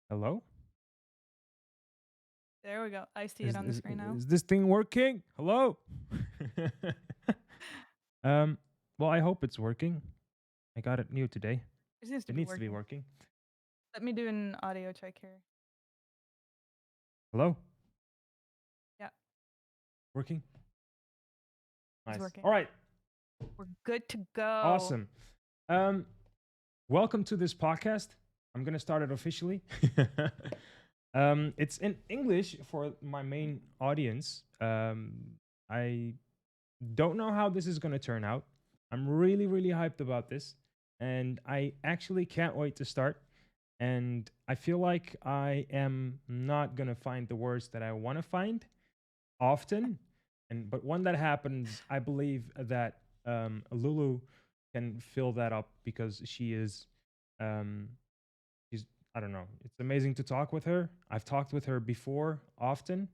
Hello? There we go. I see it Is on the is screen now. is this thing working? Hello? um, well, I hope it's working. I got it new today. It seems to It be needs to be working. working. Let me do an audio check here. Hello? Yeah, Working? it's Nice. All working. right. We're good to go. Awesome. Um, welcome to this podcast. I'm gonna start it officially. It's in English for my main audience. I don't know how this is gonna turn out. I'm really, really hyped about this, and I actually can't wait to start. And I feel like I am not gonna find the words that I want to find often, and but when that happens, I believe that Lulu can fill that up because she is um, she's I don't know. It's amazing to talk with her. I've talked with her before often,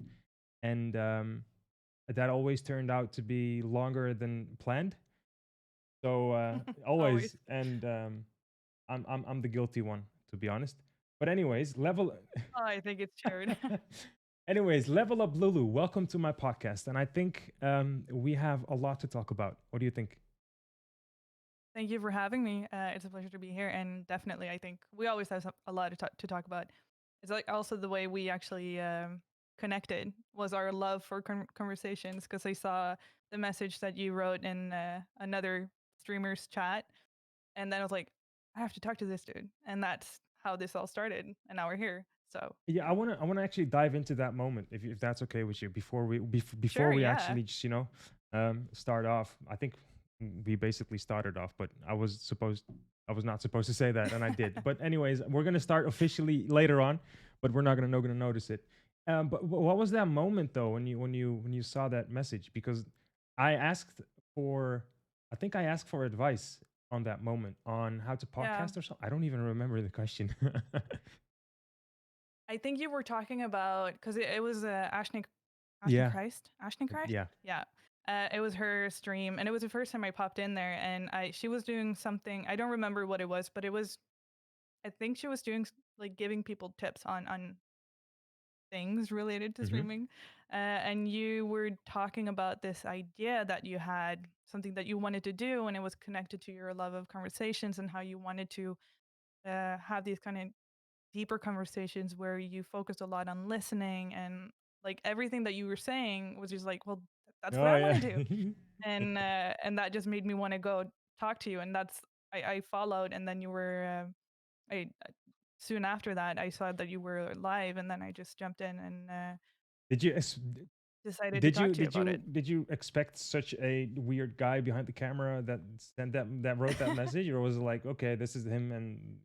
and that always turned out to be longer than planned. So Always. always, and I'm the guilty one, to be honest. But anyways, level. Oh, I think it's shared. Anyways, level up, Lulu. Welcome to my podcast, and I think we have a lot to talk about. What do you think? Thank you for having me. It's a pleasure to be here, and definitely, I think we always have a lot to talk about. It's like also the way we actually connected was our love for conversations because I saw the message that you wrote in another streamer's chat, and then I was like, I have to talk to this dude, and that's how this all started, and now we're here. So Yeah, yeah, I wanna actually dive into that moment if that's okay with you before sure, we yeah. actually just start off. I think we basically started off, but I was not supposed to say that, and I did. But anyways, we're gonna start officially later on, but we're not gonna notice it. But what was that moment though when you saw that message? Because I asked for I think I asked for advice on that moment on how to Yeah. podcast or something. I don't even remember the question. I think you were talking about because it was Ashton Yeah, Christ, Ashton Christ. yeah. Yeah, it was her stream, and it was the first time I popped in there, and I she was doing something. I don't remember what it was, but it was. I think she was doing like giving people tips on things related to Hmm. streaming, and you were talking about this idea that you had something that you wanted to do, and it was connected to your love of conversations and how you wanted to have these kind of deeper conversations where you focused a lot on listening and like everything that you were saying was just like, well, that's what Oh I want yeah. to do, and that just made me want to go talk to you, and that's I followed, and then you were I soon after that I saw that you were live, and then I just jumped in and did you ex- decided to talk to you did about it. you did you expect such a weird guy behind the camera that sent that wrote that message, or was it like, okay, this is him, and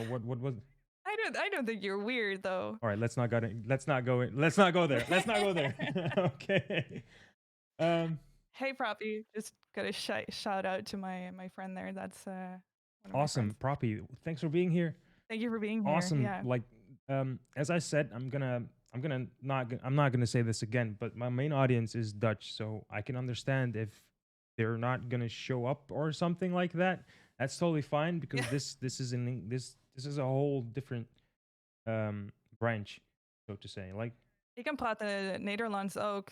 what was? I don't think you're weird though. All right, let's not go there. Let's not go there. Okay. Um. Hey, Proppy, just got a shout out to my friend there. That's one of my friends. Awesome, Proppy. Thanks for being here. Thank you for being here. Awesome. Yeah. Like, as I said, I'm not gonna say this again, but my main audience is Dutch, so I can understand if they're not gonna show up or something like that. That's totally fine because Yeah. this is a whole different um branch, so to say. Like, Ik kan praten Nederlands ook.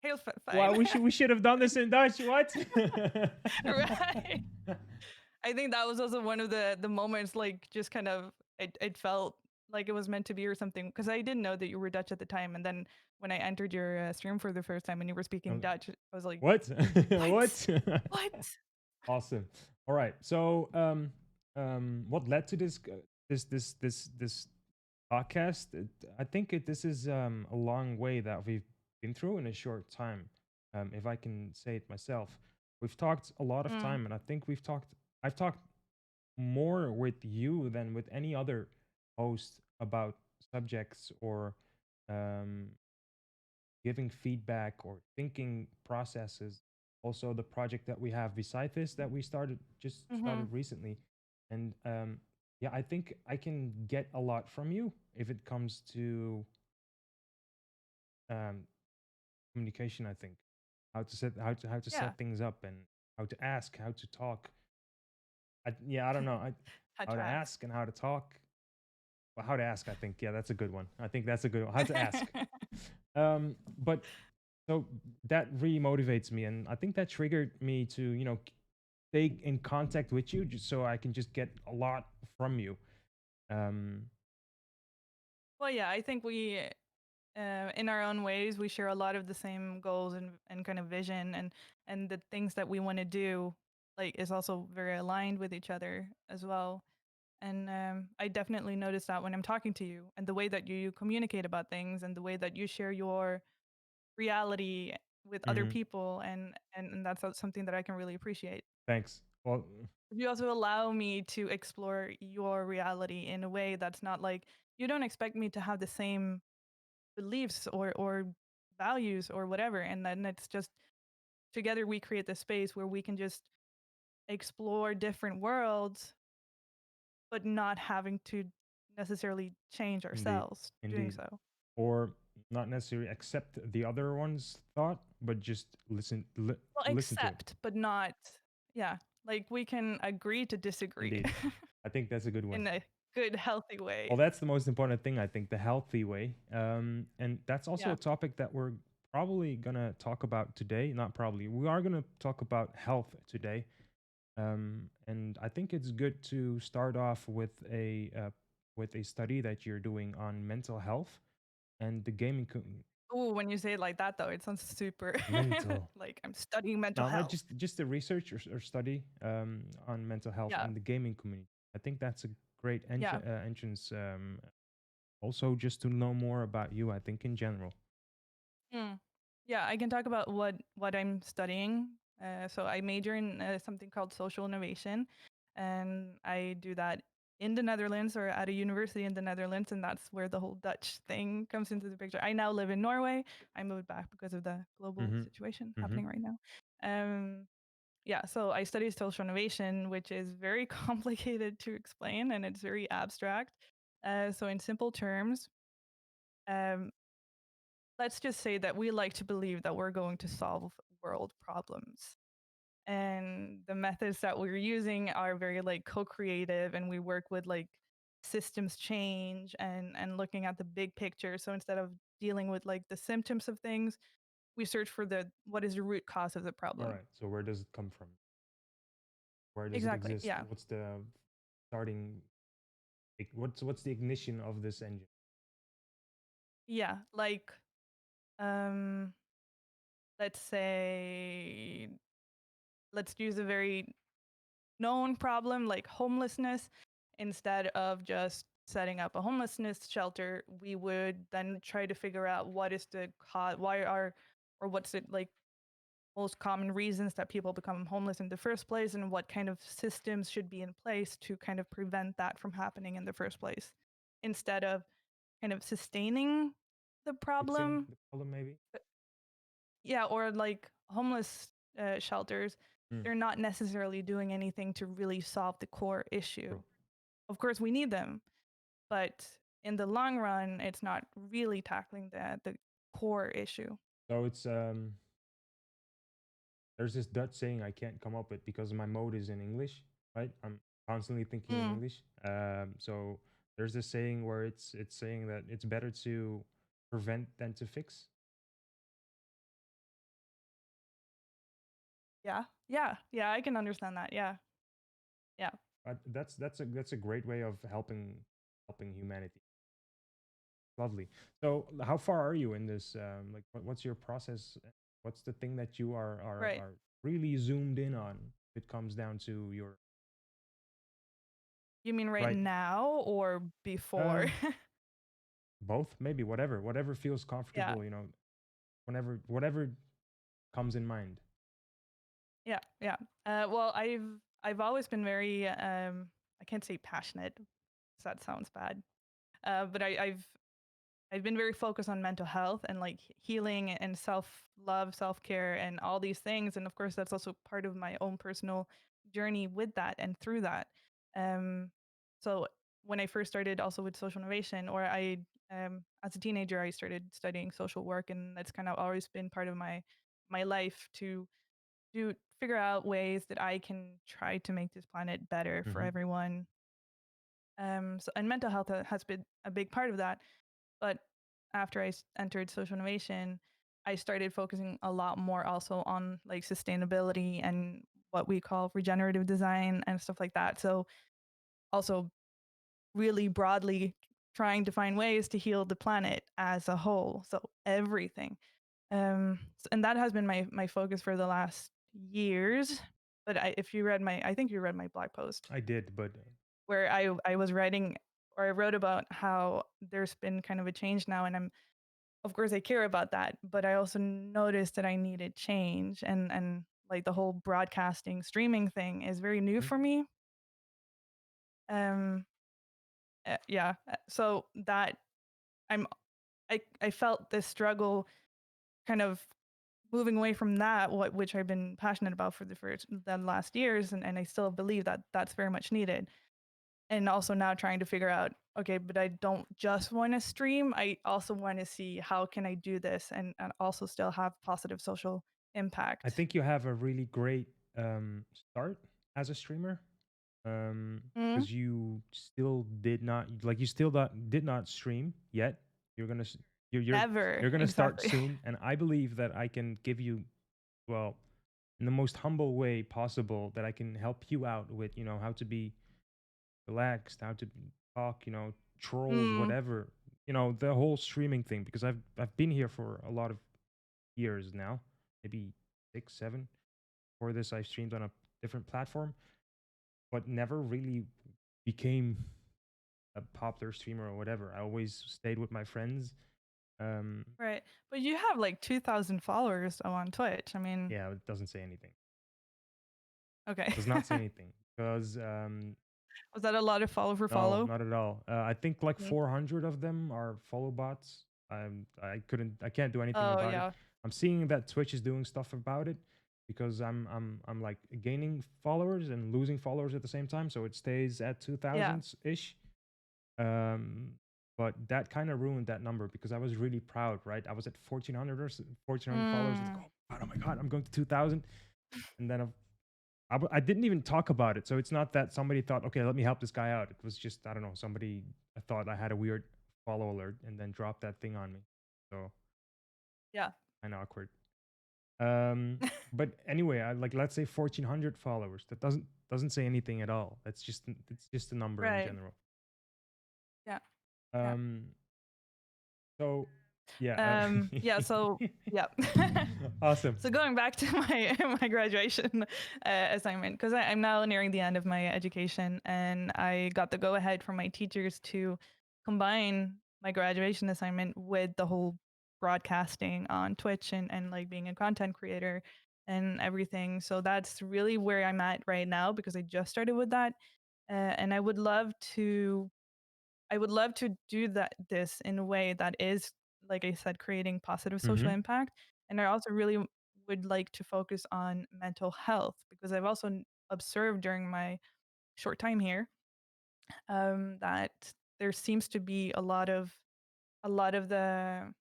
Heel wow, fijn. we should have done this in Dutch. What? Right. I think that was also one of the moments, like, just kind of it felt like it was meant to be or something. Because I didn't know that you were Dutch at the time, and then when I entered your, stream for the first time and you were speaking Dutch, I was like, What? "What? What? What?" Awesome. All right. So, what led to this podcast? I think this is a long way that we've been through in a short time. If I can say it myself, we've talked a lot of Mm, time, and I think we've talked. I've talked more with you than with any other host about subjects or um, giving feedback or thinking processes. Also, the project that we have beside this that we just started mhm. recently, and yeah, I think I can get a lot from you if it comes to um, communication. I think how to Yeah. set things up and how to ask, how to talk. Yeah, I don't know. Had How to to ask. ask and how to talk. Well, how to ask, I think. Yeah, that's a good one. I think that's a good one. How to ask. But so that really motivates me, and I think that triggered me to, stay in contact with you, just so I can just get a lot from you. Um, Well, yeah, I think we, in our own ways, we share a lot of the same goals and kind of vision, and the things that we want to do, like, is also very aligned with each other as well. And I definitely notice that when I'm talking to you, and the way that you communicate about things, and the way that you share your reality with other mhm. people, and that's something that I can really appreciate. Thanks. Well, You also allow me to explore your reality in a way that's not like, you don't expect me to have the same beliefs or values or whatever, and then it's just together we create this space where we can just explore different worlds, but not having to necessarily change indeed, ourselves doing indeed. so. Or not necessarily accept the other one's thought, but just Well, listen to it. accept, but not, yeah, like we can agree to disagree Indeed. I think that's a good one. in a good, healthy way. Well, that's the most important thing, I think, the healthy way. And that's also a Yeah. topic that we're probably gonna talk about today. Not probably, we are gonna talk about health today. And I think it's good to start off with a study that you're doing on mental health and the Oh, when you say it like that, though, it sounds super mental. like I'm studying mental No, not health. just the research or study on mental health Yeah. and the gaming community. I think that's a great Yeah. entrance. Also, just to know more about you, I think in general. Mm. Yeah, I can talk about what I'm studying. So I major in something called social innovation, and I do that in the Netherlands or at a university in the Netherlands, and that's where the whole Dutch thing comes into the picture. I now live in Norway. I moved back because of the global Mm-hmm. situation Mm-hmm. happening right now. Um, yeah, so I study social innovation, which is very complicated to explain and it's very abstract. So in simple terms, um, let's just say that we like to believe that we're going to solve world problems. And the methods that we're using are very like co-creative, and we work with like systems change and looking at the big picture. So instead of dealing with like the symptoms of things, we search for the what is the root cause of the All problem. right. So where does it come from? Where does it Exactly. exist? Yeah. What's the starting? What's the ignition of this engine? Yeah. Like um let's say let's use a very known problem like homelessness. Instead of just setting up a homelessness shelter, we would then try to figure out what is the cause, why are, or what's the like most common reasons that people become homeless in the first place, and what kind of systems should be in place to kind of prevent that from happening in the first place, instead of kind of sustaining the Fixing problem. the problem, maybe. Yeah, or like homeless shelters, Mm, they're not necessarily doing anything to really solve the core issue. true. Of course, we need them, but in the long run, it's not really tackling the core issue. So it's there's this Dutch saying I can't come up with because my mode is in English, right? I'm constantly thinking in Mm. English. So there's this saying where it's saying that it's better to prevent than to fix. Yeah, yeah, yeah. I can understand that. Yeah, yeah. That's a great way of helping humanity. Lovely. So how far are you in this? Like, what's your process? What's the thing that you Right. are really zoomed in on? If it comes down to your You mean right right. now or before? Um, both, maybe, whatever feels Yeah, comfortable. Whatever comes in mind. yeah, yeah. Well, I've always been very I can't say passionate, 'cause that sounds bad. But I've been very focused on mental health and like healing and self love, self care, and all these things. And of course, that's also part of my own personal journey with that and through that. Um, so when I first started also with social innovation, or as a teenager, I started studying social work, and that's kind of always been part of my life to do figure out ways that I can try to make this planet better for Hmm. everyone. And mental health has been a big part of that. But after I entered social innovation, I started focusing a lot more also on like sustainability and what we call regenerative design and stuff like that. So also really broadly trying to find ways to heal the planet as a whole. So everything. And that has been my focus for the last years. But if you read I think you read my blog post I did, but where I was writing, or I wrote about how there's been kind of a change now, and of course I care about that, but I also noticed that I needed change, and like the whole broadcasting streaming thing is very new Mhm. for me. Um, yeah, so that I'm I felt this struggle kind of moving away from that, which I've been passionate about for the last years, and I still believe that that's very much needed. And also now trying to figure out, okay, but I don't just want to stream. I also want to see how can I do this and also still have positive social I impact. think you have a really great start as a streamer, Mm, because you still did not, like, you still did not stream yet. You're gonna you're never, you're gonna start exactly. soon, and I believe that I can give you, well, in the most humble way possible, that I can help you out with, how to be relaxed, how to talk, trolls, Mm, whatever, the whole streaming thing, because I've been here for a lot of years now, maybe 6, 7. Before this, I streamed on a different platform, but never really became a popular streamer or whatever. I always stayed with my friends. Um, right. But you have like 2,000 followers on Twitch. I mean, yeah, it doesn't say anything. okay. Does not say anything, because Was that a lot of follow for no, follow? not at all. I think like Mm. 400 of them are follow bots. I can't do anything Oh about it. yeah. I'm seeing that Twitch is doing stuff about it, because I'm like gaining followers and losing followers at the same time, so it stays at Yeah. 2000s ish. Um, but that kind of ruined that number, because I was really proud, right? I was at 1400 or 1400 followers. I was Mm, like, oh my god, I'm going to 2000, and then I didn't even talk about it. So it's not that somebody thought, okay, let me help this guy out. It was just, I don't know, somebody thought I had a weird follow alert and then dropped that thing on me. So yeah. kind of awkward. Um, but anyway, I like, let's say 1400 followers. That doesn't say anything at all. It's just a number in Right. general. Yeah. Yeah. Um, so yeah, Yeah, so yeah. awesome. So going back to my graduation assignment, because I'm now nearing the end of my education, and I got the go ahead from my teachers to combine my graduation assignment with the whole broadcasting on Twitch and like being a content creator and everything. So that's really where I'm at right now because I just started with that, and I would love to do this in a way that is, like I said, creating positive social Hmm. impact. And I also really would like to focus on mental health because I've also observed during my short time here that there seems to be a lot of the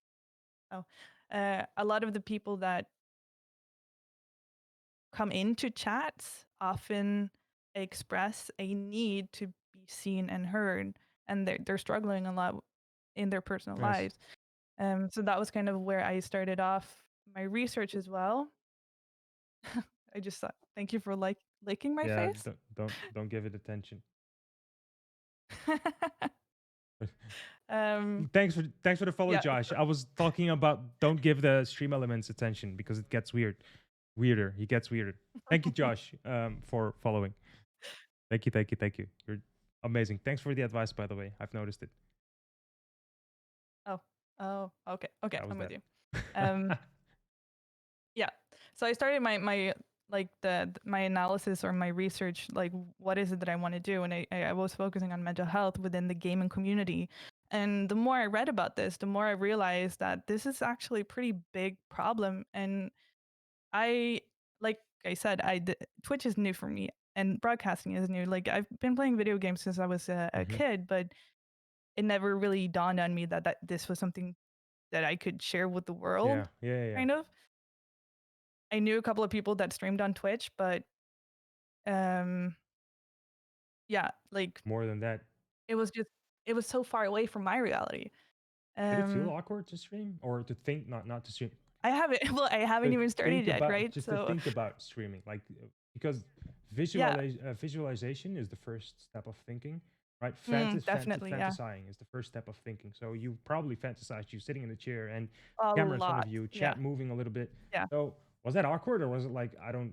oh, a lot of the people that come into chats often express a need to be seen and heard, and they're struggling a lot in their personal Yes. lives. So that was kind of where I started off my research as well. I just thought, thank you for licking my Yeah. face. Don't give it attention. um, Thanks for the follow, yeah, Josh. I was talking about don't give the stream elements attention because it gets weirder. He gets weirder. Thank you, Josh, for following. Thank you. You're amazing. Thanks for the advice, by the way. I've noticed it. oh, oh, okay, okay, That was I'm with that. you. Um, yeah, so I started my like my analysis or my research, like what is it that I want to do, and I was focusing on mental health within the gaming community. And the more I read about this, the more I realized that this is actually a pretty big problem. And I like I said, Twitch is new for me and broadcasting is new. Like I've been playing video games since I was a Hmm. kid, but it never really dawned on me that this was something that I could share with the Yeah, world. yeah. Kind of. I knew a couple of people that streamed on Twitch, but um, yeah, like More than that. it was just it was so far away from my reality. Did it feel Um, awkward to stream or to think, not to stream, I haven't well, I haven't to even started think yet, about, right? just to So think about streaming, like because yeah, visualization is the first step of thinking, right? definitely, yeah, Fantasizing is the first step of thinking. So you probably fantasized you sitting in a chair and a camera in front of lot, you, yeah, chat moving a little bit. yeah. So was that awkward or was it like I don't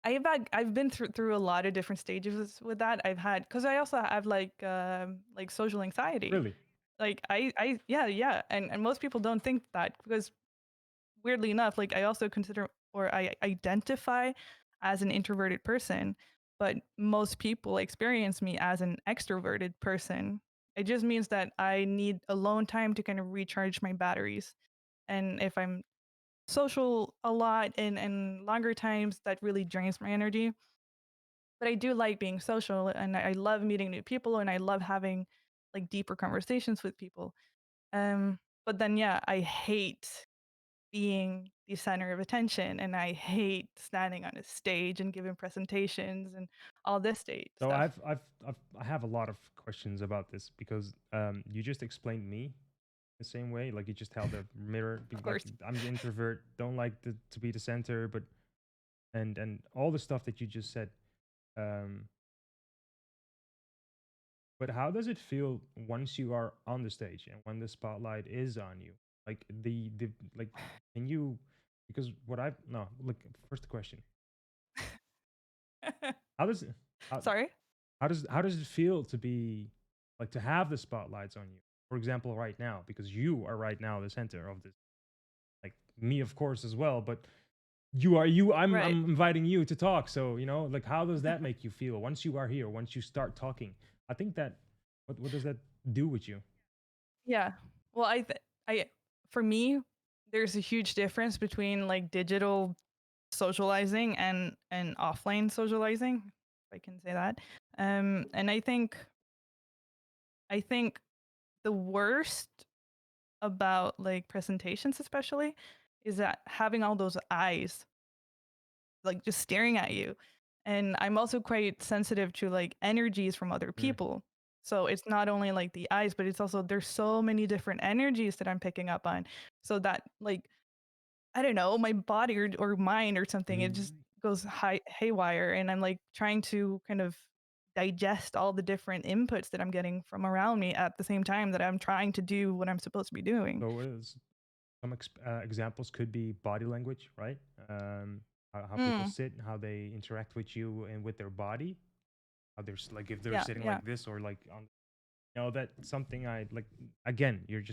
I've been through a lot of different stages with that. I've had because I also have like social anxiety. really? Like I yeah yeah, and most people don't think that because weirdly enough, like I also consider or I identify as an introverted person, but most people experience me as an extroverted person. It just means that I need alone time to kind of recharge my batteries. And if I'm social a lot and longer times, that really drains my energy. But I do like being social and I love meeting new people and I love having like deeper conversations with people. But then yeah, I hate being the center of attention and I hate standing on a stage and giving presentations and all this state So stuff. I have a lot of questions about this because you just explained me the same way. Like you just held a mirror, Of like course. I'm the introvert, don't like to be the center, but and all the stuff that you just said. Um, but how does it feel once you are on the stage and when the spotlight is on you? Like the like, can you? Because what I no look first question. How does it? How, Sorry? how does it feel to be like to have the spotlights on you? For example, right now, because you are right now the center of this. Like me, of course, as well, but you are you. Right. I'm inviting you to talk. So like how does that make you feel once you are here? Once you start talking, I think that what does that do with you? Yeah. Well, I for me, there's a huge difference between like digital socializing and offline socializing, if I can say that. And I think the worst about like presentations especially is that having all those eyes like just staring at you. And I'm also quite sensitive to like energies from other Mm. people. So it's not only like the eyes, but it's also there's so many different energies that I'm picking up on. So that like I don't know, my body or mind or something, it just Mm. goes haywire and I'm like trying to kind of digest all the different inputs that I'm getting from around me at the same time that I'm trying to do what I'm supposed to be doing. So some examples could be body language, right? How people Mm, sit, how they interact with you and with their body. How they're like if they're yeah, sitting yeah. like this or like on. That's something I like. Again, you're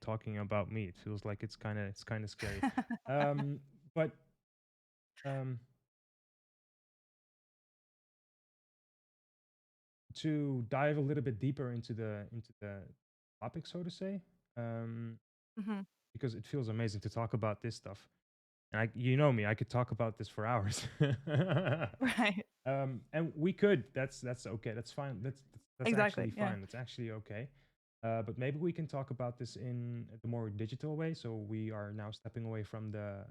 talking about me. It feels like it's kind of scary. Um, but um, to dive a little bit deeper into the topic, so to say, um, hmm because it feels amazing to talk about this stuff. And you know me, I could talk about this for hours. Right. And we could. That's okay. That's fine. That's Exactly. actually Yeah. fine. That's actually okay. But maybe we can talk about this in the more digital way. So we are now stepping away from the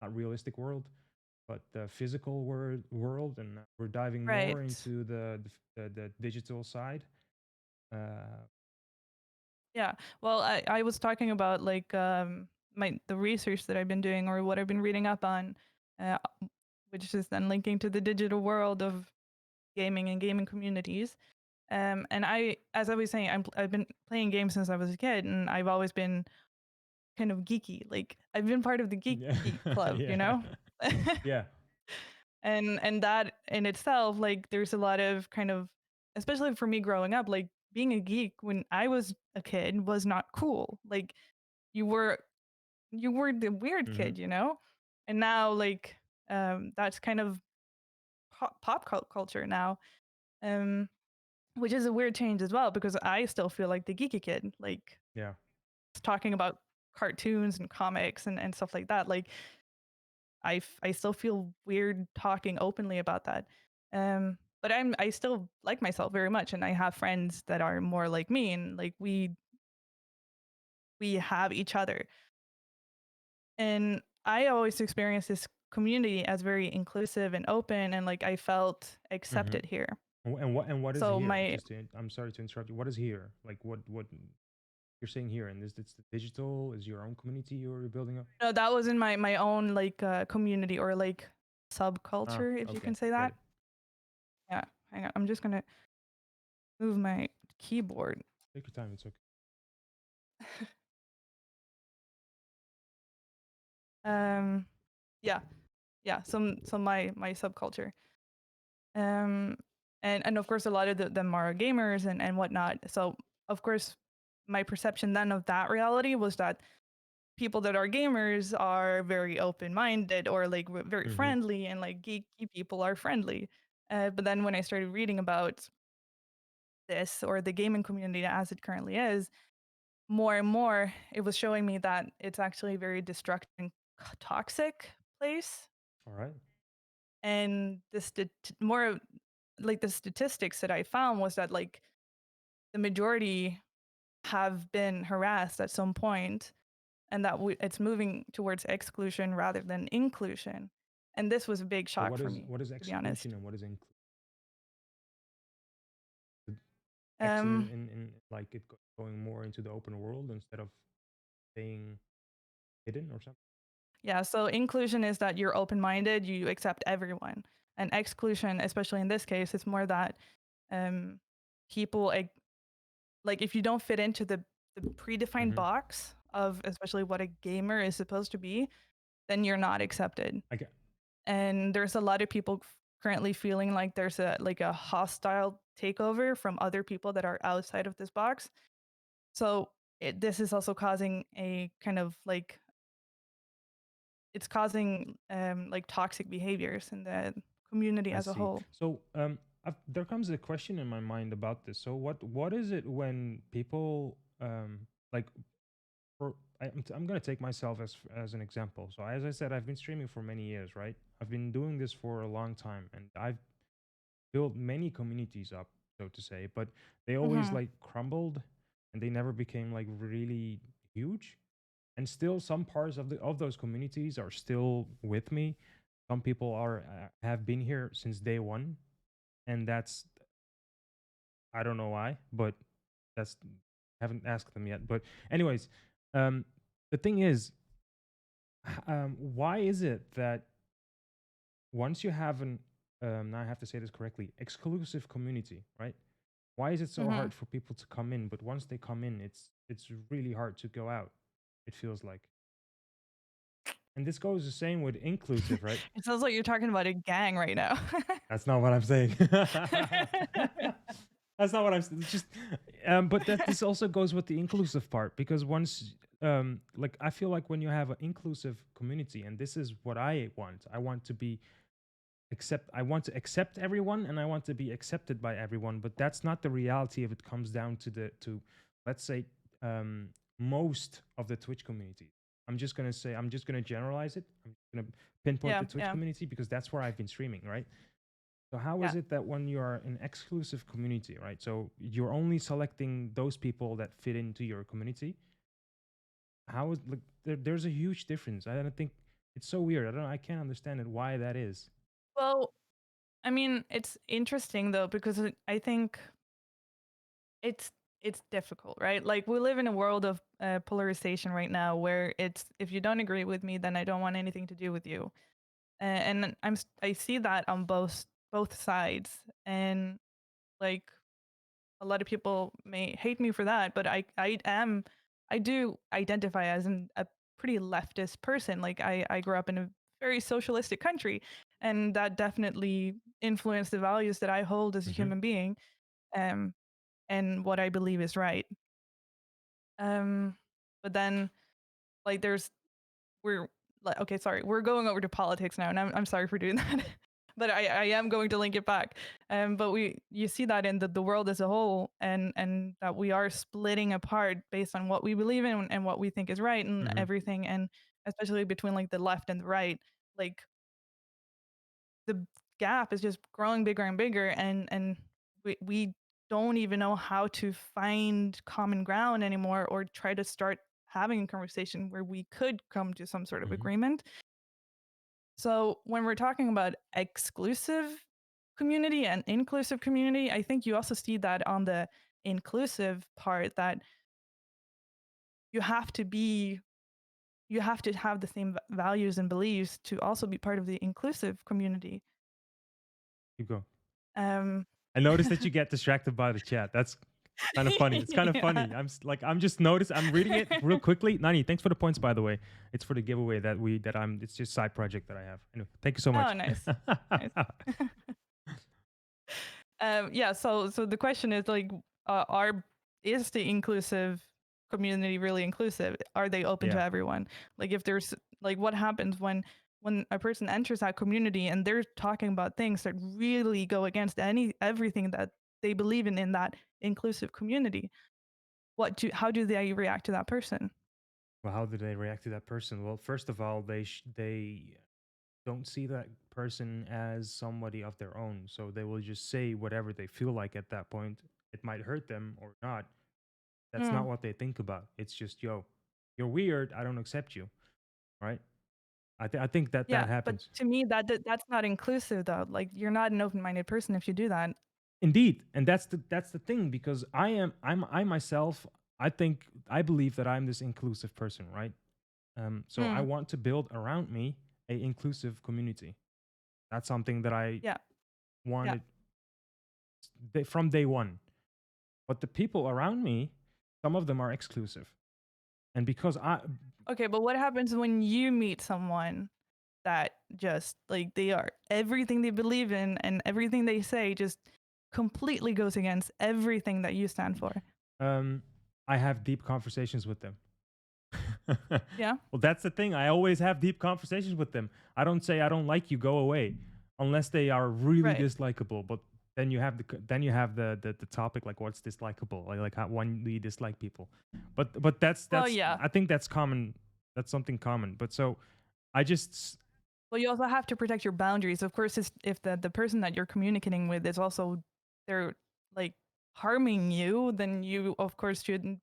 not realistic world, but the physical world, and we're diving more Right. into the digital side. Uh, Yeah. Well, I was talking about like my the research that I've been doing or what I've been reading up on, uh, which is then linking to the digital world of gaming and gaming communities. And as I was saying, I've been playing games since I was a kid, and I've always been kind of geeky. Like I've been part of the yeah, geek club, you yeah, know. yeah. And that in itself, like there's a lot of kind of, especially for me growing up, like being a geek when I was a kid was not cool. Like you were you were the weird Hmm. kid, you know? And now like that's kind of culture now. Um which is a weird change as well because I still feel like the geeky kid, like Yeah. talking about cartoons and comics and stuff like that. Like I still feel weird talking openly about that. But I still like myself very much and I have friends that are more like me and like we have each other. And I always experience this community as very inclusive and open, and like I felt Mm-hmm. accepted here. And what is So here? my I'm sorry to interrupt you. What is here? Like what you're saying here? And this it's the digital is your own community you're building up. no, that was in my own like community or like Ah, subculture, if you okay, can say get that. it. Yeah, hang on. I'm just gonna move my keyboard. Take your time. It's okay. um, yeah, yeah. So my subculture. Um, and of course a lot of them are gamers and whatnot. So of course my perception then of that reality was that people that are gamers are very open minded or like very Mm-hmm. friendly, and like geeky people are friendly. But then when I started reading about this or the gaming community as it currently is, more and more it was showing me that it's actually a very destructive and toxic place. All right. And more like the statistics that I found was that like the majority have been harassed at some point, and that it's moving towards exclusion rather than inclusion. And this was a big So shock for me, what is to be exclusion honest. and what is X Um, in like going more into the open world instead of staying hidden or something? yeah, so inclusion is that you're open minded, you accept everyone. And exclusion, especially in this case, it's more that um, people like if you don't fit into the predefined Mm-hmm. box of especially what a gamer is supposed to be, then you're not accepted. I get. And there's a lot of people currently feeling like there's a hostile takeover from other people that are outside of this box. So this is also causing a kind of like it's causing like toxic behaviors in the community I as a see. whole. So there comes a question in my mind about this. So what is it when people like for I'm gonna take myself as an example. So as I said, I've been streaming for many years, right? I've been doing this for a long time, and I've built many communities up, so to say. But they always Hmm. like crumbled, and they never became like really huge. And still, some parts of those communities are still with me. Some people are have been here since day one, and that's I don't know why, but that's haven't asked them yet. But anyways, um, the thing is, why is it that once you have an now I have to say this correctly, exclusive community, right? Why is it so Hmm. hard for people to come in, but once they come in, it's really hard to go out. It feels like, and this goes the same with inclusive, right? It sounds like you're talking about a gang right now. That's not what I'm saying. That's not what it's just but that this also goes with the inclusive part because once like I feel like when you have an inclusive community, and this is what I want to be I want to accept everyone, and I want to be accepted by everyone, but that's not the reality if it comes down to let's say um most of the Twitch community. I'm just going to generalize it. I'm going to pinpoint Yeah, the Twitch yeah, community because that's where I've been streaming, right? So how yeah. is it that when you are an exclusive community, right? So you're only selecting those people that fit into your community. How is like there's a huge difference. I don't think it's so weird. I can't understand it why that is. Well, I mean, it's interesting though because I think it's it's difficult, right? Like we live in a world of polarization right now, where it's if you don't agree with me, then I don't want anything to do with you. And I see that on both sides, and like a lot of people may hate me for that, but I do identify as a pretty leftist person. Like I grew up in a very socialistic country, and that definitely influenced the values that I hold as a Hmm. human being, um, and what I believe is right. Um, but then like we're like okay, sorry, we're going over to politics now, and I'm sorry for doing that. But I am going to link it back. But you see that in the world as a whole, and that we are splitting apart based on what we believe in and what we think is right and Hmm. everything, and especially between like the left and the right, like the gap is just growing bigger and bigger, and we don't even know how to find common ground anymore or try to start having a conversation where we could come to some sort of Hmm. agreement. So when we're talking about exclusive community and inclusive community, I think you also see that on the inclusive part that you have to be you have to have the same values and beliefs to also be part of the inclusive community. Keep going. Um, I noticed that you get distracted by the chat. That's kind of funny. It's kind of yeah. funny. I'm just noticed. I'm reading it real quickly. Nani, thanks for the points, by the way. It's for the giveaway it's just side project that I have. Anyway, thank you so Oh, much. nice. Nice. Yeah. So the question is like, are is the inclusive community really inclusive? Are they open to Yeah. everyone? Like, if there's like, what happens when a person enters that community and they're talking about things that really go against everything that they believe in that inclusive community? How do they react to that person? Well, how do they react to that person? Well, first of all, they don't see that person as somebody of their own, so they will just say whatever they feel like at that point. It might hurt them or not. That's not Mm. what they think about. It's just, yo, you're weird. I don't accept you. Right? I think that Yeah, but happens. to me, that's not inclusive though. Like, you're not an open-minded person if you do that. Indeed, and that's the thing, because I myself, I believe that I'm this inclusive person, right? So I Mm. want to build around me a inclusive community. That's something that I Yeah, yeah. wanted from day one. But the people around me, some of them are exclusive, and because Okay, but what happens when you meet someone that just like they are everything they believe in and everything they say just completely goes against everything that you stand for? um, I have deep conversations with them. Yeah, Well, that's the thing. I always have deep conversations with them. I don't say I don't like you, go away, unless they are really right. dislikable. But then you have the topic, like what's dislikable, like how when do you dislike people? But Well, yeah. I think that's common. That's something common. But so I just Well, you also have to protect your boundaries. Of course, if the person that you're communicating with is also they're like harming you, then you of course shouldn't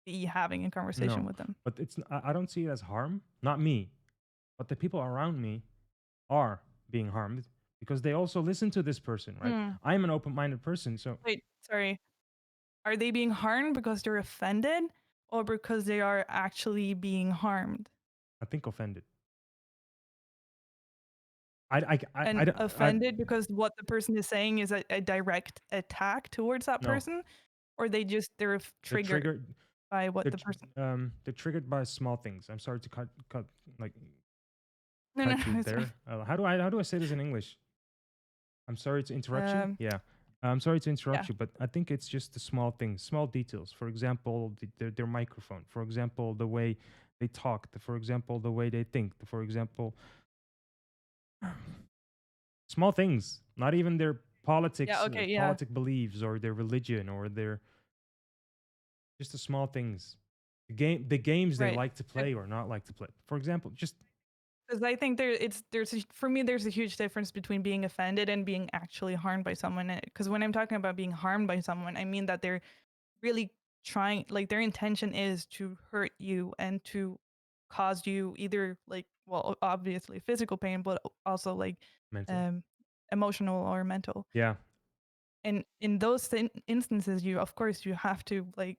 be having a conversation no, with them. but I don't see it as harm. Not me, but the people around me are being harmed because they also listen to this person, right? Hmm. I'm an open-minded person, so Wait, sorry. Are they being harmed because they're offended or because they are actually being harmed? I think offended. I And don't offended because what the person is saying is a direct attack towards that no. person, or they're They're triggered triggered. by what the person. They're triggered by small things. I'm sorry to like No, no, cut you no, it's fine. there. How do I say this in English? I'm sorry to interrupt you. Um, Yeah, I'm sorry to yeah, interrupt you, but I think it's just the small things, small details. For example, their microphone. For example, the way they talk. For example, the way they think. For example, small things. Not even their yeah, politics, okay, yeah, politic beliefs, or their religion, or their just the small things. The games they right. like to play or not like to play. For example, just Because I think for me there's a huge difference between being offended and being actually harmed by someone. Because when I'm talking about being harmed by someone, I mean that they're really trying, like their intention is to hurt you and to cause you either like, well, obviously physical pain, but also like mental. um emotional or mental. Yeah, And in those instances, you of course you have to like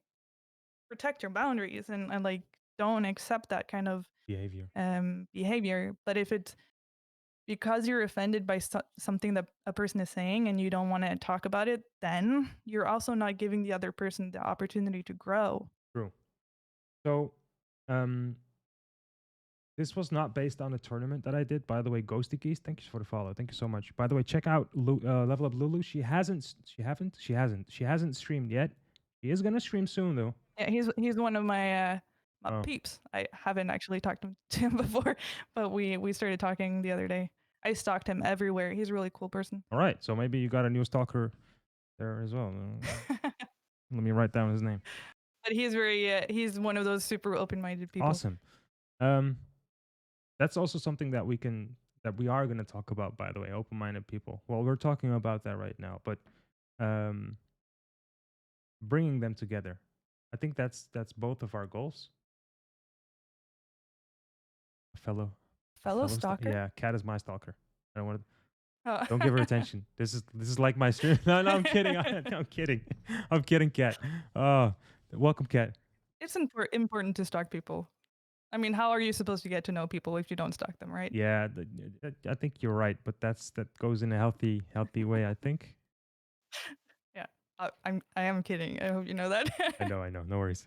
protect your boundaries and like don't accept that kind of behavior. behavior. But if it's because you're offended by something that a person is saying and you don't want to talk about it, then you're also not giving the other person the opportunity to grow. True. So, um, this was not based on a tournament that I did. By the way, Ghosty Geese, thank you for the follow. Thank you so much. By the way, check out Level Up Lulu. She hasn't streamed yet. She is gonna stream soon though. Yeah, he's one of my Oh, peeps. I haven't actually talked to him before, but we started talking the other day. I stalked him everywhere. He's a really cool person. all right. So maybe you got a new stalker there as well. Let me write down his name. But he's one of those super open-minded people. Awesome. Um, that's also something that we are going to talk about, by the way, open-minded people. Well, we're talking about that right now, but um, bringing them together, I think that's both of our goals. Fellow fellow stalker? Yeah, cat is my stalker. I don't want to. Oh. Don't give her attention. This is like my stream. No, no, I'm kidding. I'm kidding. I'm kidding, cat. Oh, welcome, cat. It's important to stalk people. I mean, how are you supposed to get to know people if you don't stalk them, right? Yeah, I think you're right, but that goes in a healthy way. I think. Yeah, I am kidding. I hope you know that. I know. No worries.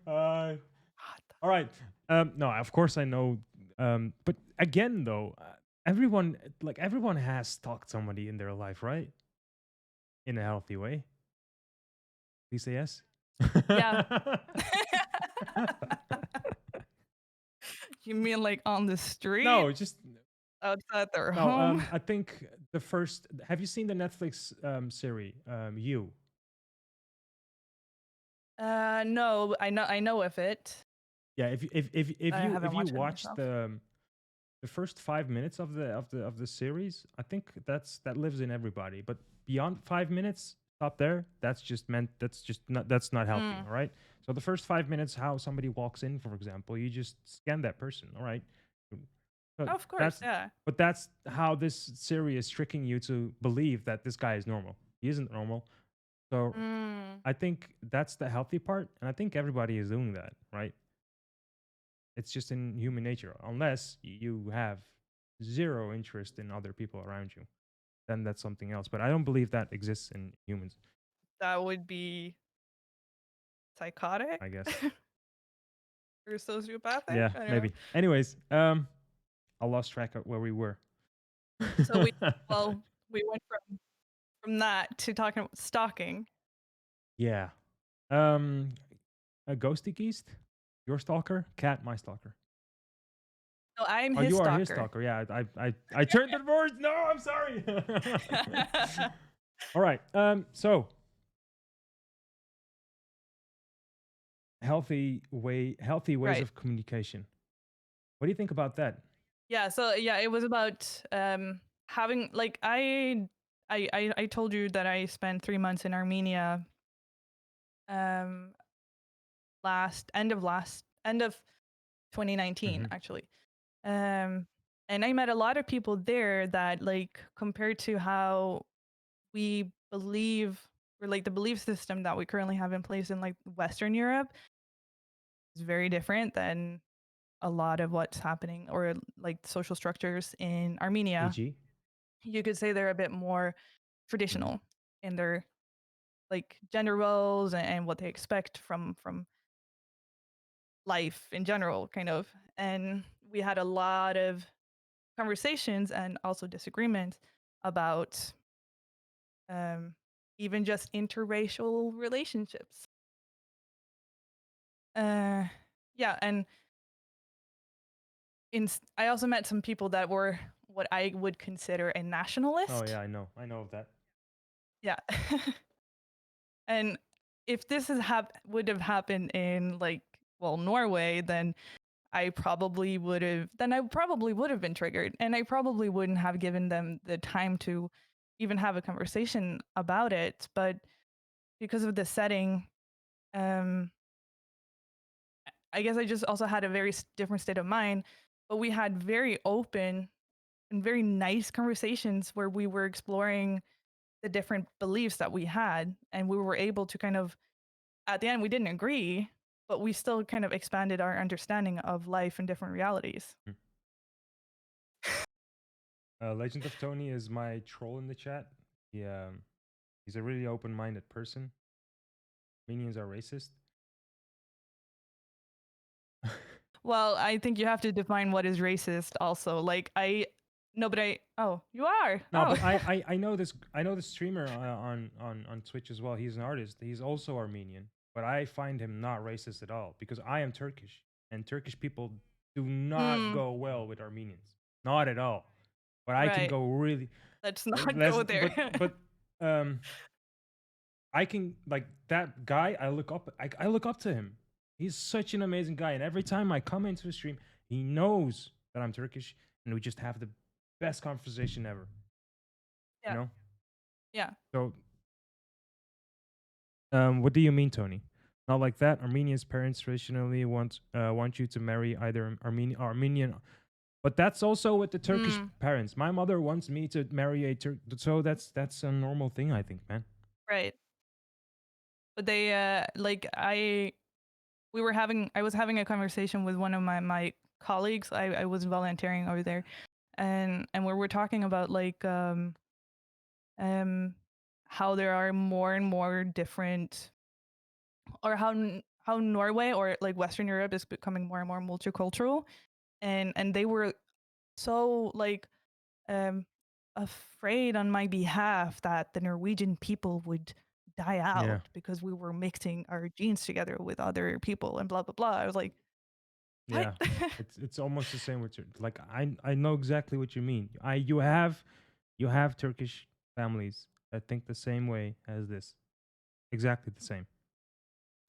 uh, all right. No, of course I know. But again, though, everyone has stalked somebody in their life, right? In a healthy way. Please say yes. Yeah. You mean like on the street? No, just Outside their no. home? I think the first. Have you seen the Netflix series? You. No, I know of it. Yeah. I haven't if you watched it watch myself. the first 5 minutes of the series, I think that lives in everybody. But beyond 5 minutes, stop there. That's just not healthy. Mm. All right. So the first 5 minutes, how somebody walks in, for example, you just scan that person. All right. So Of course, yeah. but that's how this series is tricking you to believe that this guy is normal. He isn't normal. So Mm. I think that's the healthy part, and I think everybody is doing that, right? It's just in human nature. Unless you have zero interest in other people around you, then that's something else. But I don't believe that exists in humans, That would be psychotic I guess. or sociopathic. Yeah, I don't know. maybe. Anyways, I lost track of where we were. So we went from that to talking about stalking. Yeah. A ghosty geist? Your stalker? Cat, my stalker. No, I'm Oh, his you are stalker. his stalker. Yeah, I turned the words. No, I'm sorry. All right. So healthy ways Right. of communication. What do you think about that? Yeah. So yeah, it was about having like I told you that I spent 3 months in Armenia. Um, end of 2019 Mhm. actually. Um, and I met a lot of people there that like compared to how we believe or like the belief system that we currently have in place in like Western Europe is very different than a lot of what's happening or like social structures in Armenia. E.g. You could say they're a bit more Mhm. traditional in their like gender roles and what they expect from life in general, kind of. And we had a lot of conversations and also disagreements about even just interracial relationships. Uh, yeah, and I also met some people that were what I would consider a Oh nationalist. yeah, I know of that. Yeah, and if this would have happened in like Norway, then I probably would have been triggered, and I probably wouldn't have given them the time to even have a conversation about it. But because of the setting, um, I guess I just also had a very different state of mind. But we had very open and very nice conversations where we were exploring the different beliefs that we had, and we were able to kind of, at the end, we didn't agree, but we still kind of expanded our understanding of life and different realities. Mm. Legend of Tony is my troll in the chat. He's a really open-minded person. Minions are racist. Well, I think you have to define what is racist also. Like oh, you are. No, Oh. but I know this streamer on Twitch as well. He's an artist. He's also Armenian, but I find him not racist at all because I am Turkish, and Turkish people do not Mm, go well with Armenians, not at all. But I can right. go really Let's not less. go there. But I can like that guy. I look up to him. He's such an amazing guy, and every time I come into a stream, he knows that I'm Turkish, and we just have the best conversation ever. You Yeah. know. Yeah. So, what do you mean, Tony? Not like that. Armenia's parents traditionally want you to marry either Armenian, but that's also with the Turkish Mm, parents. My mother wants me to marry a Turk, so that's a normal thing, I think, man. right. But they like I was having a conversation with one of my colleagues. I was volunteering over there, and we were talking about like um how there are more and more different, or how Norway or like Western Europe is becoming more and more multicultural, and they were so like um afraid on my behalf that the Norwegian people would die Yeah, out because we were mixing our genes together with other people and blah blah blah. I was like, what? yeah. It's almost the same with like I know exactly what you mean. You have Turkish families that think the same way as this. Exactly the same.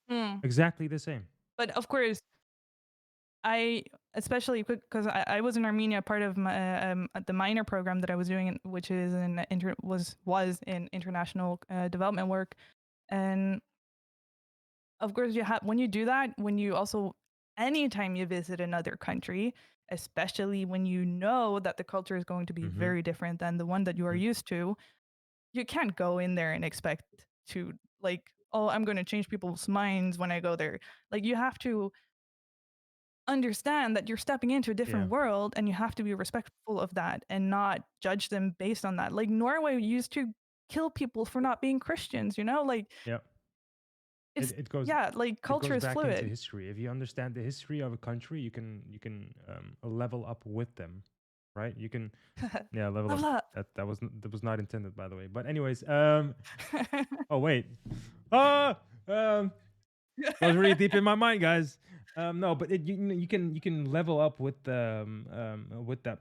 Mm. Exactly the same. But of course, I especially because I was in Armenia, part of my the minor program that I was doing, which is in was in international development work, and of course you have when you do that, when you also anytime you visit another country, especially when you know that the culture is going to be Mm-hmm. very different than the one that you are used to, you can't go in there and expect to like, oh, I'm going to change people's minds when I go there. Like you have to understand that you're stepping into a Yeah. different world and you have to be respectful of that and not judge them based on that. Like Norway used to kill people for not being Christians, you know? Like Yeah. It it's it goes yeah, like it culture goes is back into fluid. history. If you understand the history of a country, you can level up with them, right? You can yeah level up. Level up. That was not intended, by the way. But anyways, oh wait, ah goes really deep in my mind, guys. No, but you can level up with that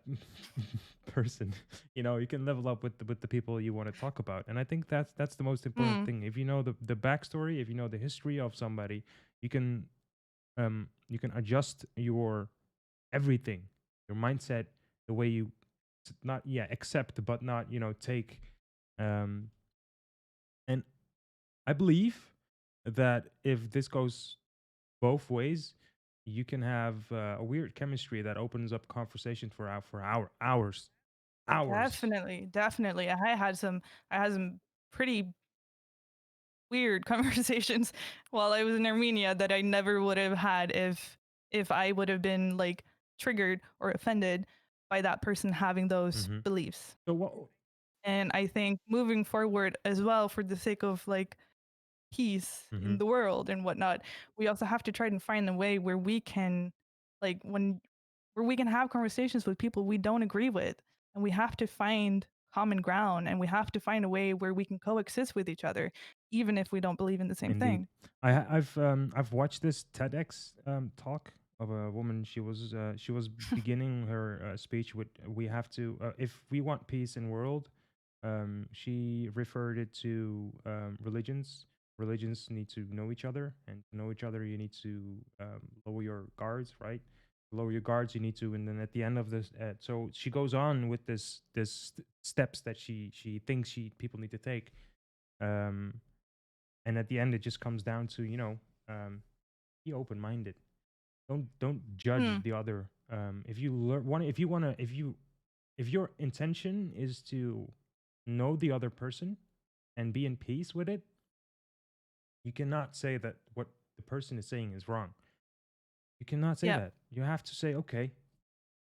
person. You can level up with the people you want to talk about, and I think that's the most important Mm, thing. If you know the backstory, if you know the history of somebody, you can adjust your everything, your mindset, the way you not accept, but not take. Um, and I believe that if this goes both ways, you can have a weird chemistry that opens up conversation hours, hours. definitely, definitely. I had some pretty weird conversations while I was in Armenia that I never would have had if I would have been like triggered or offended by that person having those Hmm. beliefs. So what? And I think moving forward as well, for the sake of like peace Hmm. in the world and whatnot, we also have to try and find a way where we can like when where we can have conversations with people we don't agree with, and we have to find common ground, and we have to find a way where we can coexist with each other even if we don't believe in the same Indeed, thing. I've watched this TEDx talk of a woman. She was beginning her speech with, "We have to, if we want peace in world." She referred it to religions. Religions need to know each other, and to know each other, you need to lower your guards, right? Lower your guards, you need to, and then at the end of this, so she goes on with this steps that she thinks people need to take. Um, and at the end, it just comes down to be open minded. Don't judge Hmm. the other. If you learn one, if you wanna, if your intention is to know the other person and be in peace with it, you cannot say that what the person is saying is wrong. You cannot say Yeah. that. You have to say, okay,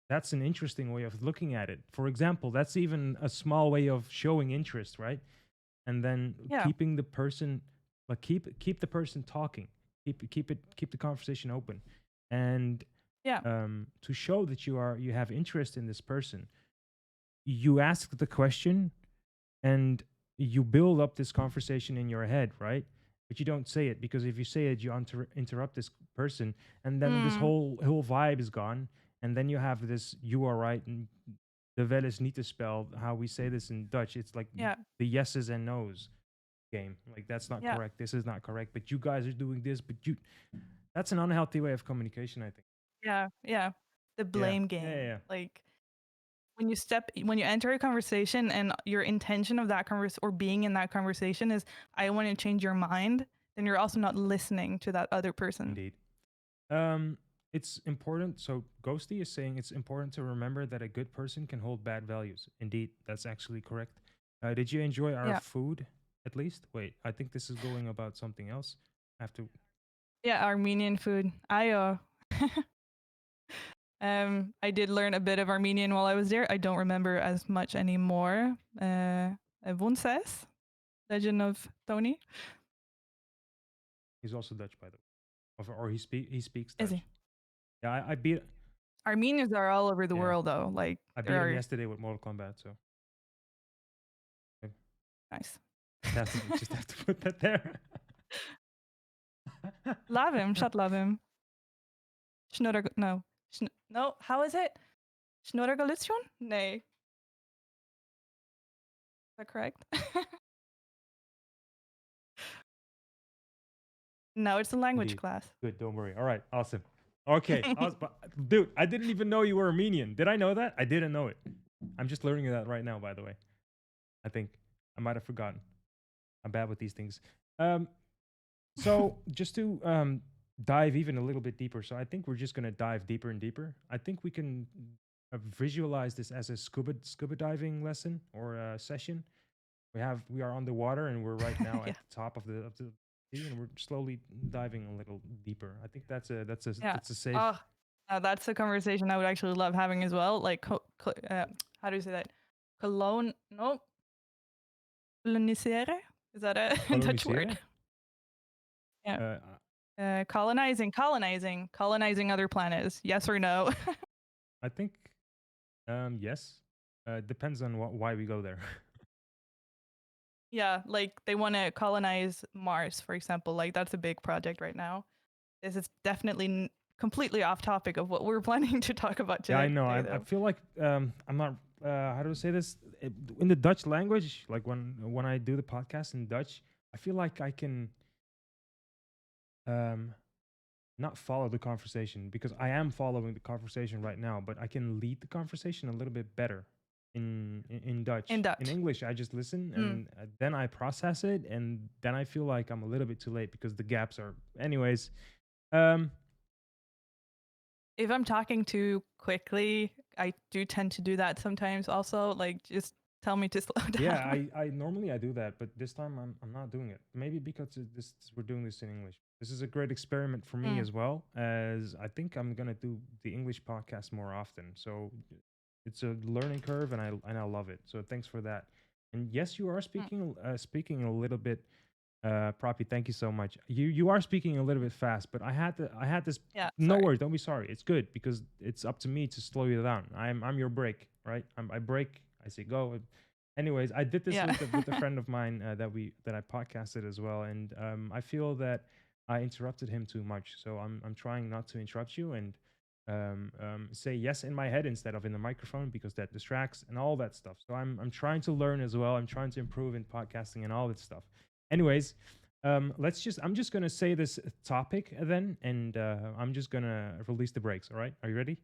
that's an interesting way of looking at it. For example, that's even a small way of showing interest, right? And then Yeah. keeping the person, like keep the person talking, keep the conversation open, and Yeah. to show that you have interest in this person, you ask the question and you build up this conversation in your head, right? But you don't say it, because if you say it, you interrupt this person, and then this Hmm. whole vibe is gone. And then you have this, "You are right," and the wel is niet te spell. How we say this in Dutch? It's like Yeah. the yeses and nos game. Like, that's not Yeah. correct. This is not correct. But you guys are doing this. But you, that's an unhealthy way of communication, I think. Yeah. Yeah. The Yeah. blame Yeah. Yeah. game. Yeah. Like when you enter a conversation and your intention of that or being in that conversation is I want to change your mind, then you're also not listening to that other person. Indeed. It's important. So Ghosty is saying it's important to remember that a good person can hold bad values. Indeed, that's actually correct. Did you enjoy our Yeah. food at least? Wait, I think this is going about something else. I have to. Yeah, Armenian food. I did learn a bit of Armenian while I was there. I don't remember as much anymore. Vunses, Legend of Tony. He's also Dutch, by the way, or he speaks Is Dutch. he? Yeah, I beat Armenians are all over the yeah world, though. Like I there beat him are yesterday with Mortal Kombat. So nice. just have to put that there. Love him. Shut love him. No. No. How is it? Snorregolution? Nee. Is that correct? No, it's a language Indeed. class. Good, don't worry. All right, awesome. Okay, dude, I didn't even know you were Armenian. Did I know that? I didn't know it. I'm just learning that right now, by the way. I think I might have forgotten. I'm bad with these things. So just to dive even a little bit deeper. So I think we're just gonna dive deeper and deeper. I think we can visualize this as a scuba diving lesson or a session. We are on the water and we're right now Yeah. at the top of the sea and we're slowly diving a little deeper. I think that's a Yeah. that's a safe. Oh, that's a conversation I would actually love having as well. Like, how do you say that? Cologne? No. Coloniseren? Is that a Dutch word? Coloniseren? Yeah. Colonizing other planets. Yes or no? I think yes. Depends on why we go there. Yeah, like they want to colonize Mars, for example. Like that's a big project right now. This is definitely completely off topic of what we're planning to talk about today. Yeah, I know. I feel like I'm not. How do I say this? In the Dutch language, like when I do the podcast in Dutch, I feel like I can not follow the conversation because I am following the conversation right now, but I can lead the conversation a little bit better in Dutch. In Dutch. In English, I just listen and then I process it, and then I feel like I'm a little bit too late because the gaps are. Anyways, if I'm talking too quickly, I do tend to do that sometimes. Also, like just tell me to slow down. yeah, I normally I do that, but this time I'm not doing it. Maybe because we're doing this in English. This is a great experiment for me as well, as I think I'm gonna do the English podcast more often. So it's a learning curve, and I love it. So thanks for that. And yes, you are speaking a little bit. Proppy, thank you so much. You are speaking a little bit fast, but I had this. Yeah. No sorry. worries, don't be sorry. It's good because it's up to me to slow you down. I'm your brake, right? I brake. I say go. Anyways, I did this with a friend of mine that I podcasted as well, and I feel that I interrupted him too much. So I'm trying not to interrupt you and say yes in my head instead of in the microphone because that distracts and all that stuff. So I'm trying to learn as well. I'm trying to improve in podcasting and all that stuff. Anyways, I'm just gonna say this topic then, and I'm just gonna release the brakes. All right, are you ready?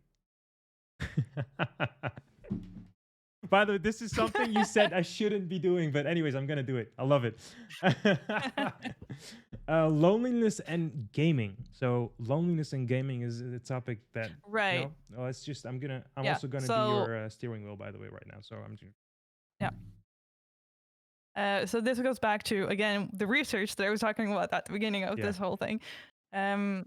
By the way, this is something you said I shouldn't be doing, but anyways, I'm gonna do it. I love it. Loneliness and gaming. So loneliness and gaming is a topic that right. It's just I'm also gonna be your steering wheel, by the way, right now. So I'm just. Yeah. So this goes back to again the research that I was talking about at the beginning of this whole thing, and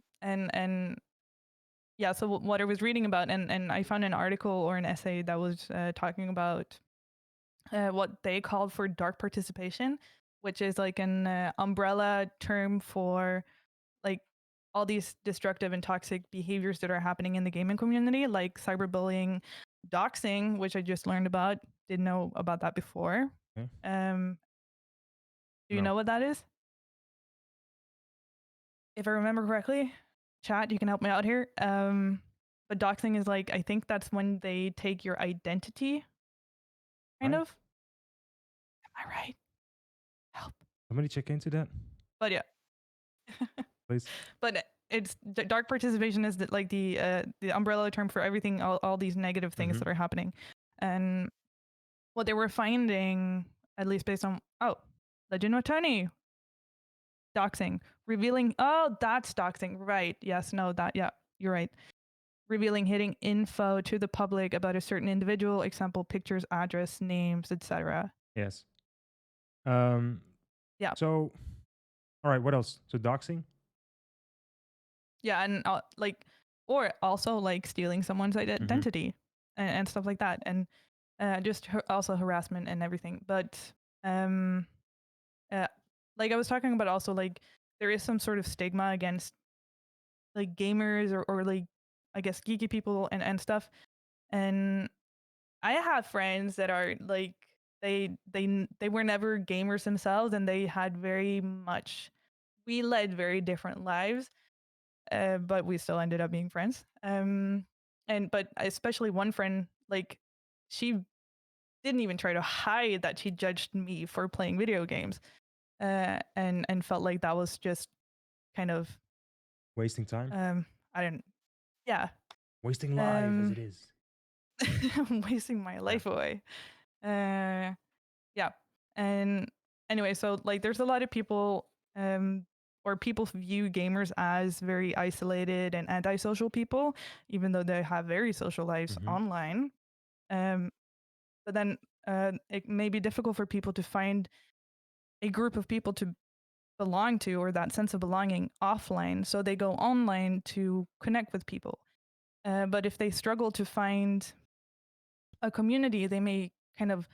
yeah. So what I was reading about, and I found an article or an essay that was talking about what they called for dark participation, which is like an umbrella term for like all these destructive and toxic behaviors that are happening in the gaming community, like cyberbullying, doxing, which I just learned about. Didn't know about that before. Okay. Do you know what that is? If I remember correctly, chat, you can help me out here. But doxing is like, I think that's when they take your identity, kind of. Am I right? Help. Somebody check into that. But yeah. Please. But it's dark participation is like the umbrella term for everything, all these negative things that are happening. And what they were finding, at least based on Legend of Tony. doxing, revealing. Oh, that's doxing, right? Yes, no, that. Yeah, you're right. Revealing hidden info to the public about a certain individual, example, pictures, address, names, etc. Yes. Um. Yeah, So, all right. What else? So doxing. yeah, and like, or also like stealing someone's identity and stuff like that, and just also harassment and everything. But um, like I was talking about, also like there is some sort of stigma against like gamers or like I guess geeky people and stuff. And I have friends that are like they were never gamers themselves, and they had very much we led very different lives, but we still ended up being friends. And but especially one friend, like she didn't even try to hide that she judged me for playing video games, and felt like that was just kind of Wasting time. I didn't yeah Wasting life as um it is. wasting my Yeah. life away. Yeah. And anyway, so like there's a lot of people or people view gamers as very isolated and antisocial people, even though they have very social lives online. But then it may be difficult for people to find a group of people to belong to, or that sense of belonging offline. So they go online to connect with people. But if they struggle to find a community, they may kind of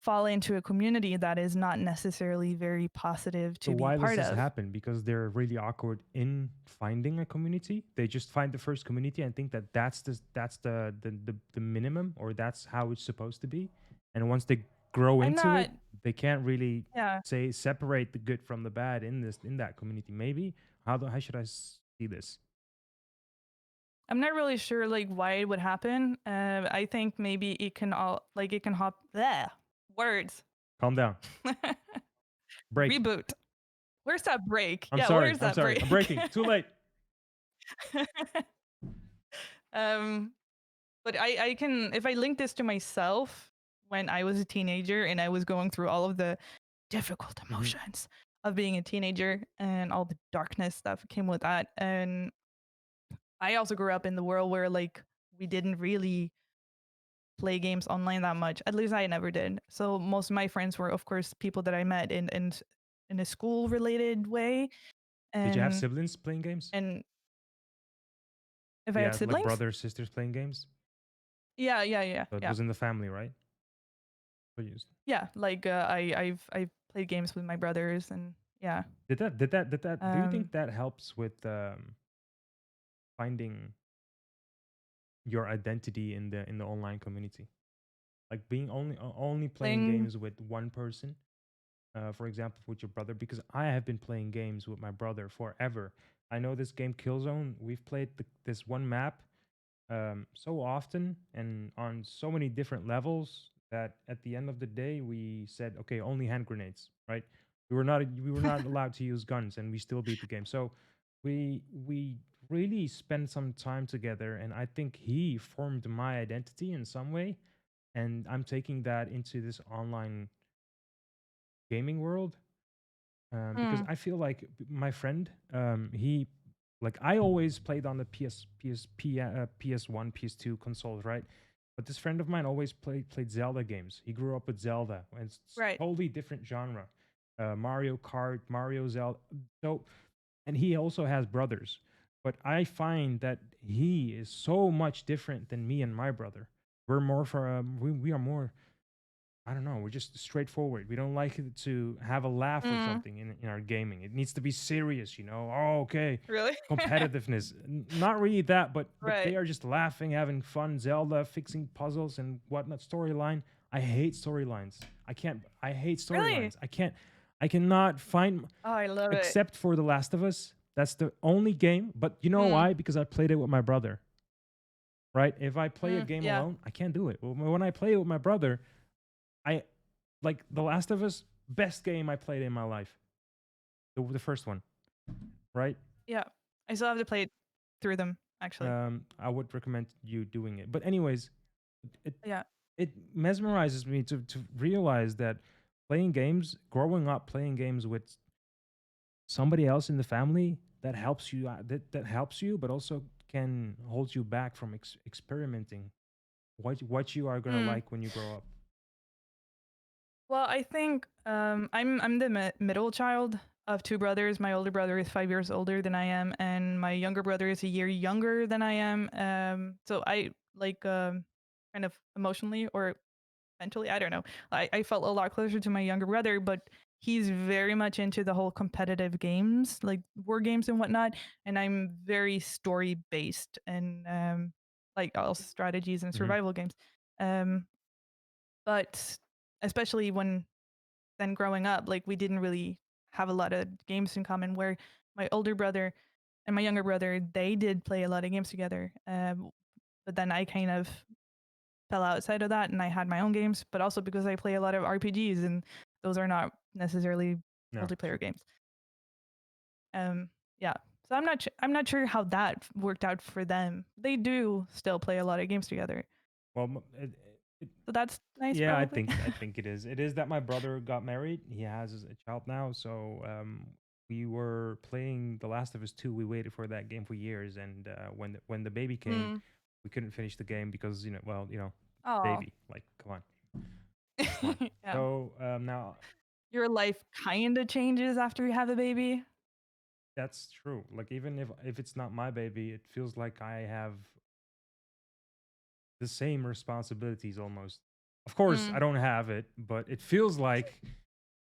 fall into a community that is not necessarily very positive So to be why does part this of. happen? Because they're really awkward in finding a community. They just find the first community and think that that's the minimum, or that's how it's supposed to be. And once they grow I'm into it, not, they can't really yeah, say separate the good from the bad in that community. Maybe how should I see this? I'm not really sure like why it would happen. I think maybe it can hop bleh, words. Calm down. Break. Reboot. Where's that break? I'm Yeah, sorry. where's I'm that sorry. break? I'm breaking. Too late. um, but I can, if I link this to myself when I was a teenager and I was going through all of the difficult emotions of being a teenager and all the darkness that came with that. And I also grew up in the world where like we didn't really play games online that much. At least I never did. So most of my friends were, of course, people that I met in a school related way. Did you have And siblings playing games? and if I had Yeah, like siblings, brothers, sisters playing games. So it yeah, was in the family, right? What you- yeah. Like I've played games with my brothers, and yeah. Did that do you think that helps with finding your identity in the online community, like being only playing Playing. games with one person, for example with your brother? Because I have been playing games with my brother forever. I know this game Killzone. We've played this one map so often and on so many different levels that at the end of the day we said, okay, only hand grenades, right? We were not allowed to use guns, and we still beat the game. So we really spent some time together, and I think he formed my identity in some way, and I'm taking that into this online gaming world, because Mm, I feel like my friend, he, like, I always played on the PS1, PS2 consoles, right? But this friend of mine always played Zelda games. He grew up with Zelda, and it's right. totally different genre. Mario Kart, Mario Zelda. So, and he also has brothers, but I find that he is so much different than me and my brother. We're more for we are more, I don't know. We're just straightforward. We don't like it to have a laugh or Mm, something in our gaming. It needs to be serious, you know. Oh, okay. really? Competitiveness. Not really that, but they Right. are just laughing, having fun. Zelda, fixing puzzles and whatnot. Storyline. I hate storylines. I can't. I hate Really? storylines. I can't. I cannot find, Oh, I love it. except for The Last of Us. That's the only game. But you know Mm, why? Because I played it with my brother. Right? If I play a game yeah. alone, I can't do it. When I play it with my brother, I like The Last of Us, best game I played in my life. The first one, right? Yeah. I still have to play it through them, actually. I would recommend you doing it. But anyways, it Yeah. it mesmerizes me to realize that playing games, growing up playing games with somebody else in the family that helps you that helps you, but also can hold you back from experimenting what you are gonna Mm. like when you grow up. Well, I think I'm the middle child of two brothers. My older brother is 5 years older than I am, and my younger brother is a year younger than I am. So I like kind of emotionally or mentally, I don't know. I felt a lot closer to my younger brother, but he's very much into the whole competitive games, like war games and whatnot. And I'm very story based and like also strategies and Hmm. survival games. Um, but especially when then growing up, like we didn't really have a lot of games in common. Where my older brother and my younger brother, they did play a lot of games together. But then I kind of fell outside of that and I had my own games, but also because I play a lot of RPGs and those are not necessarily No, multiplayer sure. games. Um, yeah. So I'm not sure how that worked out for them. They do still play a lot of games together. Well, So that's nice yeah, probably. I think it is. It is that my brother got married. He has a child now, so we were playing The Last of Us 2. We waited for that game for years, and when the baby came, Mm. we couldn't finish the game because Oh. baby, like come on, come on. Yeah. So now Your life kind of changes after you have a baby. that's true. Like even if it's not my baby, it feels like I have the same responsibilities almost. Of course, I Mm. don't have it, but it feels like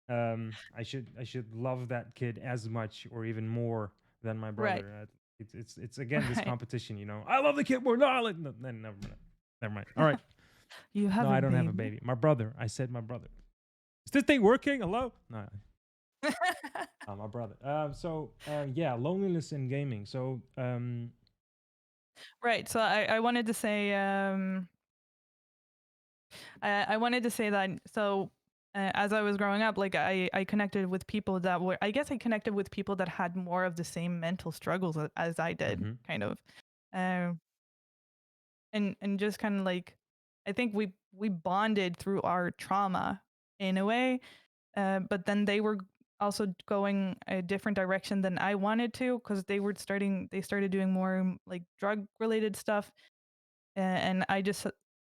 I should love that kid as much or even more than my Right. brother. It's again this Right. competition. I love the kid more. No, no, never mind. Never mind. All right. You No, have a I don't have a baby. baby. My brother. I said my brother. Is this thing working? Hello? No, my brother. Yeah, loneliness in gaming. So Right. So I wanted to say I wanted to say that so as I was growing up, like I connected with people that were I guess I connected with people that had more of the same mental struggles as I did, mhm, kind of. Um and just kind of like I think we bonded through our trauma in a way. But then they were also going a different direction than I wanted to because they started doing more like drug related stuff. And I just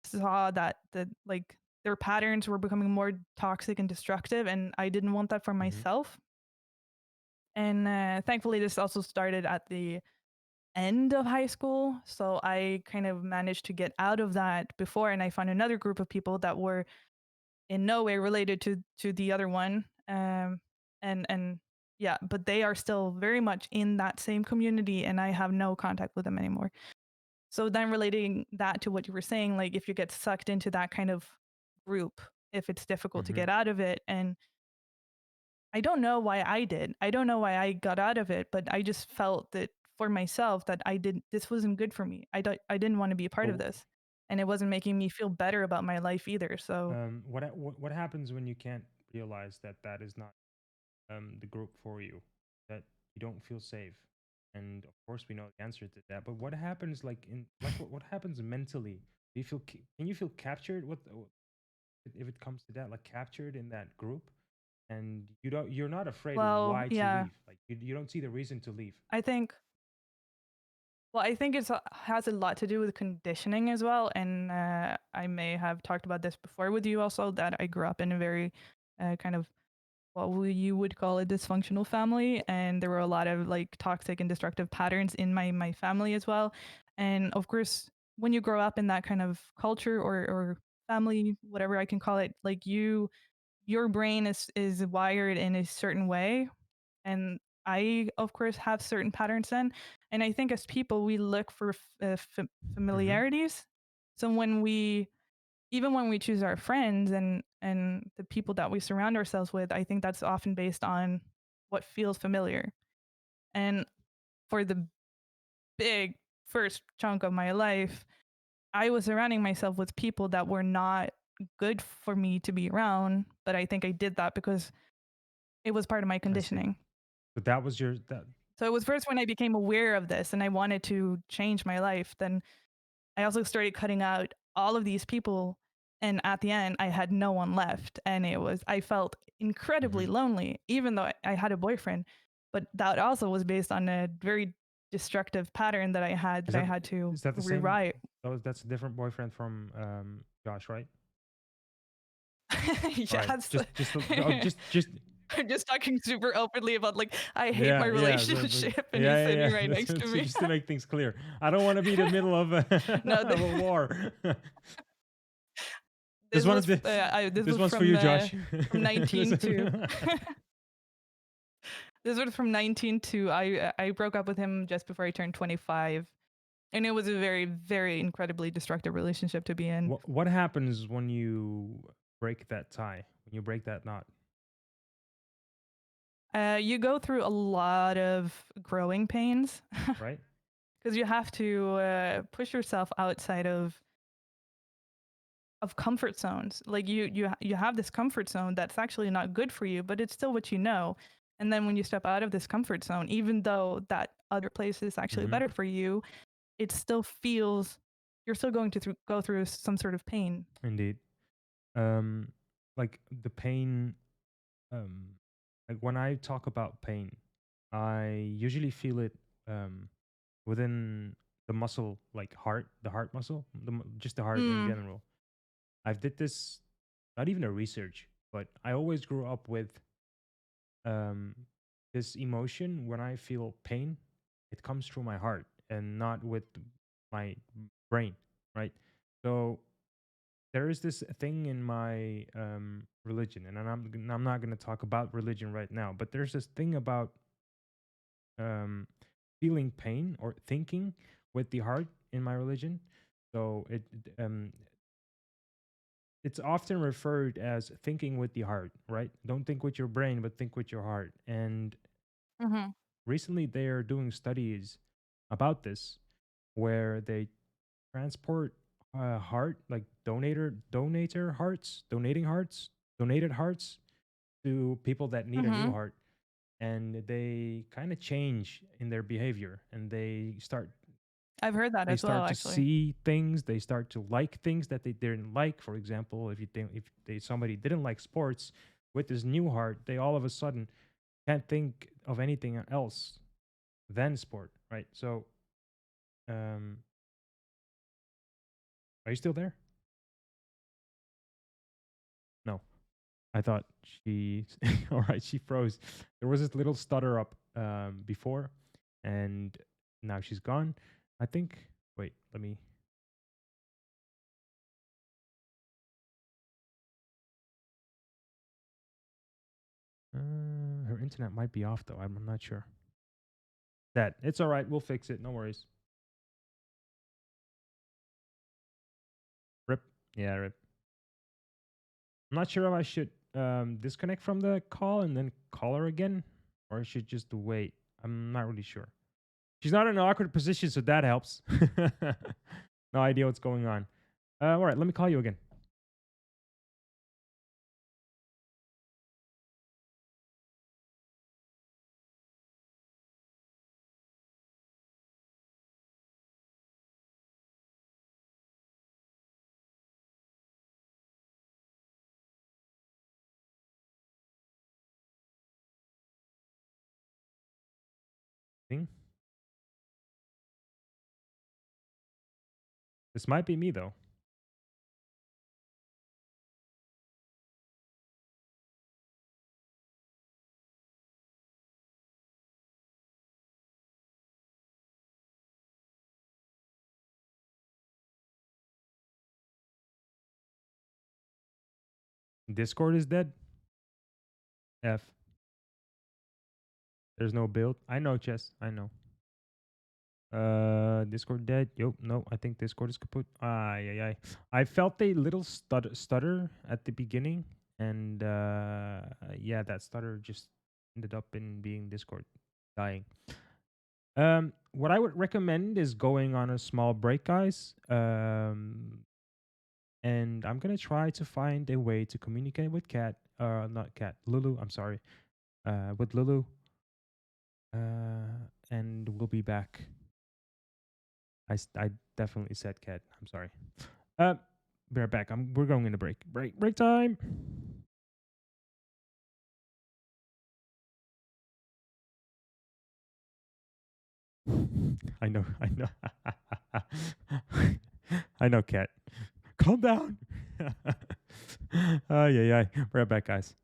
saw that like their patterns were becoming more toxic and destructive, and I didn't want that for mhm, myself. And thankfully, this also started at the end of high school, so I kind of managed to get out of that before, and I found another group of people that were in no way related to the other one. And yeah, but they are still very much in that same community, and I have no contact with them anymore. So then relating that to what you were saying, like if you get sucked into that kind of group, if it's difficult to mhm. get out of it. And I don't know why I did. I don't know why I got out of it, but I just felt that for myself that this wasn't good for me. I didn't want to be a part of So this. And it wasn't making me feel better about my life either. So what happens when you can't realize that that is not the group for you, that you don't feel safe? And of course, we know the answer to that. But what happens, what happens mentally? Do you can you feel captured? If it comes to that, like captured in that group, and you're not afraid well, why to yeah, leave. Like you don't see the reason to leave. I think I think it's has a lot to do with conditioning as well. And I may have talked about this before with you also that I grew up in a very kind of you would call a dysfunctional family, and there were a lot of like toxic and destructive patterns in my family as well. And of course, when you grow up in that kind of culture or family, whatever I can call it, like your brain is wired in a certain way, and I of course have certain patterns then. And I think as people we look for Mm-hmm. familiarities. So when we even when we choose our friends and the people that we surround ourselves with, I think that's often based on what feels familiar. And for the big first chunk of my life, I was surrounding myself with people that were not good for me to be around, but I think I did that because it was part of my I see. conditioning. But that was your that. So it was first when I became aware of this and I wanted to change my life, then I also started cutting out all of these people. And at the end, I had no one left. And I felt incredibly Mhm. lonely, even though I had a boyfriend. But that also was based on a very destructive pattern that I had that I had to is that the same? rewrite. Oh, that's a different boyfriend from Josh, right? All right. Yes. Just I'm just talking super openly about like I hate my yeah. relationship, and he's Yeah. sitting right That's next to me. just to make things clear. I don't want to be in the middle of a, No, of a war. this This was one's this one's for you, Josh. from 19 to this was from 19 to I broke up with him just before I turned 25, and it was a very, very incredibly destructive relationship to be in. What happens when you break that tie? When you break that knot? You go through a lot of growing pains, Right? because you have to push yourself outside of comfort zones. Like you have this comfort zone that's actually not good for you, but it's still what you know. And then when you step out of this comfort zone, even though that other place is actually better for you, it still feels you're still going to go through some sort of pain. Indeed. Like the pain. Like when I talk about pain, I usually feel it within the muscle, like the heart muscle, just the heart in general. I've did this, not even a research, but I always grew up with um, this emotion. When I feel pain, it comes through my heart and not with my brain, right? So there is this thing in my religion, and I'm not going to talk about religion right now, but there's this thing about um, feeling pain or thinking with the heart in my religion. So it's often referred as thinking with the heart, right? Don't think with your brain, but think with your heart. And recently, they are doing studies about this, where they transport heart, like donated hearts to people that need a new heart, and they kind of change in their behavior, and I've heard that they as well, start to actually. see things, they start to like things that they didn't like. For example, if somebody didn't like sports, with this new heart, they all of a sudden can't think of anything else than sport, right? So um are you still there? No, I thought she all right, she froze. There was this little stutter up before, and now she's gone, I think. Wait, let me. Her internet might be off though. I'm not sure. That it's all right. We'll fix it. No worries. Rip. Yeah, rip. I'm not sure if I should disconnect from the call and then call her again, or I should just wait. I'm not really sure. She's not in an awkward position, so that helps. No idea what's going on. All right, let me call you again. Thing. This might be me though. Discord is dead. F. There's no build. I know, Chess. I know. Discord dead. Yo, no, I think Discord is kaput. Ay, ay, ay. I felt a little stutter at the beginning, and yeah, that stutter just ended up in being Discord dying. What I would recommend is going on a small break, guys. And I'm gonna try to find a way to communicate with Cat. Not Cat. Lulu. I'm sorry. With Lulu. And we'll be back. I definitely said Cat. I'm sorry. Be right back. We're going into break. Break time. I know. I know, Cat. Calm down. Yeah. Right back, guys.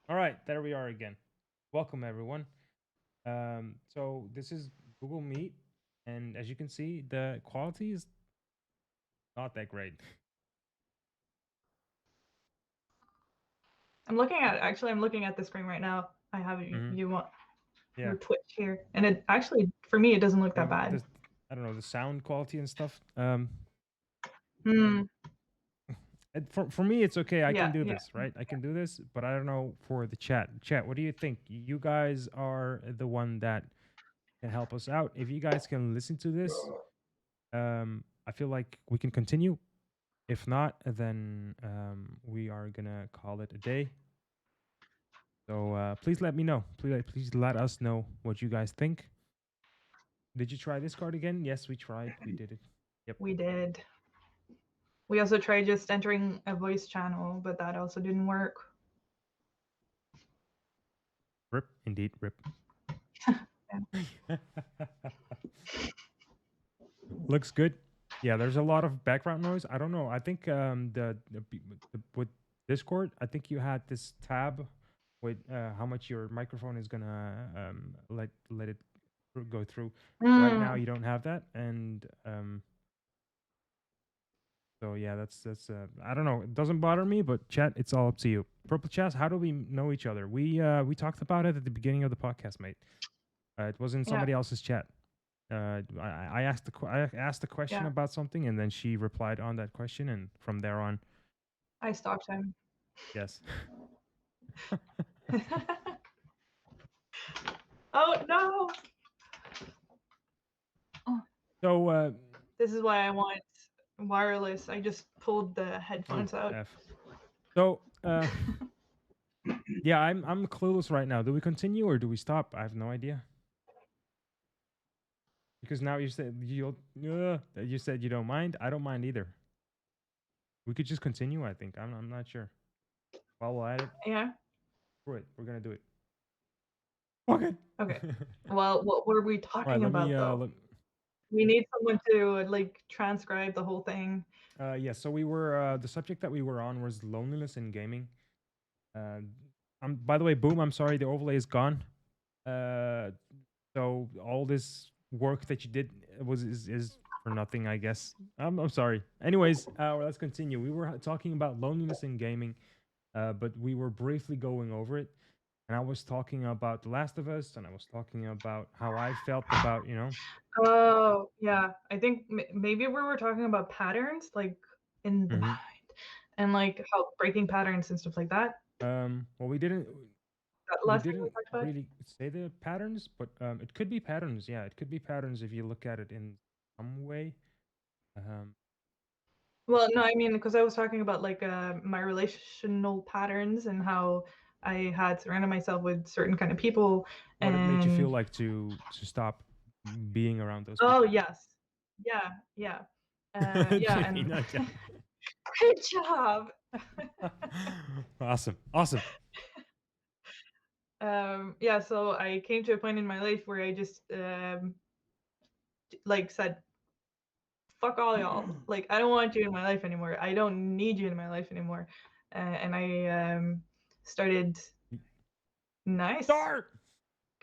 All right, there we are again. Welcome everyone. So this is Google Meet, and as you can see, the quality is not that great. I'm looking at the screen right now. I have Mhm. you want Yeah, your Twitch here, and it actually for me it doesn't look that maybe bad. this, I don't know, the sound quality and stuff. Hmm. For me, it's okay. I can Yeah, do yeah. this, right? I can do this, but I don't know for the chat. Chat, what do you think? You guys are the one that can help us out. If you guys can listen to this, I feel like we can continue. If not, then we are gonna call it a day. So please let me know. Please let us know what you guys think. Did you try Discord again? Yes, we tried. We did it. Yep. We did. We also tried just entering a voice channel, but that also didn't work. Rip. Indeed, rip. Looks good. Yeah, there's a lot of background noise. I don't know. I think with Discord, I think you had this tab with how much your microphone is gonna let it go through. Right now, Mm. you don't have that, and so yeah, that's I don't know. It doesn't bother me, but chat, it's all up to you. Purple Chess, how do we know each other? We talked about it at the beginning of the podcast, mate. It was in Yeah, somebody else's chat. I asked I asked a question yeah. about something, and then she replied on that question, and from there on, I stalked him. yes. Oh no! So This is why I want wireless. I just pulled the ooh, headphones out. F. So yeah, I'm clueless right now. Do we continue or do we stop? I have no idea. Because now you said you don't mind. I don't mind either. We could just continue. I think I'm not sure. While we're at it, Yeah. screw it. We're gonna do it. Okay. Okay. Well, what were we All right. talking about though? We need someone to like transcribe the whole thing. Yeah. So we were the subject that we were on was loneliness in gaming. Uh, by the way, boom. I'm sorry. The overlay is gone. Uh, so all this work that you did is for nothing, I guess. I'm sorry. Anyways, well, let's continue. We were talking about loneliness in gaming, but we were briefly going over it. And I was talking about The Last of Us, and I was talking about how I felt about, Oh, yeah. I think maybe we were talking about patterns, like in the Mhm. mind, and like how breaking patterns and stuff like that. Well, we didn't. that we last thing we didn't talked about? really say the patterns, but it could be patterns. Yeah, it could be patterns if you look at it in some way. Um, Well, no, I mean, because I was talking about like my relational patterns and how I had surrounded myself with certain kind of people, what it made you feel and like to stop being around those oh people. yes, yeah, yeah, yeah, Kidding. and Okay. good job. Awesome. Awesome. Yeah, so I came to a point in my life where I just like said, "Fuck all y'all! Like, I don't want you in my life anymore. I don't need you in my life anymore." And I started. Nice. Jar!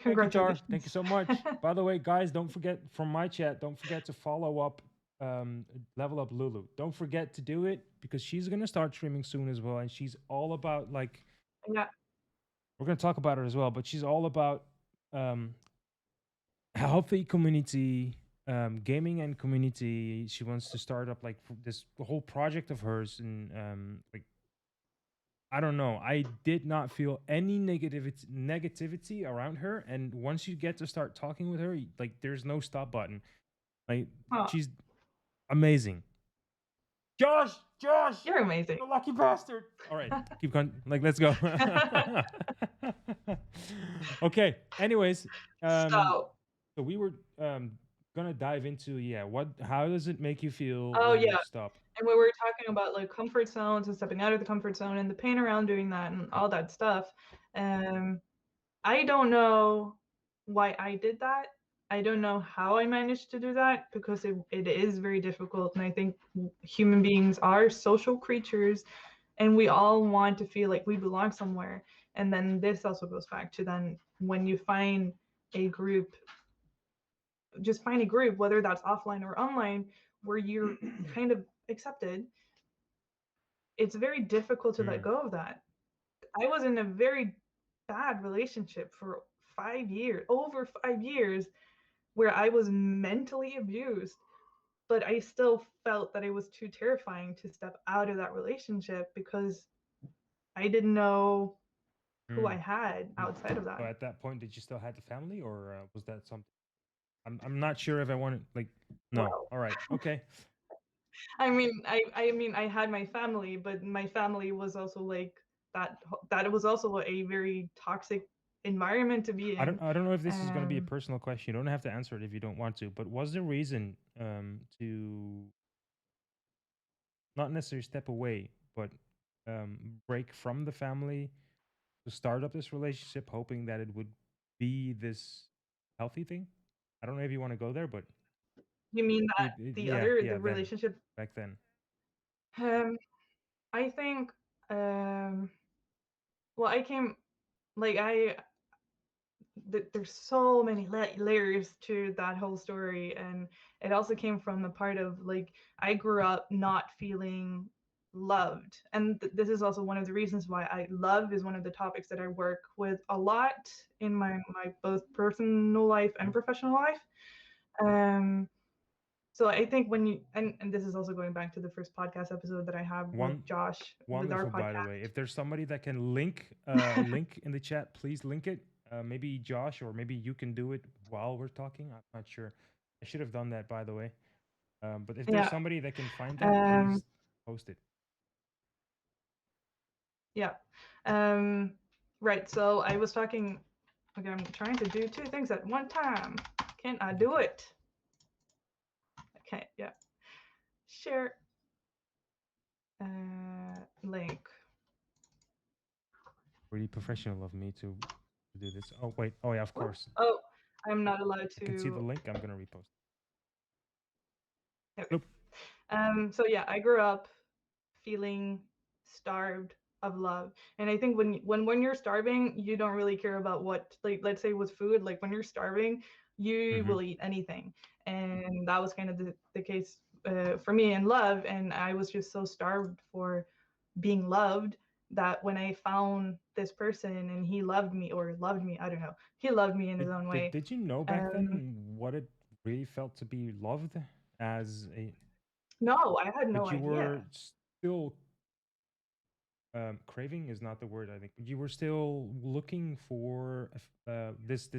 Thank you, Jar. Thank you Congratulations. so much. By the way, guys, don't forget from my chat, don't forget to follow up Level Up Lulu. Don't forget to do it because she's gonna start streaming soon as well. And she's all about like Yeah. we're gonna talk about it as well, but she's all about um healthy community, gaming and community. She wants to start up like this whole project of hers and like I don't know. I did not feel any negativity around her. And once you get to start talking with her, like there's no stop button. Like Oh, she's amazing. Josh, Josh, you're amazing. you lucky bastard. All right, keep going. Like let's go. Okay. Anyways, um, So, so we were gonna dive into yeah. What? How does it make you feel oh when yeah, you stop? and we were talking about like comfort zones and stepping out of the comfort zone and the pain around doing that and all that stuff. Um, I don't know why I did that. I don't know how I managed to do that because it is very difficult. And I think human beings are social creatures and we all want to feel like we belong somewhere. And then this also goes back to then when you find a group, just find a group, whether that's offline or online, where you're kind of accepted, it's very difficult to let Mm, go of that. I was in a very bad relationship for 5 years, over 5 years, where I was mentally abused, but I still felt that it was too terrifying to step out of that relationship because I didn't know who I mm. had Mm. outside of So that. at that point, did you still have the family, or was that something? I'm not sure if I wanted like no. Well, All right. Okay. I mean, I had my family, but my family was also like that. That was also a very toxic environment to be in. I don't know if this is going to be a Um, personal question. You don't have to answer it if you don't want to. But was the reason to not necessarily step away, but break from the family to start up this relationship, hoping that it would be this healthy thing? I don't know if you want to go there, but you mean that yeah, the yeah, then relationship? back then. Um, I think. Um, well, I came like there's so many layers to that whole story, and it also came from the part of like I grew up not feeling loved, and this is also one of the reasons why I love is one of the topics that I work with a lot in my both personal life and professional life. um so I think when you and this is also going back to the first podcast episode that I have with One Josh with our Wonderful, by the way. podcast. If there's somebody that can link in the chat, please link it. Maybe Josh or maybe you can do it while we're talking. I'm not sure. I should have done that, by the way. But if there's Yeah. somebody that can find that, um please post it. Yeah. Um, right. So I was talking. Okay, I'm trying to do two things at one time. Can I do Okay. it? Okay. Yeah. Share link. Really professional of me to do this. Oh wait. Oh yeah, of Whoops. course. Oh, I'm not allowed I can see the to. link. I'm gonna repost. Okay. Nope. So yeah, I grew up feeling starved of love, and I think when you're starving, you don't really care about what, like, let's say with food, like when you're starving, you Mm-hmm. will eat anything, and that was kind of the case for me in love, and I was just so starved for being loved that when I found this person and he loved me or loved me, I don't know, he loved me in his own way. Did you know back Um, then what it really felt to be loved as a no, I had no but you idea. were still craving is not the word, I think. You were still looking for this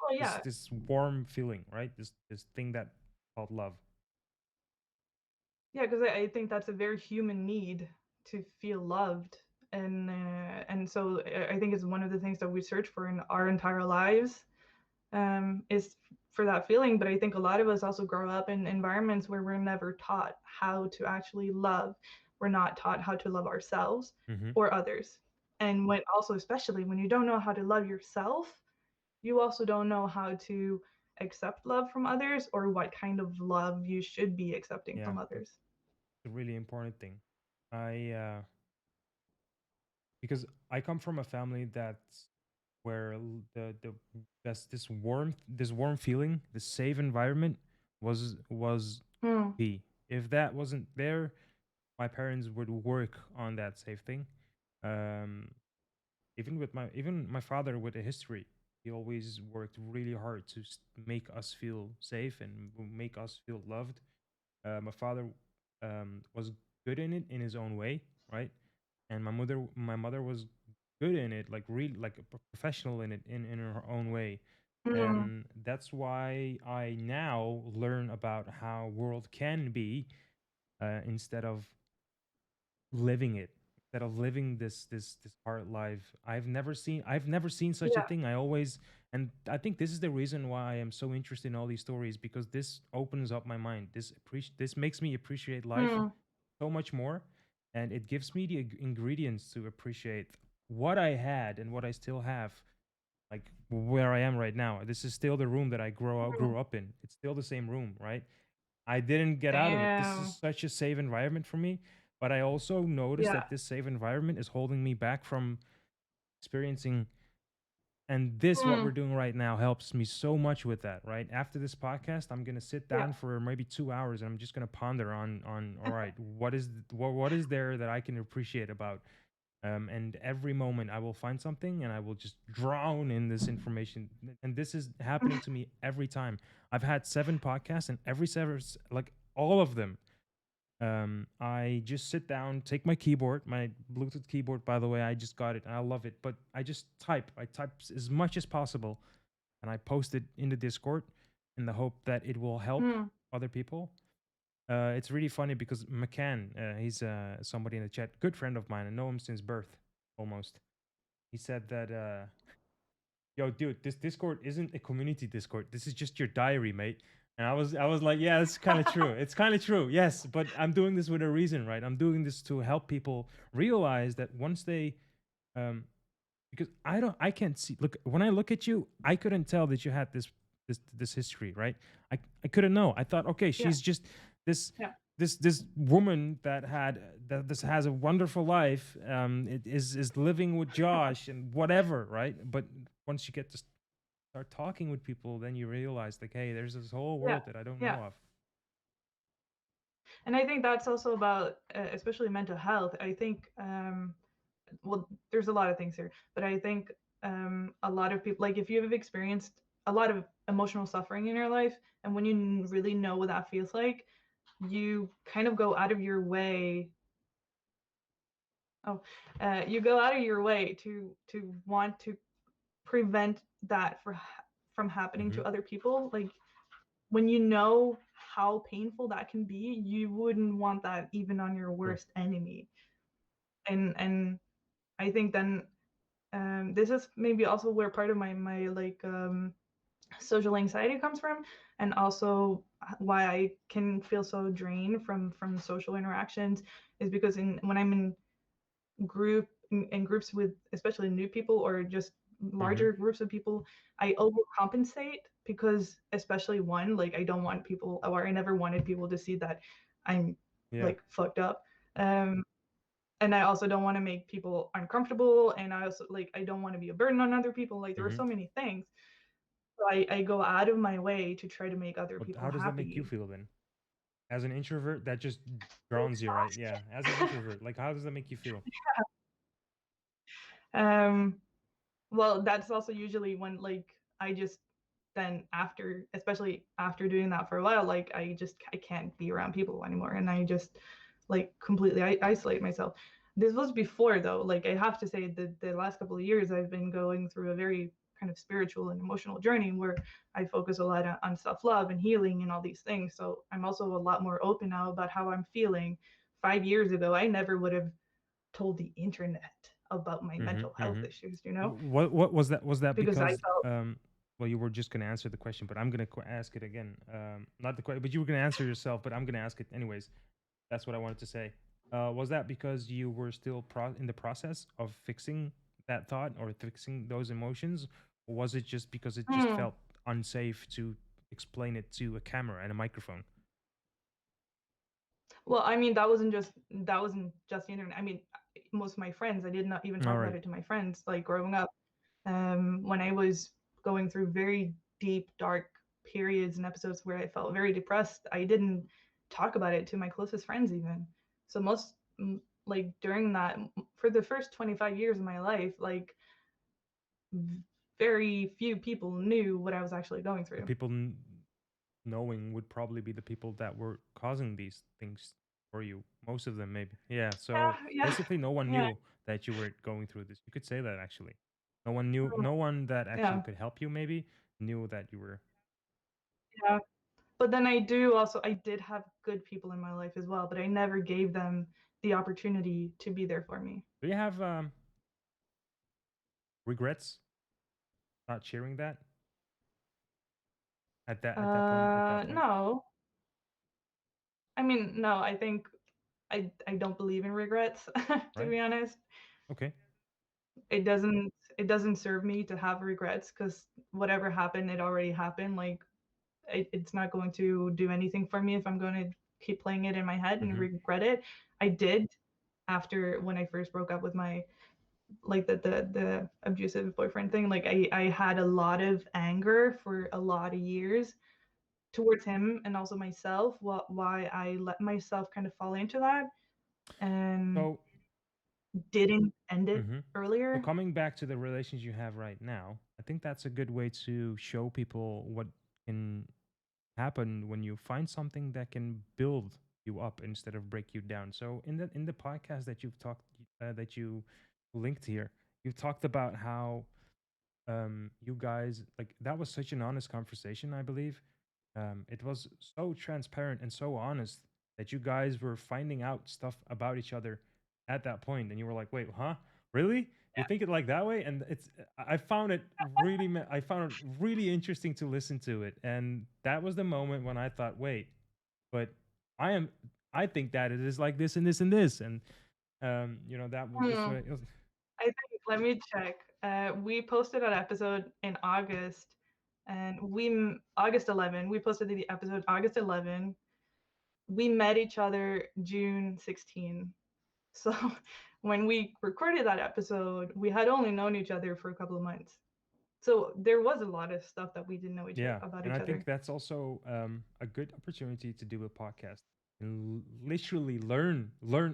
Oh yeah, this warm feeling, right? This thing that called love. yeah, because I think that's a very human need to feel loved, and so I think it's one of the things that we search for in our entire lives, is for that feeling. But I think a lot of us also grow up in environments where we're never taught how to actually love. We're not taught how to love ourselves Mm-hmm. or others. And when also, especially when you don't know how to love yourself, you also don't know how to accept love from others or what kind of love you should be accepting Yeah, from that's others. a really important thing. I because I come from a family that's where the that's this warm feeling, this safe environment was Hmm. key. If that wasn't there, my parents would work on that safe thing. Um, even my father with a history, he always worked really hard to make us feel safe and make us feel loved. My father was good in it in his own way, right? And my mother was good in it, like really like a professional in it in her own way. Hmm. And that's why I now learn about how world can be, instead of living it, instead of living this hard life. I've never seen such a Yeah. thing. I always And I think this is the reason why I am so interested in all these stories, because this opens up my mind. This makes me appreciate life Hmm. so much more, and it gives me the ingredients to appreciate what I had and what I still have, like where I am right now. This is still the room that I Hmm. grew up in. It's still the same room, right? I didn't get out of it. This is Damn. such a safe environment for me, but I also noticed Yeah. that this safe environment is holding me back from experiencing, and this what we're Hmm. doing right now helps me so much with that. Right after this podcast, I'm gonna sit Yeah. down for maybe 2 hours, and I'm just gonna ponder on all right, what is there that I can appreciate about, and every moment I will find something, and I will just drown in this information. And this is happening to me every time. I've had 7 podcasts, and every seven, like all of them, I just sit down, take my keyboard, my Bluetooth keyboard, by the way, I just got it and I love it. But I type as much as possible, and I post it in the Discord in the hope that it will help Hmm. other people. It's really funny because McCann, he's somebody in the chat, good friend of mine. I know him since birth, almost. He said that, yo, dude, this Discord isn't a community Discord. This is just your diary, mate. And I was like, yeah, it's kind of true. It's kind of true. Yes, but I'm doing this with a reason, right? I'm doing this to help people realize that once they, um, because I can't see. Look, when I look at you, I couldn't tell that you had this history, right? I couldn't know. I thought, okay, Yeah. she's just this Yeah. this woman that this has a wonderful life. It is living with Josh and whatever, right? But once you get to start talking with people, then you realize, like, hey, there's this whole Yeah. world that I don't Yeah. know of. And I think that's also about, especially mental health. I think, well, there's a lot of things here, but I think, a lot of people, like if you've experienced a lot of emotional suffering in your life, and when you really know what that feels like, you kind of go out of your way. Oh, you go out of your way to want to prevent that from happening Mm-hmm. to other people. Like when you know how painful that can be, you wouldn't want that even on your True. worst enemy. And I think then, this is maybe also where part of my like, social anxiety comes from, and also why I can feel so drained from social interactions, is because in when I'm in groups with especially new people or just Mm-hmm. larger groups of people, I overcompensate because, especially one, like I don't want people, or I never wanted people to see that I'm Yeah. like fucked up. Um, and I also don't want to make people uncomfortable, and I also like I don't want to be a burden on other people. Like there are Mm-hmm. so many things. So I go out of my way to try to make other But people how does that make you happy. feel then? As an introvert, that just drowns you, right? Yeah. As an introvert, like, how does that make you feel? um, well, that's also usually when like I just then after, especially after doing that for a while, like I can't be around people anymore, and I just like completely isolate myself. this was before though. Like I have to say the last couple of years I've been going through a very kind of spiritual and emotional journey where I focus a lot on self-love and healing and all these things. So I'm also a lot more open now about how I'm feeling. 5 years ago, I never would have told the internet about my mental Mm-hmm, health mm-hmm. issues, you know, What was that? Was that because I because felt well, you were just gonna answer the question, but I'm gonna ask it again. Not the question, but you were gonna answer yourself, but I'm gonna ask it anyways. That's what I wanted to say. Was that because you were still in the process of fixing that thought or fixing those emotions, or was it just because it just hmm, felt unsafe to explain it to a camera and a microphone? well, I mean, that wasn't just the internet. I mean, most of my friends, I did not even All talk about right. it to my friends. Like growing up, when I was going through very deep, dark periods and episodes where I felt very depressed, I didn't talk about it to my closest friends even. So like during that, for the first 25 years of my life, like very few people knew what I was actually going The through. people knowing would probably be the people that were causing these things for you. Most of them, maybe. Yeah. So Yeah, yeah, basically, no one yeah, knew that you were going through this. You could say that actually. No one knew. mm, No one that actually yeah, could help you. Maybe knew that you were. yeah. But then I did have good people in my life as well, but I never gave them the opportunity to be there for me. Do you have regrets not sharing that at that point? At that point, No. I mean, no, I think I don't believe in regrets, to right? be honest. Okay. It doesn't serve me to have regrets because whatever happened, it already happened. Like it's not going to do anything for me if I'm going to keep playing it in my head and Mm-hmm. regret it. I did after when I first broke up with my like the abusive boyfriend thing. Like I had a lot of anger for a lot of years towards him and also myself. Why I let myself kind of fall into that and So. didn't end it Mm-hmm. So earlier. coming back to the relations you have right now, I think that's a good way to show people what can happen when you find something that can build you up instead of break you down. So in the podcast that you've talked that you linked here, you've talked about how you guys like that was such an honest conversation, I believe. It was so transparent and so honest that you guys were finding out stuff about each other at that point, and you were like, "Wait, huh? Really? You think it like that way?" And I found it I found it really interesting to listen to it, and that was the moment when I thought, "Wait, but I am, I think that it is like this and this and this," and that was just Hmm. what it was. I think let me check. We posted an episode in August, and August 11. We posted the episode August 11. We met each other June 16. So when we recorded that episode, we had only known each other for a couple of months. So there was a lot of stuff that we didn't know Yeah, about and each I think other. that's also a good opportunity to do a podcast and literally learn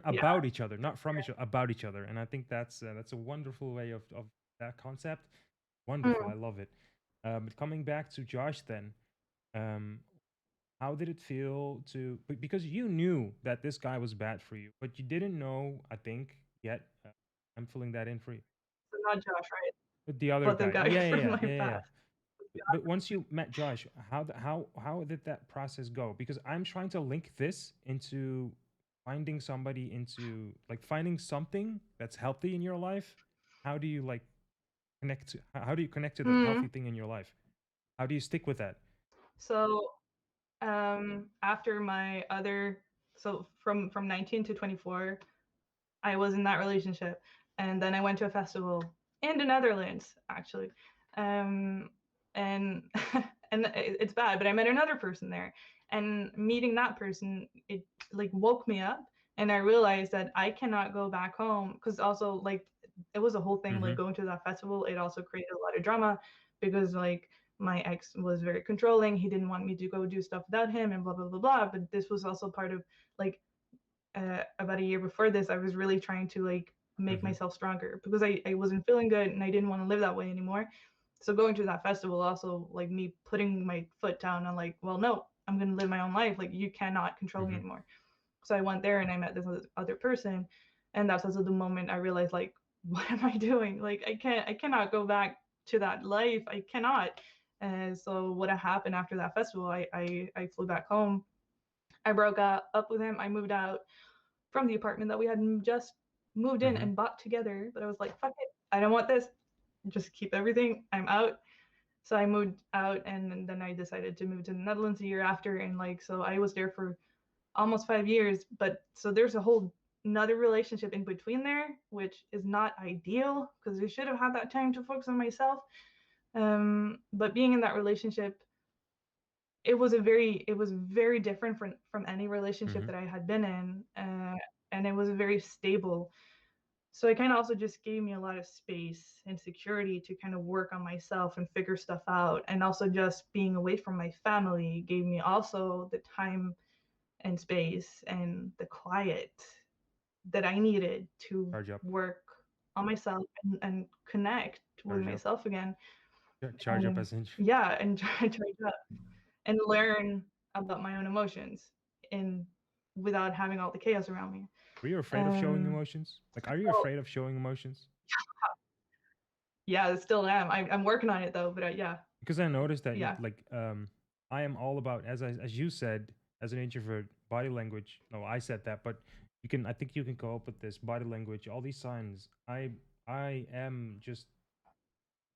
Yeah. about each other, not from each other, about each other. And I think that's a wonderful way of that concept. Wonderful, Mm. I love it. But coming back to Josh, then, um, how did it feel to because you knew that this guy was bad for you, but you didn't know, I think, yet. I'm filling that in for you. So not Josh, right? But the other But the guy, guy yeah, yeah, from yeah, my yeah, yeah, yeah. past. But once you met Josh, how did that process go? Because I'm trying to link this into finding somebody into like finding something that's healthy in your life. How do you like connect to how do you connect to that healthy Mm. thing in your life? How do you stick with that? So after my other so from 19 to 24, I was in that relationship, and then I went to a festival in the Netherlands actually, um, and and it's bad, but I met another person there, and meeting that person, it like woke me up, and I realized that I cannot go back home because also like it was a whole thing Mm-hmm. like going to that festival. It also created a lot of drama because like my ex was very controlling. He didn't want me to go do stuff without him and blah blah blah blah. But this was also part of like about a year before this, I was really trying to like make Mm-hmm. myself stronger because I wasn't feeling good and I didn't want to live that way anymore. So going to that festival also like me putting my foot down on like, well, no, I'm gonna live my own life. Like you cannot control me Mm-hmm. anymore. So I went there and I met this other person, And that's also the moment I realized, like, what am I doing? Like, I cannot go back to that life. I cannot. And so what happened after that festival, I flew back home. I broke up with him. I moved out from the apartment that we had just moved in Mm-hmm. and bought together. But I was like, fuck it. I don't want this. Just keep everything. I'm out. So I moved out, and then I decided to move to the Netherlands a year after. And like, so I was there for almost 5 years. But so there's a whole another relationship in between there, which is not ideal because I should have had that time to focus on myself. But being in that relationship, it was very different from any relationship Mm-hmm. that I had been in, and it was very stable. So it kind of also just gave me a lot of space and security to kind of work on myself and figure stuff out. And also just being away from my family gave me also the time and space and the quiet that I needed to Charge up. work on myself and connect with Charge up. myself again. Charge up And as in. yeah, and try and learn about my own emotions in without having all the chaos around me. Were you afraid of showing Um, emotions? Like, are you so afraid of showing emotions? yeah, I still am. I'm working on it though, but yeah, Because I noticed that yeah, I am all about, as you said, as an introvert, body language. No, I said that, but you can, I think you can go up with this body language, all these signs. I am just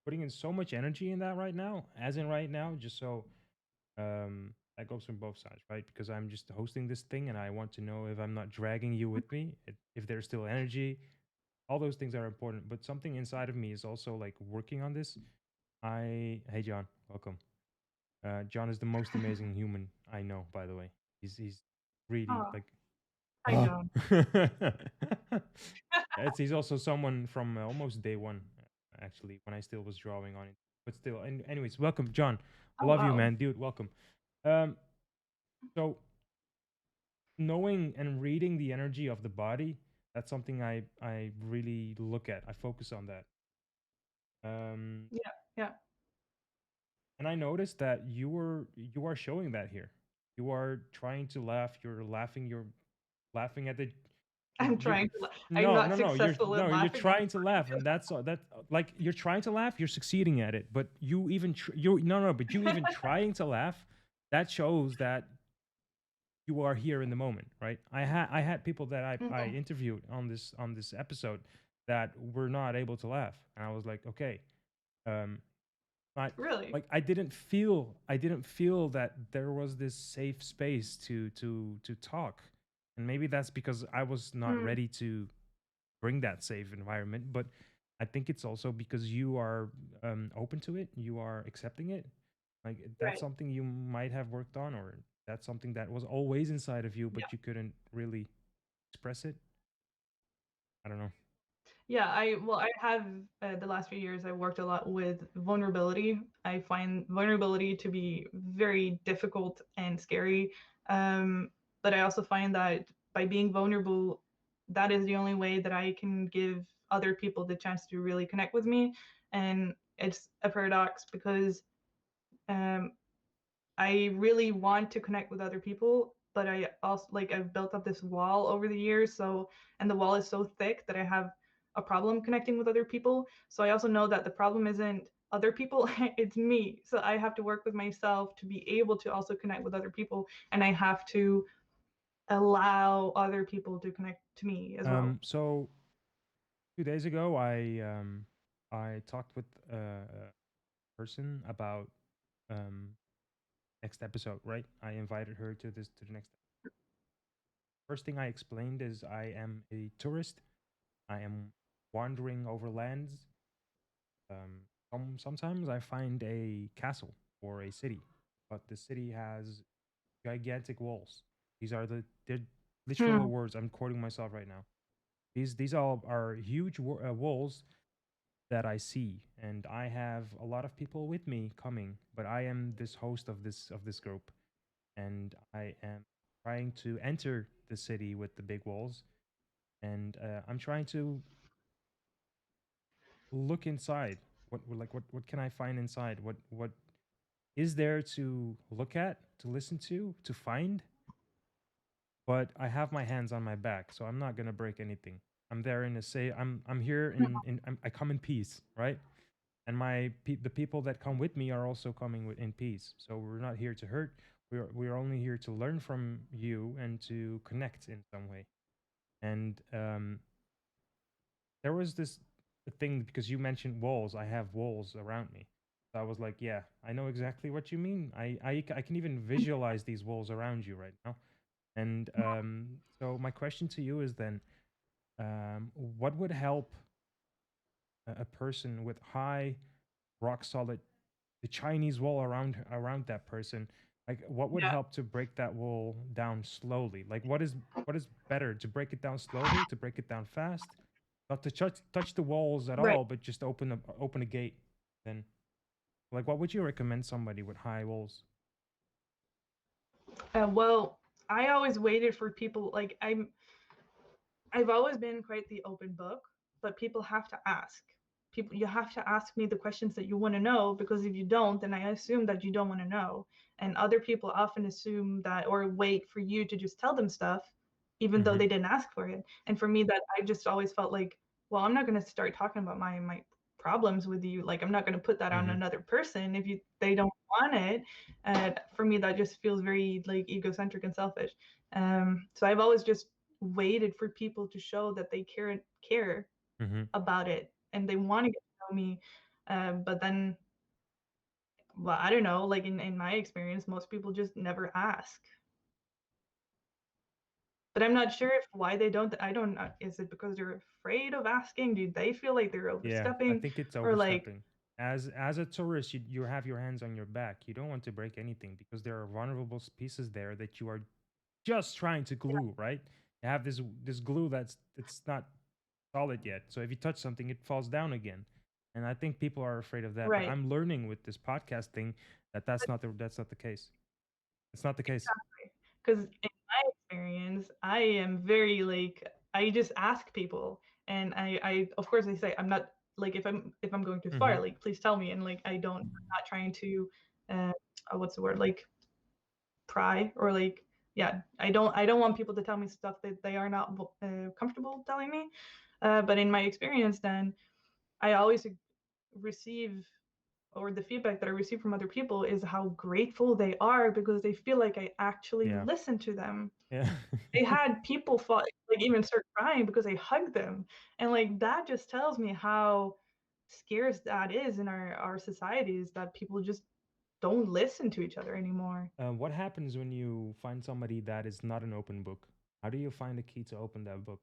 putting in so much energy in that right now, as in right now, just so that goes from both sides, right? Because I'm just hosting this thing and I want to know if I'm not dragging you with me, if there's still energy. All those things are important, but something inside of me is also like working on this. Hey John, welcome. John is the most amazing human I know, by the way. He's really oh, like, hi ah. John. He's also someone from almost day one, actually, when I still was drawing on it. But still, and anyways, welcome, John. I Oh love you, wow. man, dude. Welcome. Um, so knowing and reading the energy of the body, that's something I really look at. I focus on that. Um, Yeah, yeah. and I noticed that you are showing that here. You are trying to laugh. You're laughing. You're laughing at the. I'm You're trying to. I'm no not no no. You're successful at no. You're laughing. I'm trying to laugh, and that's that. Like you're trying to laugh. You're succeeding at it, but you even you no no. But you even trying to laugh. That shows that you are here in the moment, right? I had people that I Mhm. interviewed on this episode that were not able to laugh, and I was like, okay, um, I Really? like I didn't feel that there was this safe space to talk, and maybe that's because I was not Mm, ready to bring that safe environment, but I think it's also because you are open to it, you are accepting it. Like that's right. something you might have worked on, or that's something that was always inside of you, but you couldn't really express it. I don't know. Yeah, I have the last few years I worked a lot with vulnerability. I find vulnerability to be very difficult and scary. Um, but I also find that by being vulnerable, that is the only way that I can give other people the chance to really connect with me. And it's a paradox because um, I really want to connect with other people, but I also like I've built up this wall over the years. So, and the wall is so thick that I have a problem connecting with other people. So I also know that the problem isn't other people, it's me. So I have to work with myself to be able to also connect with other people. And I have to allow other people to connect to me as well. So 2 days ago, I talked with a person about um next episode, right? I invited her to this to the next. First thing I explained is I am a tourist. I am wandering over lands. Sometimes I find a castle or a city, but the city has gigantic walls. These are they're literal Hmm. words. I'm quoting myself right now. These all are huge walls that I see, and I have a lot of people with me coming, but I am this host of this group, and I am trying to enter the city with the big walls, and I'm trying to look inside. What can I find inside? What is there to look at, to listen to find? But I have my hands on my back, so I'm not gonna break anything. I'm there in a say. I'm here I come in peace, right? And the people that come with me are also coming in peace. So we're not here to hurt. We're only here to learn from you and to connect in some way. And there was this thing because you mentioned walls. I have walls around me. So I was like, yeah, I know exactly what you mean. I can even visualize these walls around you right now. And so my question to you is then, what would help a person with high, rock solid, the Chinese wall around that person? Like, what would Yeah, help to break that wall down slowly? Like, what is better, to break it down slowly, to break it down fast, not to touch the walls at right. all, but just open a gate? Then, like, what would you recommend somebody with high walls? Well, I always waited for people. Like I've always been quite the open book, but people have to ask. People, you have to ask me the questions that you want to know, because if you don't, then I assume that you don't want to know. And other people often assume that, or wait for you to just tell them stuff, even though Mm-hmm. they didn't ask for it. And for me, that I just always felt like, well, I'm not going to start talking about my problems with you. Like, I'm not going to put that on Mm-hmm. another person if they don't want it. For me, that just feels very like egocentric and selfish. So I've always just waited for people to show that they care Mm-hmm. about it and they want to get to know me. But then, well, I don't know, like in my experience, most people just never ask. But I'm not sure if why they don't. I don't know. Is it because they're afraid of asking? Do they feel like they're Yeah, I overstepping? think it's Or like, overstepping. As a tourist, you have your hands on your back. You don't want to break anything because there are vulnerable pieces there that you are just trying to glue, right? You have this glue that's not solid yet. So if you touch something, it falls down again. And I think people are afraid of that. But right. I'm learning with this podcast thing that that's not the case. It's not the case. Because in my experience, I am very like, I just ask people, and I of course I say, I'm not like, if I'm going too Mm-hmm. far, like please tell me. And like, I'm not trying to uh what's the word, like pry, or like, yeah, I don't want people to tell me stuff that they are not comfortable telling me. But in my experience, then I always receive, or the feedback that I receive from other people is how grateful they are, because they feel like I actually Yeah. listen to them. Yeah. They had people fall, like even start crying because I hugged them. And like, that just tells me how scarce that is in our societies, that people just don't listen to each other anymore. What happens when you find somebody that is not an open book? How do you find a key to open that book?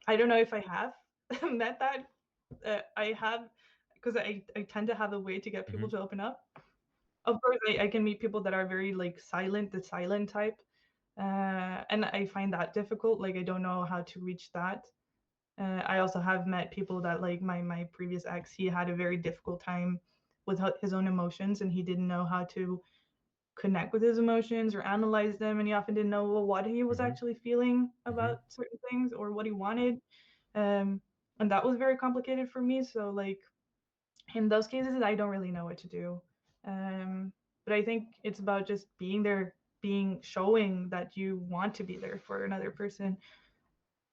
I don't know if I have met that. I have, because I tend to have a way to get Mm-hmm. people to open up. Of course, I can meet people that are very like silent, the silent type. And I find that difficult. Like, I don't know how to reach that. I also have met people that, like my previous ex, he had a very difficult time with his own emotions, and he didn't know how to connect with his emotions or analyze them, and he often didn't know, well, what he was Mm-hmm. actually feeling Mm-hmm. about certain things or what he wanted. Um, and that was very complicated for me. So like, in those cases, I don't really know what to do. But I think it's about just being there, showing that you want to be there for another person,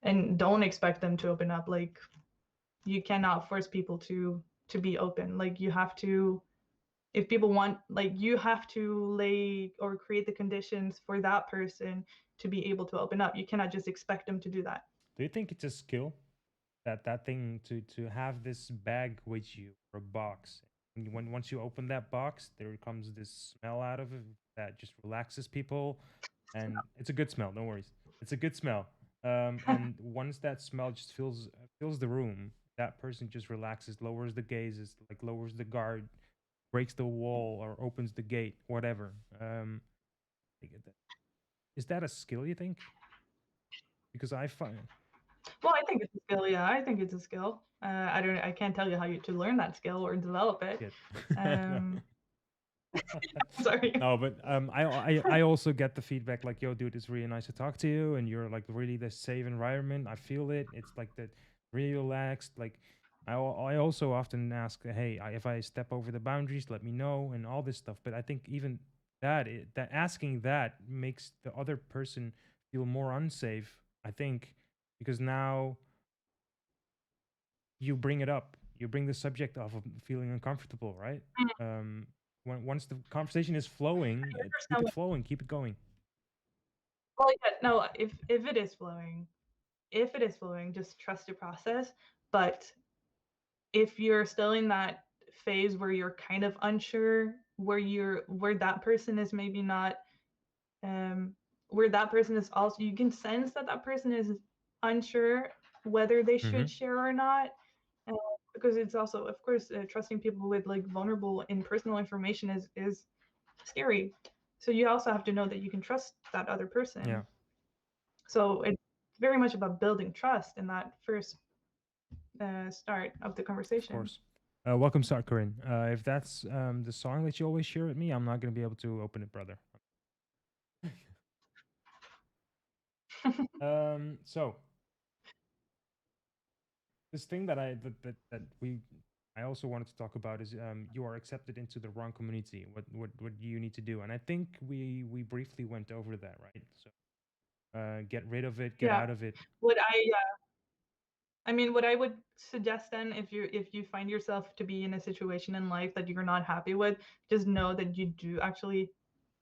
and don't expect them to open up. Like, you cannot force people to be open. Like, you have to, if people want, like, you have to lay or create the conditions for that person to be able to open up. You cannot just expect them to do that. Do you think it's a skill, that thing to have this bag with you, or a box? And once you open that box, there comes this smell out of it that just relaxes people, and it's a good smell. No worries, it's a good smell. And once that smell just fills the room, that person just relaxes, lowers the gazes, like lowers the guard, breaks the wall, or opens the gate, whatever. Like, is that a skill, you think? Because I find Well, I think it's a skill. Yeah, I think it's a skill. I can't tell you how to learn that skill or develop it. shit. No. Um, sorry. No, but I also get the feedback like, yo, dude, it's really nice to talk to you, and you're like really the safe environment. I feel it. It's like that really relaxed. Like, I also often ask, hey, if I step over the boundaries, let me know, and all this stuff. But I think even that asking that makes the other person feel more unsafe. I think because now you bring it up, you bring the subject of feeling uncomfortable, right? Mm, Once the conversation is flowing, I keep understand it what. flowing, keep it going. Well, yeah, no, if it is flowing, just trust the process. But if you're still in that phase where you're kind of unsure, where that person is maybe not, um, where that person is also, you can sense that that person is unsure whether they Mm-hmm. should share or not. Uh, because it's also, of course, trusting people with like vulnerable and personal information is scary. So you also have to know that you can trust that other Yeah, person. So it's very much about building trust in that first start of the of conversation. course. Welcome, Corinne. If that's the song that you always share with me, I'm not going to be able to open it, brother. So this thing that we I also wanted to talk about is you are accepted into the wrong community. What do you need to do? And I think we briefly went over that, right? So get rid of it, get Yeah. out of it. What I mean, what I would suggest then, if you find yourself to be in a situation in life that you're not happy with, just know that you do actually,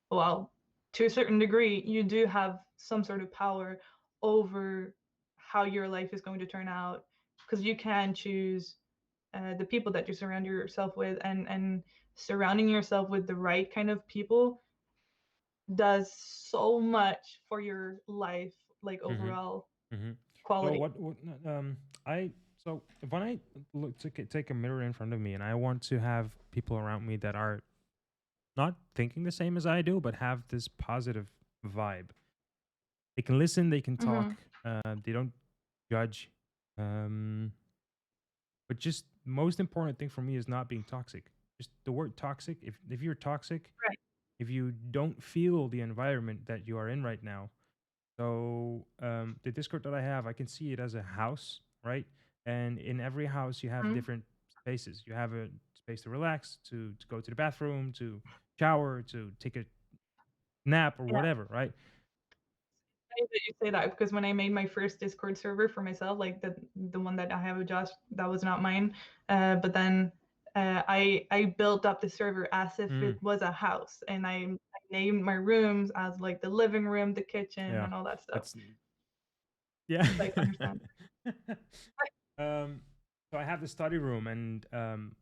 well, to a certain degree, you do have some sort of power over how your life is going to turn out, because you can choose the people that you surround yourself with, and surrounding yourself with the right kind of people does so much for your life, like Mm-hmm. overall Mm-hmm. So quality. I so when I take a mirror in front of me and I want to have people around me that are not thinking the same as I do, but have this positive vibe. They can listen, they can Mm-hmm. talk, they don't judge. Um, but just most important thing for me is not being toxic. Just the word toxic. If you're toxic, Right. if you don't feel the environment that you are in right now, so the Discord that I have, I can see it as a house, right? And in every house, you have Mm-hmm. different spaces. You have a space to relax, to go to the bathroom, to shower, to take a nap or Yeah. whatever, right? Funny that you say that, because when I made my first Discord server for myself, like the one that I have with Josh, that was not mine. But then I built up the server as if Mm, it was a house, and I named my rooms as like the living room, the kitchen, yeah, and all that stuff. that's yeah. Like, understand? um, so I have the study room, and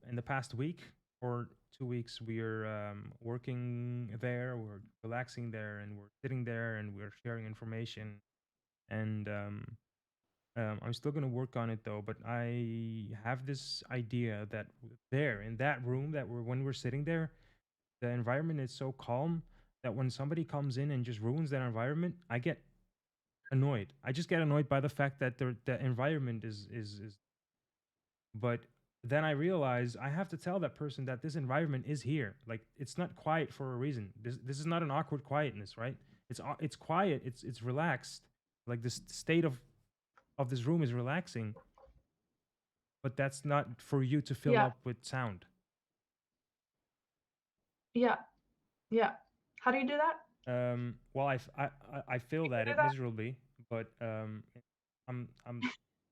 in the past week or 2 weeks, we're working there, we're relaxing there, and we're sitting there, and we're sharing information. And I'm still gonna work on it though, but I have this idea that there in that room that when we're sitting there, the environment is so calm that when somebody comes in and just ruins that environment, I get annoyed. I just get annoyed by the fact that the environment is. But then I realize I have to tell that person that this environment is here. Like it's not quiet for a reason. This is not an awkward quietness, right? It's quiet. It's relaxed. Like this state of this room is relaxing, but that's not for you to fill Yeah. up with sound. Yeah. Yeah. How do you do that? Well, I You feel can that do it that. miserably, but I'm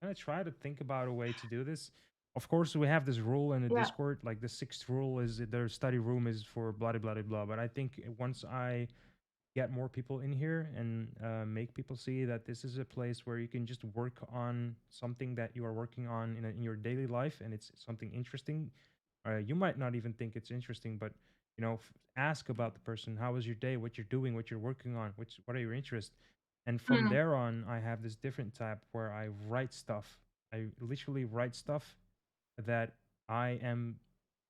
gonna try to think about a way to do this. Of course, we have this rule in the Yeah. Discord, like the sixth rule is that their study room is for blah blah blah blah. But I think once I get more people in here and make people see that this is a place where you can just work on something that you are working on in your daily life, and it's something interesting. You might not even think it's interesting, but ask about the person. How was your day? What you're doing? What you're working on? What are your interests? And from Mm. there on, I have this different tab where I write stuff. I literally write stuff that I am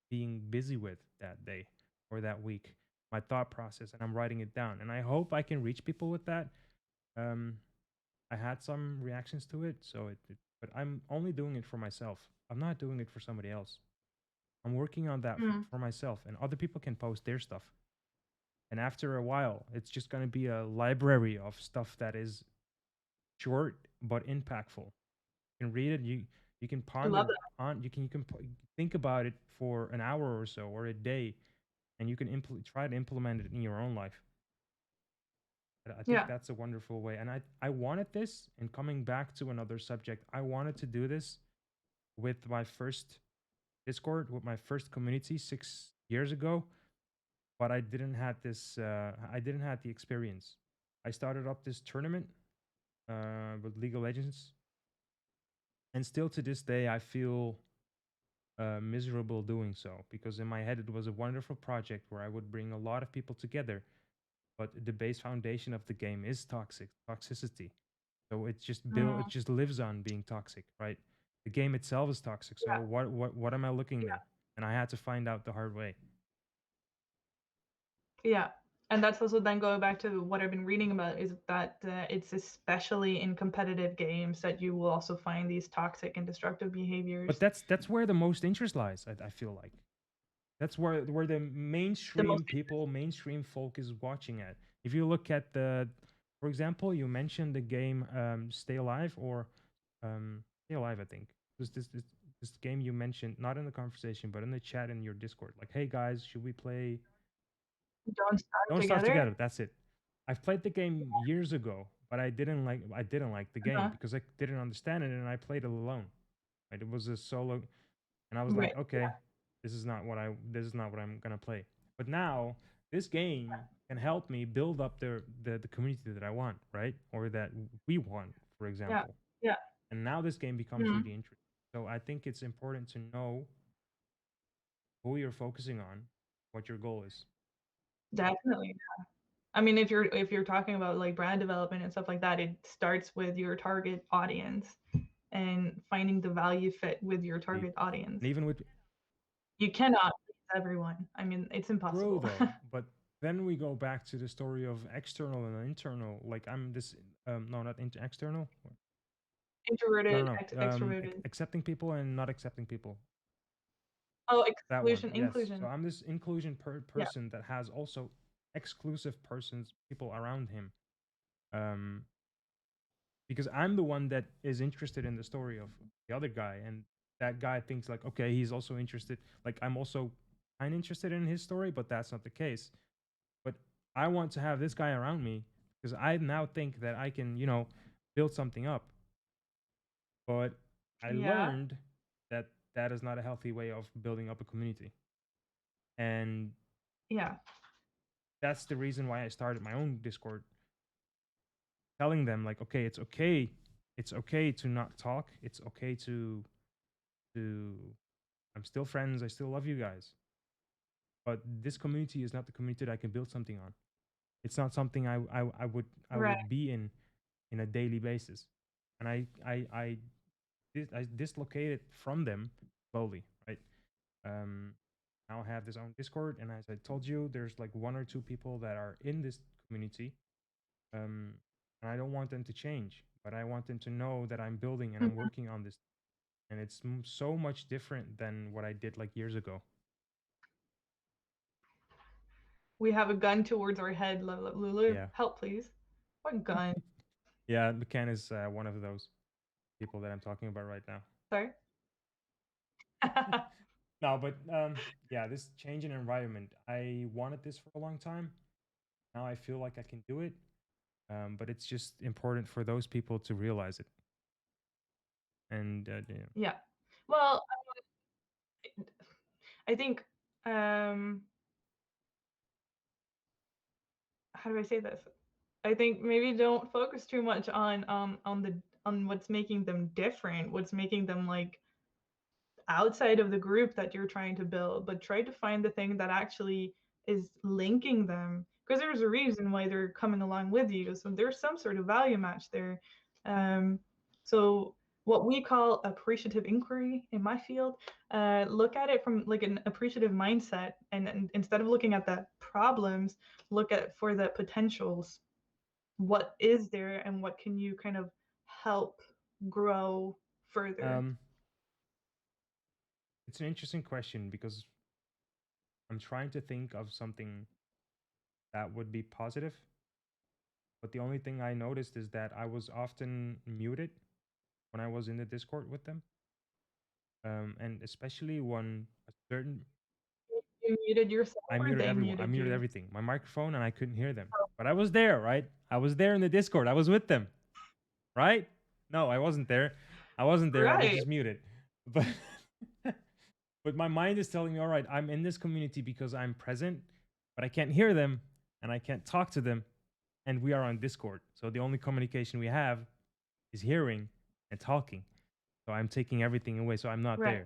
being busy with that day or that week, my thought process, and I'm writing it down. And I hope I can reach people with that. Um, I had some reactions to it, so but I'm only doing it for myself. I'm not doing it for somebody else. I'm working on that Mm. for myself, and other people can post their stuff. And after a while, it's just going to be a library of stuff that is short but impactful. You can read it. You You can I love ponder on. Think about it for an hour or so or a day, and you can try to implement it in your own life. I think Yeah. that's a wonderful way. And I wanted this, and coming back to another subject, I wanted to do this with my first Discord, with my first community 6 years ago, but I didn't have this. I didn't have the experience. I started up this tournament with League of Legends, and still to this day, I feel miserable doing so because in my head it was a wonderful project where I would bring a lot of people together, but the base foundation of the game is toxicity. So it just it Mm, just lives on being toxic, right? The game itself is toxic. So yeah. what am I looking Yeah. there? And I had to find out the hard way. Yeah. And that's also then going back to what I've been reading about is that it's especially in competitive games that you will also find these toxic and destructive But behaviors. that's where the most interest lies. I feel like that's where the The most, mainstream people, mainstream folk is watching at. If you look at for example, you mentioned the game Stay Alive or Stay Alive. I think it was this game you mentioned, not in the conversation, but in the chat in your Discord. Like, hey guys, should we play don't starve Don't Starve together. Together? That's it. I've played the game years ago, but I didn't like the game Uh-huh. because I didn't understand it, and I played it alone. Right? It was a solo, and I was Right. like, okay, this is not what I'm gonna play. But now this game can help me build up the community that I want, right? Or that we want, for Yeah. example. Yeah. And now this game becomes Mhm. really interesting. So I think it's important to know who you're focusing on, what your goal is. Definitely. I mean, if you're talking about like brand development and stuff like that, it starts with your target audience and finding the value fit with your And target audience. even with You cannot please everyone. I mean, it's true impossible. though, but then we go back to the story of external and internal. Like I'm this, no, not external. No, Introverted, no, no. extroverted. Accepting people and not accepting people. Oh, That one, exclusion, yes. So inclusion. I'm this inclusion Yeah. person that has also exclusive persons, people around him. Um, because I'm the one that is interested in the story of the other guy, and that guy thinks like, okay, he's also interested. Like I'm also kind of interested in his story, but that's not the case. But I want to have this guy around me because I now think that I can, build something up. But I Yeah. learned that that is not a healthy way of building up a community. And Yeah. that's the reason why I started my own Discord, telling them like, okay, it's okay to not talk. It's okay to I'm still friends. I still love you guys. But this community is not the community that I can build something on. It's not something I Right. would be in a daily basis. And I dislocated from them slowly, right? Um, now I have this own Discord, and as I told you, there's like one or two people that are in this community, um, and I don't want them to change, but I want them to know that I'm building and I'm Mhm. working on this, and it's so much different than what I did like years ago. We have a gun towards our head, Lulu. Yeah, Help, please. What gun? yeah. McCann is one of those people that I'm talking about right now. Sorry. No, but yeah, this change in environment. I wanted this for a long time. Now I feel like I can do it, but it's just important for those people to realize it. And Yeah. Well, I think how do I say this? I think maybe don't focus too much on what's making them different, what's making them like outside of the group that you're trying to build, but try to find the thing that actually is linking them because there's a reason why they're coming along with you. So there's some sort of value match there. Um, so what we call appreciative inquiry in my field, look at it from like an appreciative mindset, and instead of looking at the problems, look at for the potentials. What is there, and what can you kind of help grow further? um, it's an interesting question because I'm trying to think of something that would be positive, but the only thing I noticed is that I was often muted when I was in the Discord with them. And especially when a certain You muted yourself I or muted they everyone. I muted muted you? everything. My microphone, and I couldn't hear them. Oh, But I was there, right? I was there in the Discord. I was with them, right? No, I wasn't there. I wasn't there. I was right. just muted. But but my mind is telling me, all right, I'm in this community because I'm present, but I can't hear them and I can't talk to them. And we are on Discord. So the only communication we have is hearing and talking. So I'm taking everything away. So I'm not Right.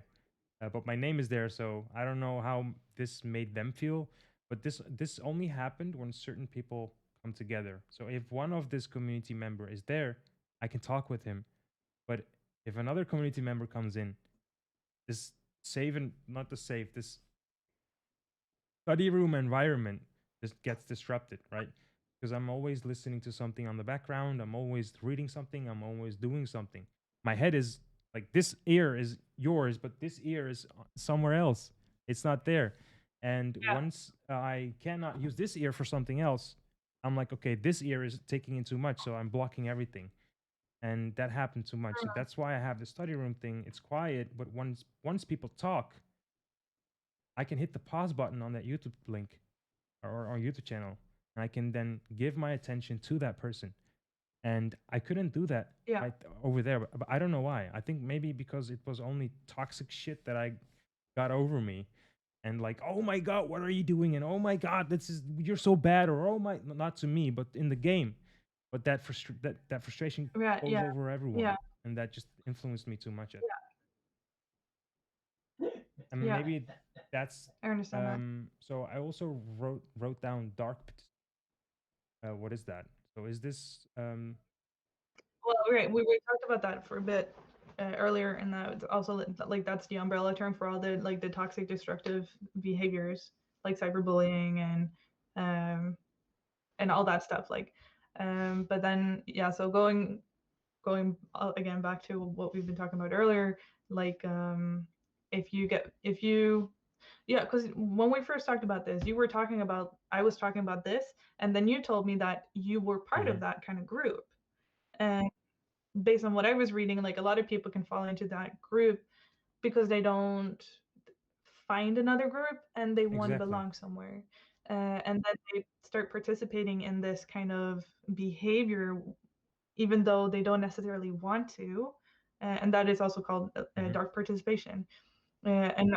there. But my name is there, so I don't know how this made them feel. But this only happened when certain people come together. So if one of this community member is there, I can talk with him. But if another community member comes in, this save and not the save, this study room environment just gets disrupted, right? Because I'm always listening to something on the background. I'm always reading something. I'm always doing something. My head is like, this ear is yours, but this ear is somewhere else. It's not there. And Yeah. once I cannot use this ear for something else, I'm like, okay, this ear is taking in too much. So I'm blocking everything. And that happened too much. So that's why I have the study room thing. It's quiet, but once people talk, I can hit the pause button on that YouTube link or YouTube channel, and I can then give my attention to that person. And I couldn't do that Yeah. right over there, but I don't know why. I think maybe because it was only toxic shit that I got over me, and like, oh my god, what are you doing? And oh my god, this is you're so bad, or oh my, not to me, but in the game. But that frustration Right. goes Yeah. over everyone, Yeah. and that just influenced me too much. Yeah. And Yeah. maybe that's I understand that. so I also wrote down what is that? So is this Well, right. We talked about that for a bit earlier, and that was also like that's the umbrella term for all the toxic, destructive behaviors like cyberbullying and all that stuff. But then yeah. So going again back to what we've been talking about earlier, like if you yeah, because when we first talked about this, I was talking about this, and then you told me that you were part of mhm, that kind of group. And based on what I was reading, like a lot of people can fall into that group because they don't find another group and they want to exactly. belong somewhere. And then they start participating in this kind of behavior, even though they don't necessarily want to. And that is also called Mhm. dark participation. And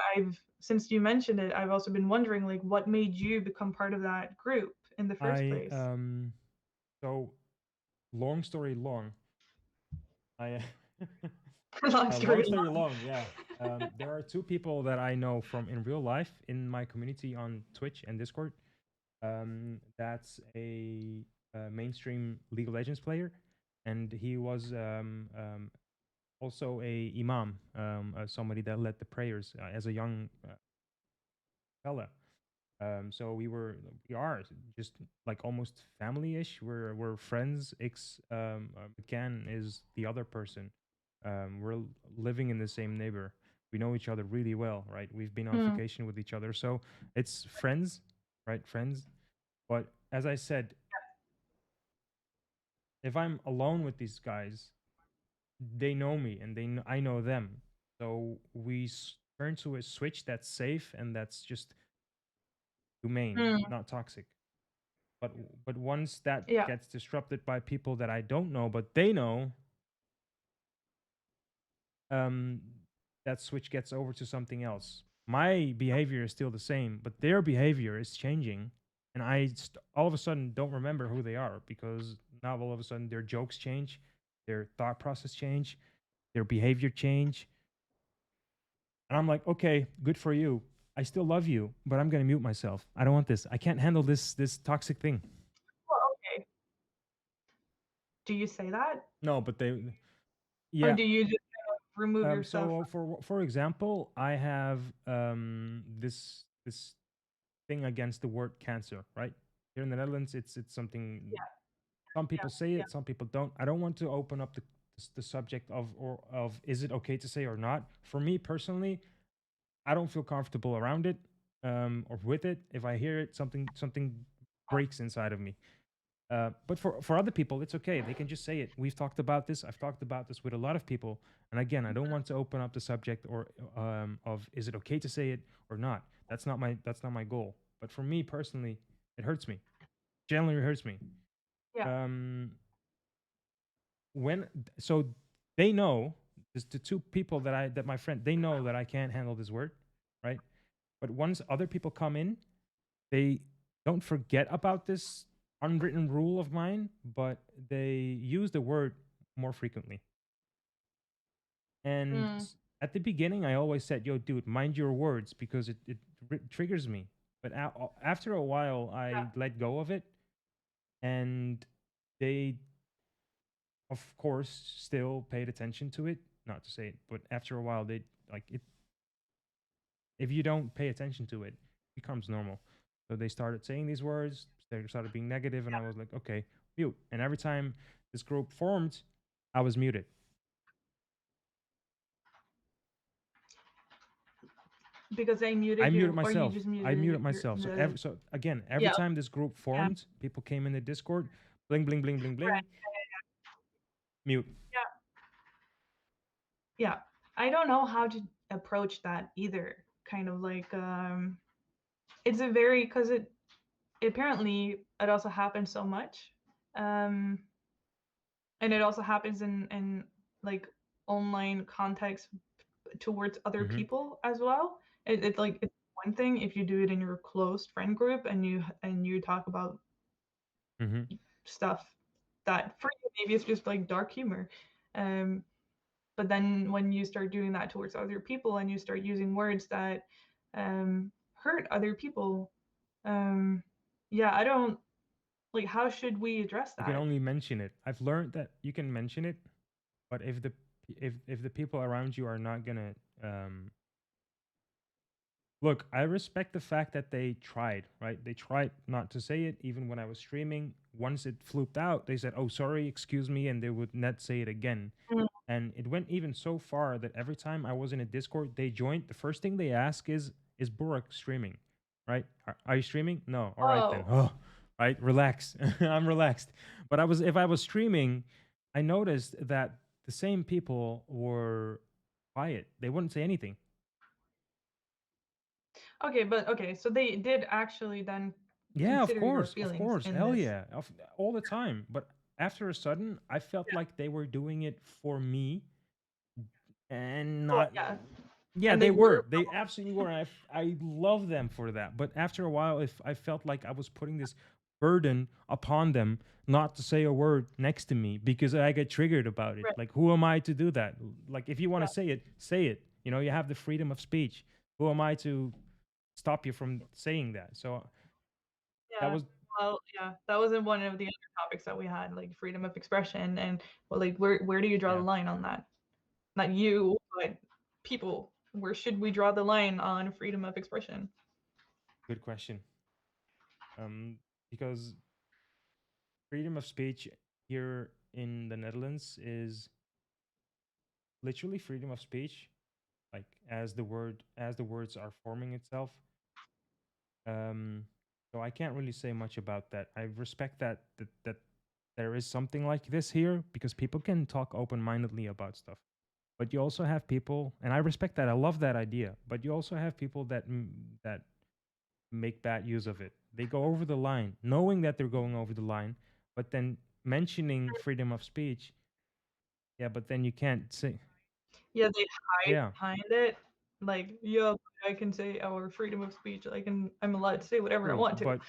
since you mentioned it, I've also been wondering, like, what made you become part of that group in the first I place? so long story long. I Long long story story long. long. Yeah. There are two people that I know from in real life in my community on Twitch and Discord. That's a mainstream League of Legends player, and he was also a imam, somebody that led the prayers as a young fella. So we are just like almost family-ish. We're friends. McCann is the other person. We're living in the same neighbor. We know each other really well, right? We've been on Mm, vacation with each other, so it's friends, right? Friends. But as I said, if I'm alone with these guys, they know me and I know them. So we turn to a switch that's safe and that's just humane, mm, not toxic. But but once that yeah. gets disrupted by people that I don't know, but they know, um, that switch gets over to something else. My behavior is still the same, but their behavior is changing, and all of a sudden don't remember who they are because now all of a sudden their jokes change, their thought process change, their behavior change, and I'm like, okay, good for you. I still love you, but I'm gonna mute myself. I don't want this. I can't handle this toxic thing. Well, okay. Do you say that, No, but they, or yeah. do you just kind of remove yourself? So for example, I have this thing against the word cancer, right? Here in the Netherlands, it's something Yeah, some yeah, people say yeah. it, some people don't. I don't want to open up the subject of is it okay to say or not. For me personally, I don't feel comfortable around it or with it. If I hear it, something breaks inside of me. But for other people, it's okay. They can just say it. We've talked about this. I've talked about this with a lot of people. And again, I don't want to open up the subject or of is it okay to say it or not. That's not my goal. But for me personally, it hurts me. Generally hurts me. Yeah. Um, when so they know the two people that my friend, they know that I can't handle this word, right? But once other people come in, they don't forget about this unwritten rule of mine, but they use the word more frequently. And Mm, at the beginning, I always said, "Yo, dude, mind your words," because it triggers me. But after a while, I let go of it, and they, of course, still paid attention to it. Not to say it, but after a while, they like it. If you don't pay attention to it, it becomes normal. So they started saying these words, they started being negative, and I was like, okay, mute. And every time this group formed, I was muted. because they I muted muted you, or you myself. just I muted muted your myself. So the. so again, every Yeah. time this group Yeah. formed, people came in the Discord, bling bling bling bling bling, Right. mute. Yeah. Yeah. I don't know how to approach that either. Kind of like it's a very, because it apparently it also happens so much. Um and it also happens in like online context towards other Mm-hmm. people as well. It's like it's one thing if you do it in your closed friend group and you talk about Mm-hmm. stuff that for you maybe it's just like dark humor. Um but then when you start doing that towards other people and you start using words that hurt other people, um yeah, I don't like, how should we address You can that? only mention it. I've learned that you can mention it, but if the people around you are not gonna look, I respect the fact that they tried, right? They tried not to say it, even when I was streaming. Once it flooped out, they said, "Oh, sorry, excuse me," and they would not say it again. Mm. And it went even so far that every time I was in a Discord, they joined. The first thing they ask is Burak streaming, right? Are you streaming? No. All right then. Oh, Oh, right. Relax. I'm relaxed. But if I was streaming, I noticed that the same people were quiet. They wouldn't say anything. okay, but okay, so they did actually then Yeah, consider your of feelings course, in hell this. yeah, all the time. But after a sudden, I felt like they were doing it for me and Well, not. yeah, Yeah, and they they were were. They absolutely were. And I love them for that. But after a while, if I felt like I was putting this burden upon them not to say a word next to me because I get triggered about it. right. Like, who am I to do that? Like, if you want Yeah, to say it, say it. You know, you have the freedom of speech. Who am I to stop you from saying that? So that yeah. was, Well, yeah, that wasn't one of the other topics that we had, like freedom of expression, and well, like where do you draw the yeah, line on that? Not you, but people. Where should we draw the line on freedom of expression? good question. Um, because freedom of speech here in the Netherlands is literally freedom of speech, like as the words are forming itself. Um, so I can't really say much about that. I respect that there is something like this here because people can talk open-mindedly about stuff. But you also have people, and I respect that. I love that idea. But you also have people that make bad use of it. They go over the line, knowing that they're going over the line, but then mentioning freedom of speech. Yeah, but then you can't say, Yeah, they hide yeah, behind it. Like, yeah, I can say our freedom of speech. I'm allowed to say whatever I true. want to. But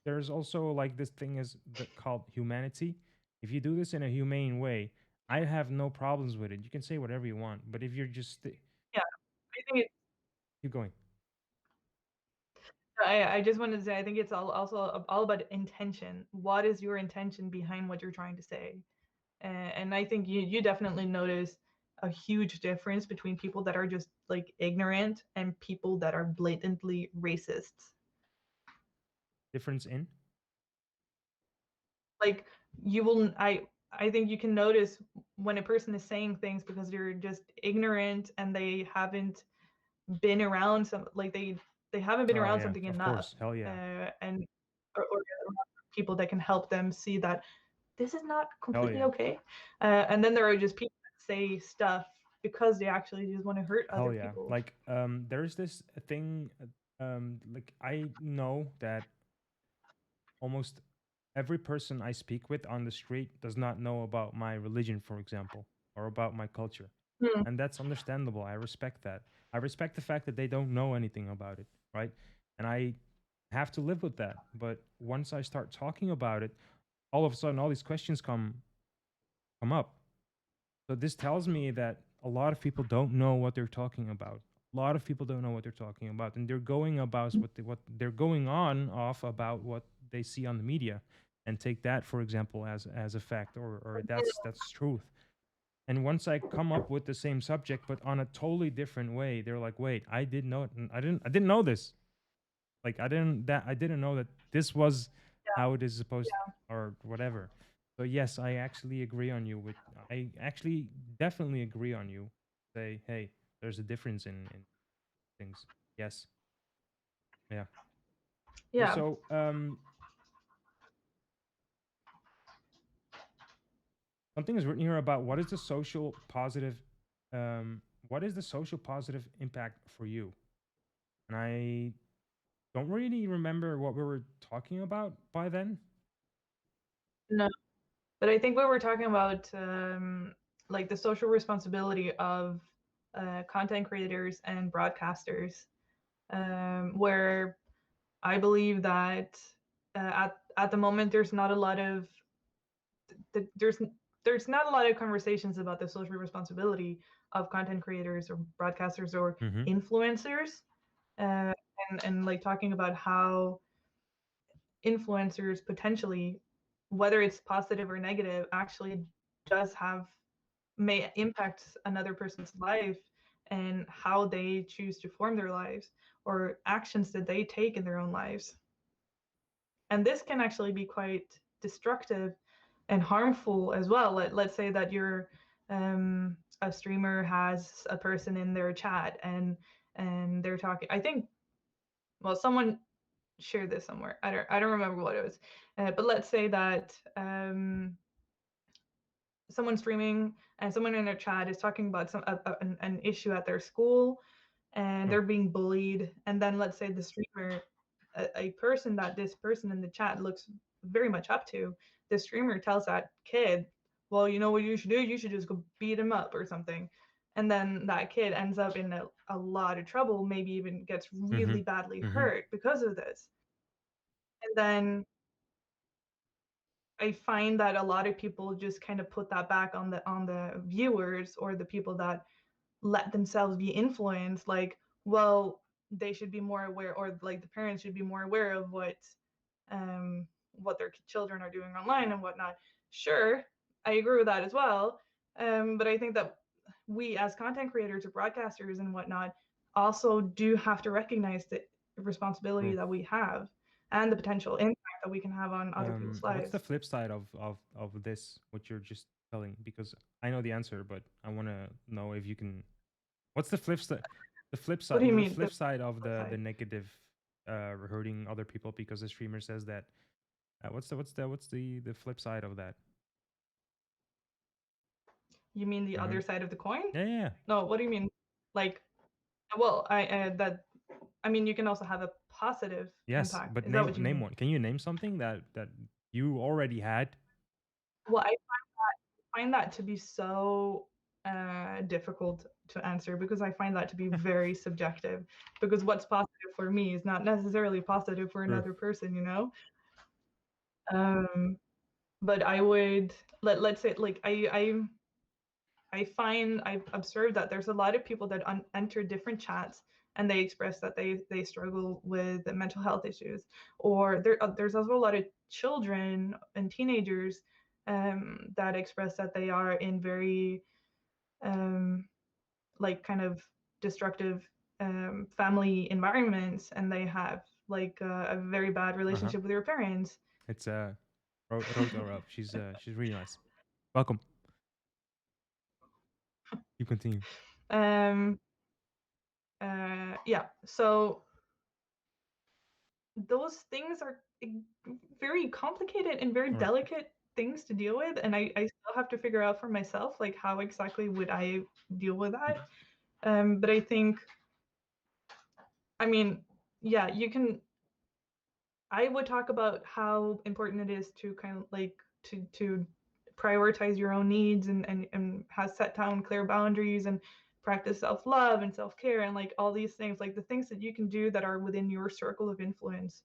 there's also like this thing is called humanity. If you do this in a humane way, I have no problems with it. You can say whatever you want. But if you're just Yeah, I think keep going, I just wanted to say, I think it's also all about intention. What is your intention behind what you're trying to say? And I think you definitely notice a huge difference between people that are just like ignorant and people that are blatantly racist. difference in. Like, you will I think you can notice when a person is saying things because they're just ignorant and they haven't been around some, like they haven't been Oh around yeah, something of enough, course, hell yeah. and or people that can help them see that this is not completely yeah. okay. And then there are just people that say stuff because they actually just want to hurt Hell other yeah. people. Like there's this thing like I know that almost every person I speak with on the street does not know about my religion, for example, or about my culture. Hmm. And that's understandable. I respect that. I respect the fact that they don't know anything about it, right? And I have to live with that. But once I start talking about it, all of a sudden all these questions come up. So this tells me that a lot of people don't know what they're talking about. A lot of people don't know what they're talking about, and they're going about what they're going on off about what they see on the media, and take that, for example, as a fact, or that's truth. And once I come up with the same subject but on a totally different way, they're like, "Wait, I didn't know it. I didn't know this. Like I didn't know that this was Yeah, how it is supposed yeah, or whatever." So yes, I actually agree on you with I actually definitely agree on you. Say, hey, there's a difference in things. Yes. Yeah. Okay, yeah. so something is written here about what is the social positive impact for you? And I don't really remember what we were talking about by then. No, but I think we were talking about like the social responsibility of content creators and broadcasters, where I believe that at the moment there's not a lot of there's not a lot of conversations about the social responsibility of content creators or broadcasters or Mm-hmm. influencers, uh, and like talking about how influencers potentially, whether it's positive or negative, actually does have may impact another person's life and how they choose to form their lives or actions that they take in their own lives. And this can actually be quite destructive and harmful as well. Let's say that you're a streamer has a person in their chat and they're talking. I think, well, someone shared this somewhere. I don't remember what it was, but let's say that someone streaming and someone in their chat is talking about an issue at their school and Oh. they're being bullied, and then let's say the streamer, a person that this person in the chat looks very much up to, the streamer tells that kid, well, you know what you should do, you should just go beat him up or something, and then that kid ends up in a lot of trouble, maybe even gets Mm-hmm. really badly Mm-hmm. hurt because of this. And then I find that a lot of people just kind of put that back on the viewers or the people that let themselves be influenced, like, well, they should be more aware, or like the parents should be more aware of what their children are doing online and whatnot. Sure, I agree with that as well, but I think that we as content creators or broadcasters and whatnot also do have to recognize the responsibility True. that we have and the potential impact that we can have on other people's What's the lives. flip side of this? What you're just telling? Because I know the answer, but I want to know if you can. What's the flip side? The flip What do side. you The mean the flip side of flip the side? negative, hurting other people because the streamer says that. What's the flip side of that? You mean the Mm-hmm. other side of the coin? Yeah, yeah, yeah. No, what do you mean? Like, well, I mean, you can also have a positive Yes, impact. but Is that what you name mean? one. Can you name something that you already had? Well, I find that to be so difficult to answer because I find that to be very subjective. Because what's positive for me is not necessarily positive for True. another person, you know. Um, but I would let's say like I've observed that there's a lot of people that enter different chats and they express that they struggle with mental health issues, or there's also a lot of children and teenagers that express that they are in very um, like kind of destructive family environments, and they have like a very bad Uh huh. relationship with their parents. It's Road or up. She's really nice. Welcome. You continue. um, yeah, so those things are very complicated and very Right. delicate things to deal with, and I still have to figure out for myself like how exactly would I deal with that. But I think, I mean, yeah, you can. I would talk about how important it is to kind of like to prioritize your own needs and has set down clear boundaries and practice self-love and self-care and like all these things, like the things that you can do that are within your circle of influence.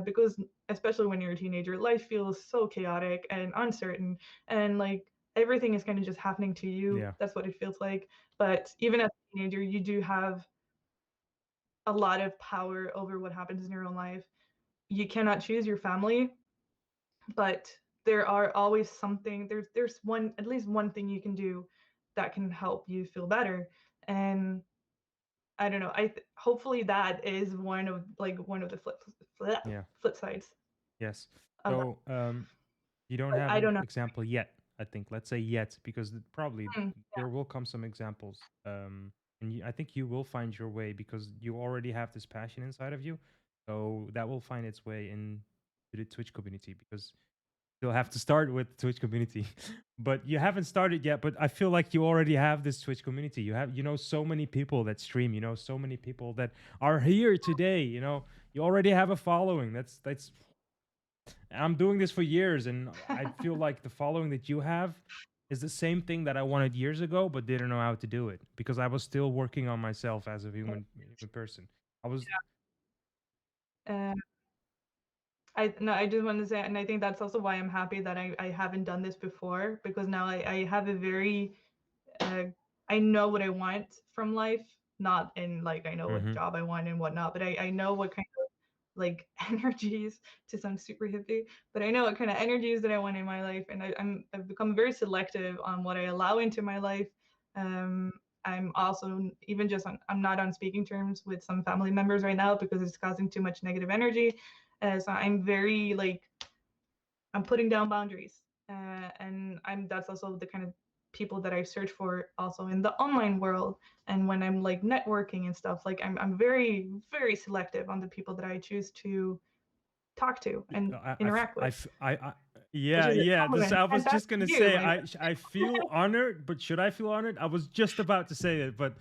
Because especially when you're a teenager, life feels so chaotic and uncertain, and like everything is kind of just happening to you. Yeah. That's what it feels like. But even as a teenager, you do have a lot of power over what happens in your own life. You cannot choose your family, but there are always something. There's one, at least one thing you can do that can help you feel better. And I don't know. Hopefully that is one of the Yeah. flip sides Yes. of that. So you don't But have I an don't know. example yet, I think. Let's say yet, because probably Mm, there will come some examples. And I think you will find your way because you already have this passion inside of you. So that will find its way into the Twitch community because you'll have to start with the Twitch community. But you haven't started yet, but I feel like you already have this Twitch community. You know so many people that stream, you know so many people that are here today, you already have a following. That's I'm doing this for years, and I feel like the following that you have is the same thing that I wanted years ago, but didn't know how to do it because I was still working on myself as a human person. I was, uh, I no, I just want to say, and I think that's also why I'm happy that I haven't done this before, because now I have a very I know what I want from life, not in like I know what hmm job I want and whatnot, but I know what kind of like energies, to sound super hippie, but I know what kind of energies that I want in my life, and I've become very selective on what I allow into my life. Um, I'm also even just I'm not on speaking terms with some family members right now because it's causing too much negative energy. So I'm very like I'm putting down boundaries, and that's also the kind of people that I search for also in the online world. And when I'm like networking and stuff, like I'm very very selective on the people that I choose to talk to and interact with, which yeah, is a yeah. This compliment, I and was that's just gonna you. say Like, I feel honored, but should I feel honored? I was just about to say it, but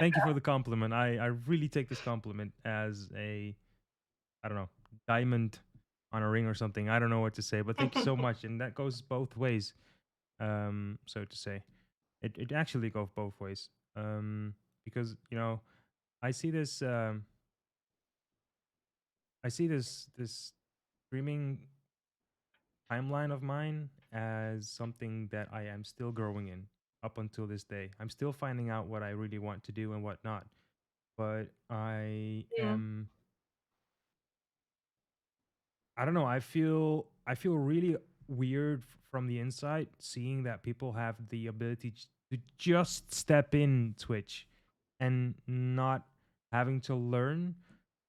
thank you for the compliment. I really take this compliment as a, I don't know, diamond on a ring or something. I don't know what to say, but thank you so much. And that goes both ways, so to say. It actually goes both ways. Because, I see this this streaming timeline of mine as something that I am still growing in up until this day. I'm still finding out what I really want to do and what not. But mm, I don't know. I feel really weird from the inside seeing that people have the ability to just step in Twitch and not having to learn,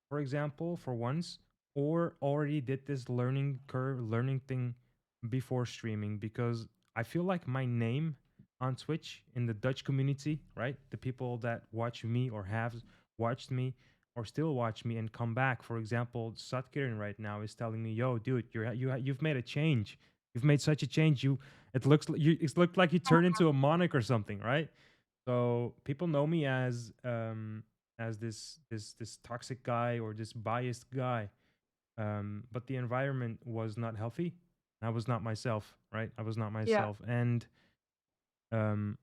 for example, for once, or already did this learning thing before streaming, because I feel like my name on Twitch in the Dutch community, right? The people that watch me or have watched me or still watch me and come back. For example, Satkirin right now is telling me, "Yo, dude, you've made a change. You've made such a change. It's looked like you turned into a monarch or something, right?" So people know me as this toxic guy or this biased guy. But the environment was not healthy. I was not myself, right? I was not yeah. myself, and I'm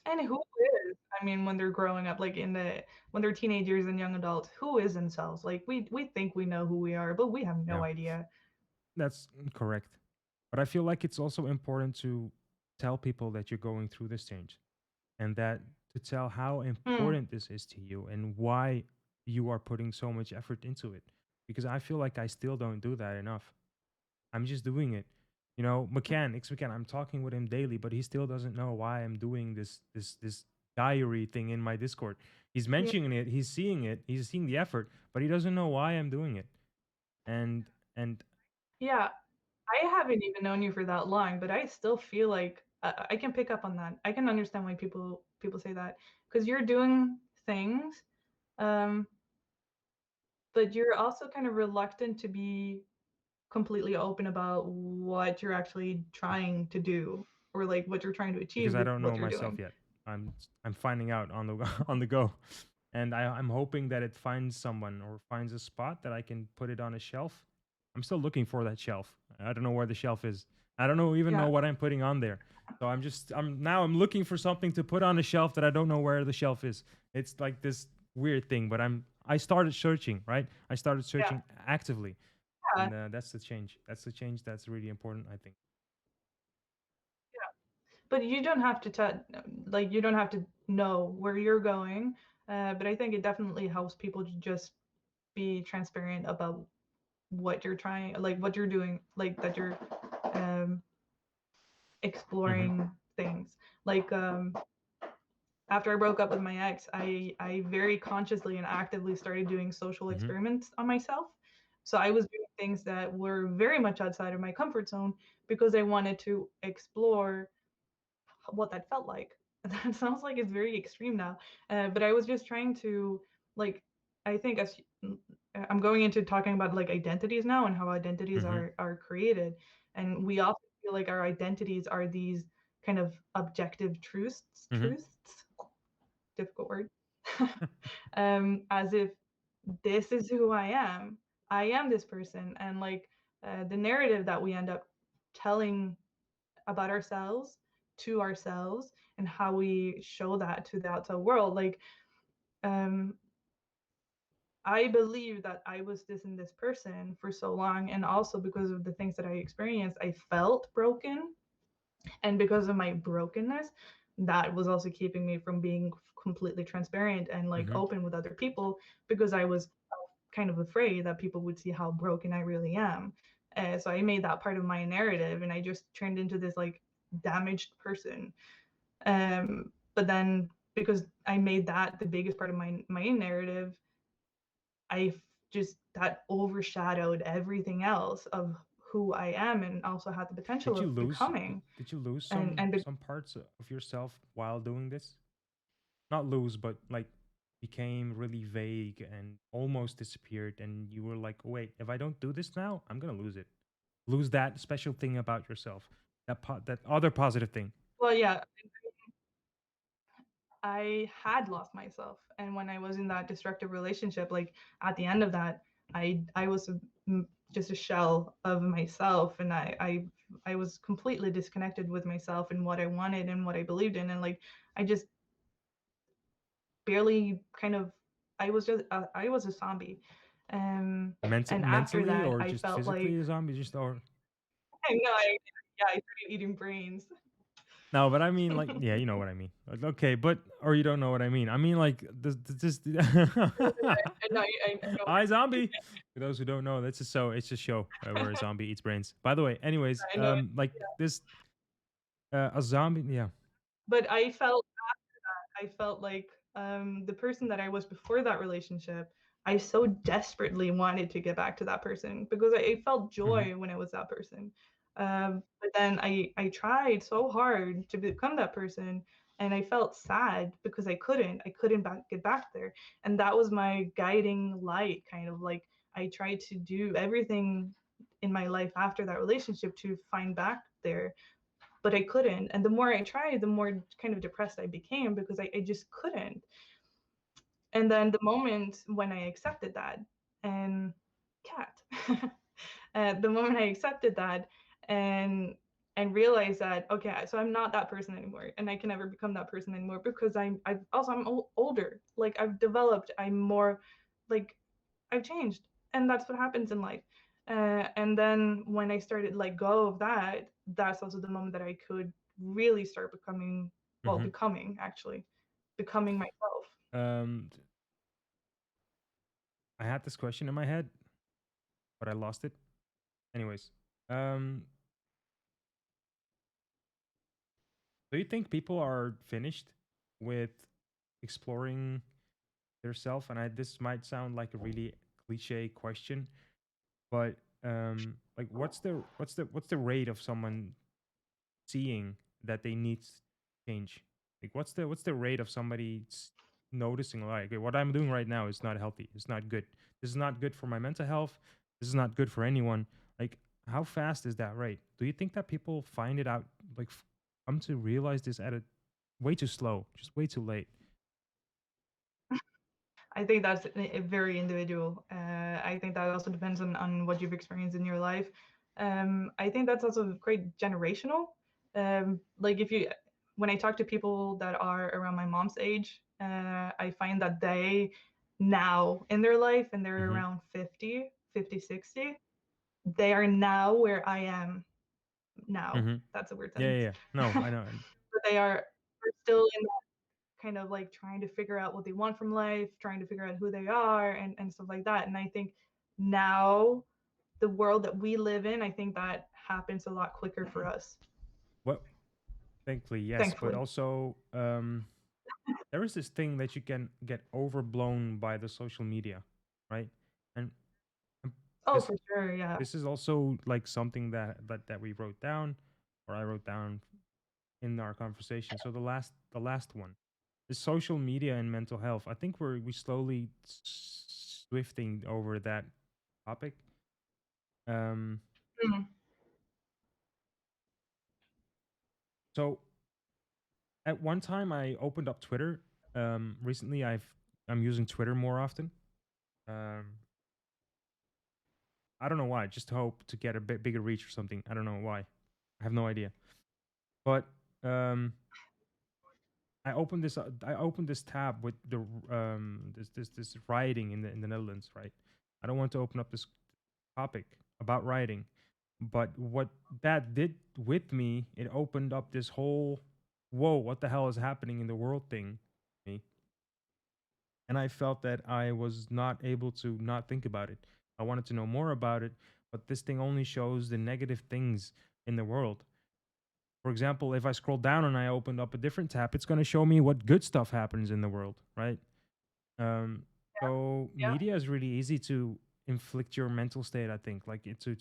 And who is? I mean, when they're growing up, like when they're teenagers and young adults, who is themselves? Like we think we know who we are, but we have no yeah, idea. that's correct. But I feel like it's also important to tell people that you're going through this change, and that to tell how Mm, important this is to you and why you are putting so much effort into it. Because I feel like I still don't do that enough. I'm just doing it. McCann, I'm talking with him daily, but he still doesn't know why I'm doing this diary thing in my Discord. He's yeah. mentioning it, he's seeing the effort, but he doesn't know why I'm doing it. And Yeah, I haven't even known you for that long, but I still feel like I can pick up on that. I can understand why people say that, because you're doing things um, but you're also kind of reluctant to be completely open about what you're actually trying to do, or like what you're trying to because achieve I with don't know what you're myself doing. yet. I'm finding out on the on the go, and I'm hoping that it finds someone or finds a spot that I can put it on a shelf. I'm still looking for that shelf. I don't know where the shelf is. I don't even know Yeah. what I'm putting on there. So I'm looking for something to put on a shelf that I don't know where the shelf is. It's like this weird thing, but I started searching, right? I started Yeah. searching actively, Yeah. and that's the change. That's the change that's really important, I think. But you don't have to like you don't have to know where you're going. But I think it definitely helps people to just be transparent about what you're trying, like what you're doing, like that you're um, Mm-hmm. exploring things. Like after I broke up with my ex, I very consciously and actively started doing social Mm-hmm. experiments on myself. So I was doing things that were very much outside of my comfort zone because I wanted to explore what that felt like. That sounds like it's very extreme now, but I was just trying to, like, I think as I'm going into talking about like identities now and how identities Mm-hmm. are created, and we often feel like our identities are these kind of objective Mm-hmm. difficult word, as if this is who I am this person, and like the narrative that we end up telling about ourselves to ourselves and how we show that to the outside world. Like, um, I believe that I was this and this person for so long, and also because of the things that I experienced, I felt broken, and because of my brokenness, that was also keeping me from being completely transparent and like Mm-hmm. open with other people because I was kind of afraid that people would see how broken I really am. So I made that part of my narrative, and I just turned into this like damaged person. But then because I made that the biggest part of my narrative, I just that overshadowed everything else of who I am and also had the potential Did you of lose? becoming. Did you lose And some parts of yourself while doing this? Not lose, but like became really vague and almost disappeared, and you were like, "Wait, if I don't do this now, I'm gonna lose it. Lose that special thing about yourself. That other positive thing." well, yeah, I had lost myself, and when I was in that destructive relationship, like at the end of that, I was just a shell of myself, and I was completely disconnected with myself and what I wanted and what I believed in, and like I just barely kind of I was a zombie, and after Mentally that or I just felt like physically a zombie, just or I know yeah I started eating brains. no, but I mean, like, yeah, you know what I mean. Like, okay, but or you don't know what I mean. I mean, like, this. I know I know Hi, zombie. For those who don't know, that's a it's a show where a zombie eats brains. By the way, anyways, I know, like this, a zombie, yeah. but I felt like the person that I was before that relationship, I so desperately wanted to get back to that person because I felt Mm-hmm. joy when I was that person. But then I tried so hard to become that person, and I felt sad because I couldn't get back there. And that was my guiding light, kind of like I tried to do everything in my life after that relationship to find back there, but I couldn't. And the more I tried, the more kind of depressed I became because I just couldn't. And then the moment when I accepted that, and cat, the moment I accepted that and realized that okay, so I'm not that person anymore, and I can never become that person anymore because I'm older. Like I've developed. I'm more like I've changed, and that's what happens in life. And then when I started let go of that, that's also the moment that I could really start becoming, well, Mm-hmm. becoming myself. Um, I had this question in my head, but I lost it. Anyways, um, do you think people are finished with exploring their self? And this might sound like a really cliche question, but like, what's the rate of someone seeing that they need change? Like, what's the rate of somebody noticing like, okay, what I'm doing right now is not healthy. It's not good. This is not good for my mental health. This is not good for anyone. Like, how fast is that rate? Do you think that people find it out, like, come to realize this at a way too slow, just way too late? I think that's very individual. I think that also depends on what you've experienced in your life. I think that's also quite generational. Like if you, when I talk to people that are around my mom's age, I find that they now in their life, and they're Mm-hmm. around 50, 50, 60, they are now where I am now. Mm-hmm. That's a weird Yeah, yeah, sentence. yeah. No, I know. But they are still in kind of like trying to figure out what they want from life, trying to figure out who they are and stuff like that. And I think now the world that we live in, I think that happens a lot quicker for us. Well, thankfully, yes, but Thankfully. also, there is this thing that you can get overblown by the social media, right? And and Oh, this for sure. Yeah. this is also like something that we wrote down, or I wrote down in our conversation. So the last one is social media and mental health. I think we slowly swifting over that topic. Um, Mm. so at one time I opened up Twitter. Recently I'm using Twitter more often. Um, I don't know why. Just hope to get a bit bigger reach or something. I don't know why. I have no idea. But um, I opened this tab with the this rioting in the Netherlands, right? I don't want to open up this topic about rioting, but what that did with me, it opened up this whole whoa, what the hell is happening in the world thing to me. And I felt that I was not able to not think about it. I wanted to know more about it, but this thing only shows the negative things in the world. For example, if I scroll down and I opened up a different tab, it's going to show me what good stuff happens in the world, right? Um, so Yeah. media is really easy to inflict your mental state. I think, like to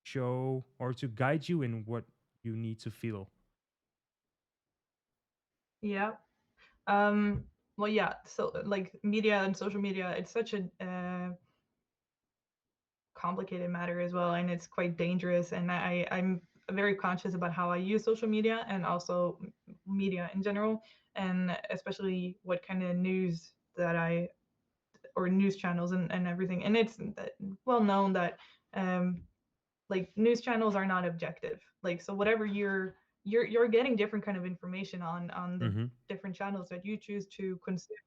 show or to guide you in what you need to feel. Yeah. Um, well, yeah. So like media and social media, it's such a complicated matter as well, and it's quite dangerous. And I'm very conscious about how I use social media and also media in general, and especially what kind of news that I or news channels and everything. And it's well known that um, like news channels are not objective. Like so, whatever you're getting different kind of information on the Mm-hmm. different channels that you choose to consume.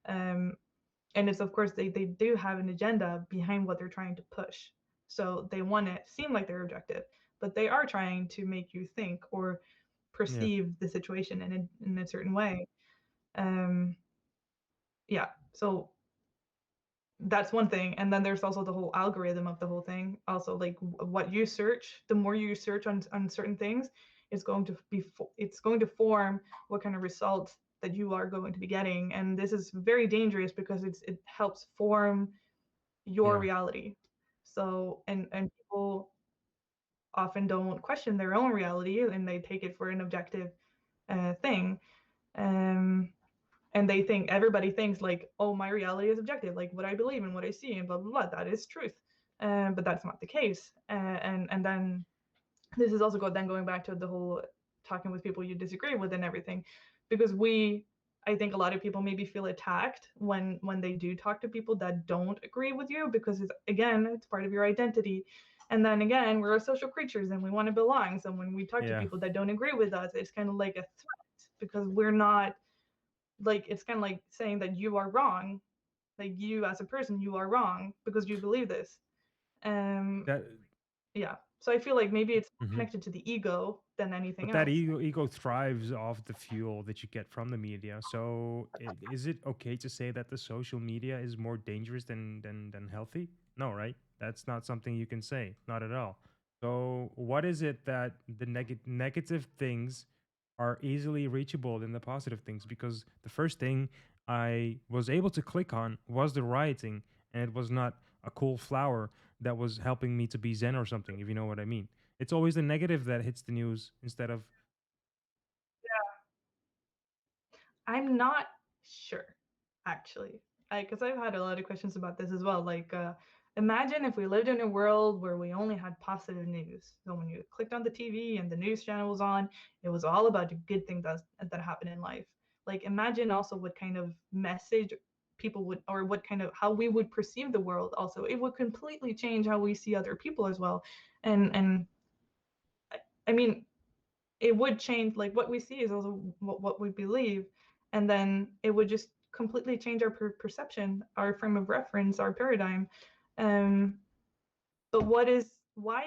Um, and it's of course they do have an agenda behind what they're trying to push, so they want to seem like they're objective, but they are trying to make you think or Yeah. perceive the situation in a certain way. um yeah, so that's one thing. And then there's also the whole algorithm of the whole thing also, like what you search, the more you search on certain things, it's going to be it's going to form what kind of results that you are going to be getting. And this is very dangerous because it helps form your Yeah. reality. So and people often don't question their own reality, and they take it for an objective thing. um and they think, everybody thinks like, oh, my reality is objective, like what I believe and what I see and blah blah blah, that is truth. But that's not the case. And then this is also then going back to the whole talking with people you disagree with and everything, because I think a lot of people maybe feel attacked when they do talk to people that don't agree with you, because it's part of your identity. And then again, we're social creatures and we want to belong, so when we talk to Yeah. people that don't agree with us, it's kind of like a threat, because we're not, like, it's kind of like saying that you are wrong, like you as a person, you are wrong because you believe this. um That. yeah, so I feel like maybe it's more Mhm. connected to the ego than anything But that else. ego thrives off the fuel that you get from the media. So is it okay to say that the social media is more dangerous than healthy? No, right? That's not something you can say. Not at all. So what is it that the negative things are easily reachable than the positive things? Because the first thing I was able to click on was the rioting, and it was not a cool flower that was helping me to be zen or something, if you know what I mean. It's always the negative that hits the news instead of. I'm not sure, actually, because I've had a lot of questions about this as well. Like, imagine if we lived in a world where we only had positive news. So when you clicked on the TV and the news channel was on, it was all about the good things that happen in life. Like, imagine also what kind of message people would, or what kind of how we would perceive the world. Also, it would completely change how we see other people as well. And I mean, it would change, like what we see is also what we believe, and then it would just completely change our perception, our frame of reference, our paradigm. um but why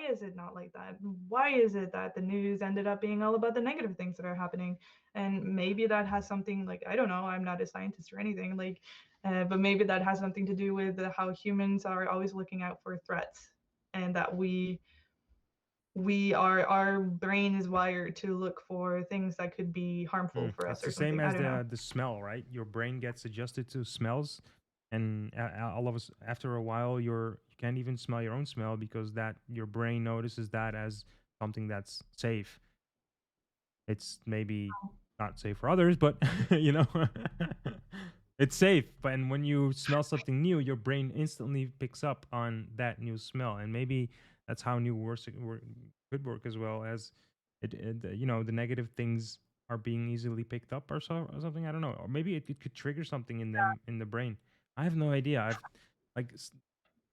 is it not like that? Why is it that the news ended up being all about the negative things that are happening? And maybe that has something, like, I don't know, I'm not a scientist or anything, like, but maybe that has something to do with how humans are always looking out for threats, and that our brain is wired to look for things that could be harmful for It's us the or same something. I as don't know. the smell, right? Your brain gets adjusted to smells, and all of us after a while, you can't even smell your own smell because that your brain notices that as something that's safe. It's maybe not safe for others, but you know, it's safe. But and when you smell something new, your brain instantly picks up on that new smell, and maybe that's how new words could work as well as you know, the negative things are being easily picked up or so or something. I don't know, or maybe it could trigger something in them in the brain. I have no idea. I've like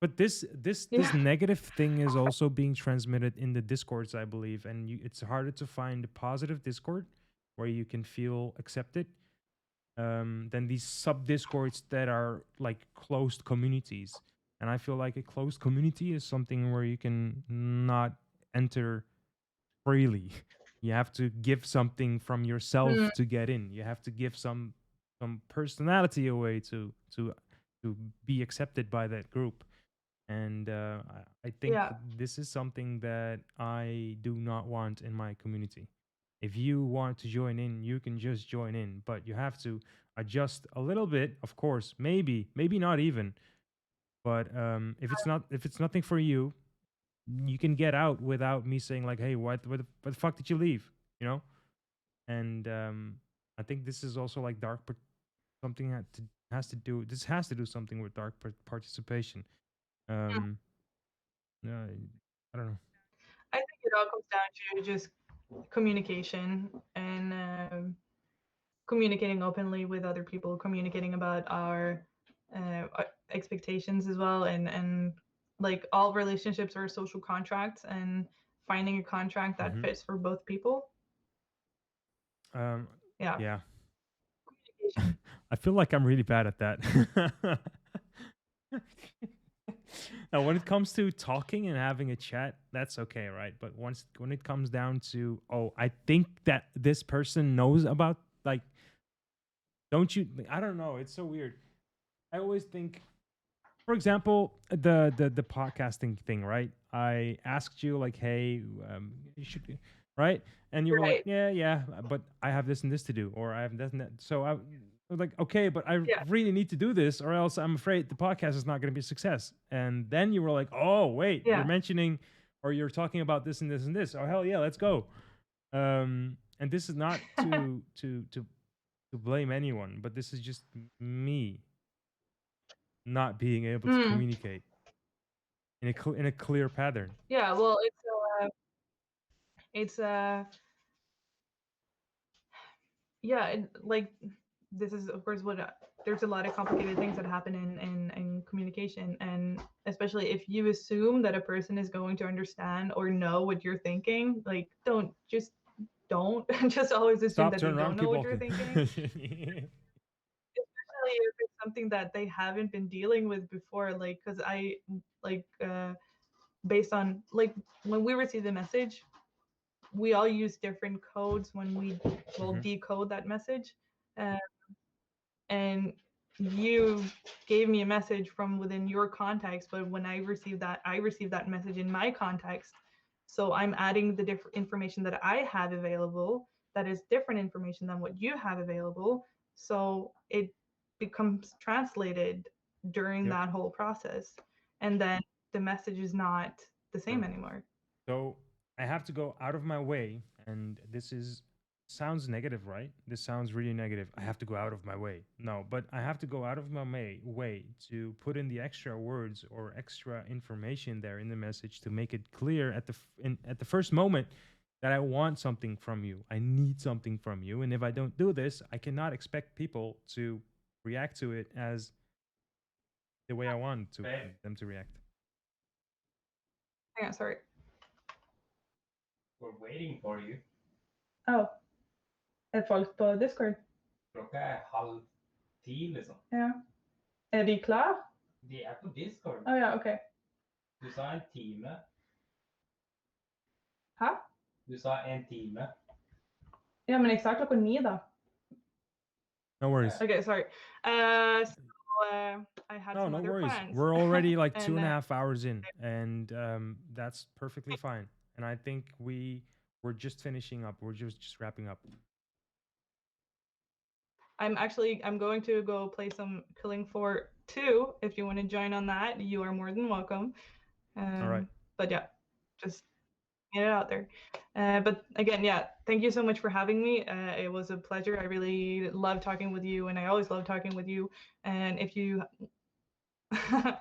but this Yeah. negative thing is also being transmitted in the discords, I believe, and it's harder to find a positive discord where you can feel accepted than these sub discords that are like closed communities. And I feel like a closed community is something where you can not enter freely. You have to give something from Mm, yourself to get in. You have to give some personality away to be accepted by that group. And I think yeah. this is something that I do not want in my community. If you want to join in, you can just join in, but you have to adjust a little bit, of course. Maybe not even. But if it's nothing for you, you can get out without me saying like, "Hey, what the fuck did you leave?" You know. And I think this is also like something has to do. This has to do something with dark participation. Um, uh, I don't know. I think it all comes down to just communication, and communicating openly with other people, communicating about our expectations as well, and like all relationships are social contracts, and finding a contract that Mm-hmm. fits for both people. Um, Yeah. yeah. Communication. I feel like I'm really bad at that. Now, when it comes to talking and having a chat, that's okay, right? But when it comes down to, oh, I think that this person knows about, like, don't you? I don't know. It's so weird. I always think, for example, the podcasting thing, right? I asked you like, hey, you should, right? And you were like, Right. yeah, but I have this and this to do, or I have this and that. So I was like, okay, but I Yeah. really need to do this, or else I'm afraid the podcast is not going to be a success. And then you were like, oh wait, you're Yeah. mentioning, or you're talking about this and this and this. Oh hell yeah, let's go. And this is not to blame anyone, but this is just me not being able to Mm. communicate in in a clear pattern. Yeah. Well, it's yeah, like, this is of course what there's a lot of complicated things that happen in communication, and especially if you assume that a person is going to understand or know what you're thinking, like, don't just always assume Stop, that they turn don't around, know keep what you're walking. thinking, especially if it's something that they haven't been dealing with before, like, because I like based on, like, when we receive the message, we all use different codes when we will Mhm. decode that message. Uh, and you gave me a message from within your context, but when I received that message in my context. So I'm adding the different information that I have available, that is different information than what you have available. So it becomes translated during Yep. that whole process, and then the message is not the same Sure. anymore. So I have to go out of my way, and this is sounds negative, right? This sounds really negative. I have to go out of my way. No, but I have to go out of my way to put in the extra words or extra information there in the message to make it clear at at the first moment that I want something from you. I need something from you, and if I don't do this, I cannot expect people to react to it as the way I want to them to react. Hang on, sorry. We're waiting for you. Oh. Är folk på Discord? Klockan är 9:30 liksom. Ja. Är vi klar? Det är på Discord. Oh ja, okej. Du sa en timme. Ha? Du sa en timme. Ja, men exakt klockan 9 då. No worries. Okay, sorry. I had No, some no other worries. plans. We're already like And, 2.5 hours in, and that's perfectly fine. And I think we're just finishing up. We're just wrapping up. I'm going to go play some Killing Floor 2. If you want to join on that, you are more than welcome. All right. But yeah, just get it out there. But again, yeah, thank you so much for having me. It was a pleasure. I really love talking with you, and I always love talking with you. And if you,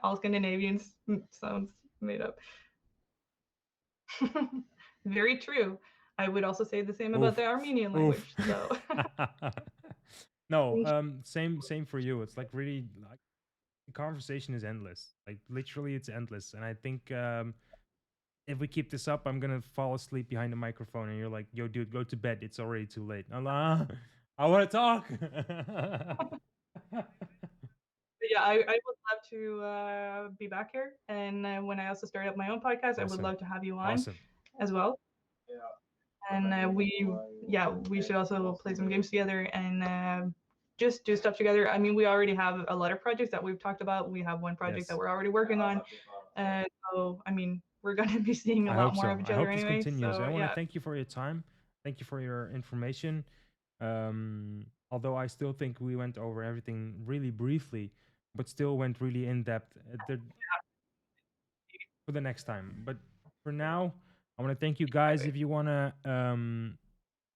all Scandinavians sounds made up. Very true. I would also say the same about the Armenian language. So. No, same for you. It's like really like the conversation is endless. Like literally it's endless. And I think if we keep this up, I'm gonna fall asleep behind the microphone and you're like, yo dude, go to bed. It's already too late. I'm like, I wanna talk. Yeah, I would love to be back here. And when I also start up my own podcast, I would love to have you on as well. Yeah. And we should also play some games together and just do stuff together. I mean, we already have a lot of projects that we've talked about. We have one project that we're already working on. So, I mean, we're going to be seeing a lot more of each other anyway. I hope this continues. So, I want to thank you for your time. Thank you for your information. Although I still think we went over everything really briefly, but still went really in depth for the next time. But for now, I want to thank you guys. If you want to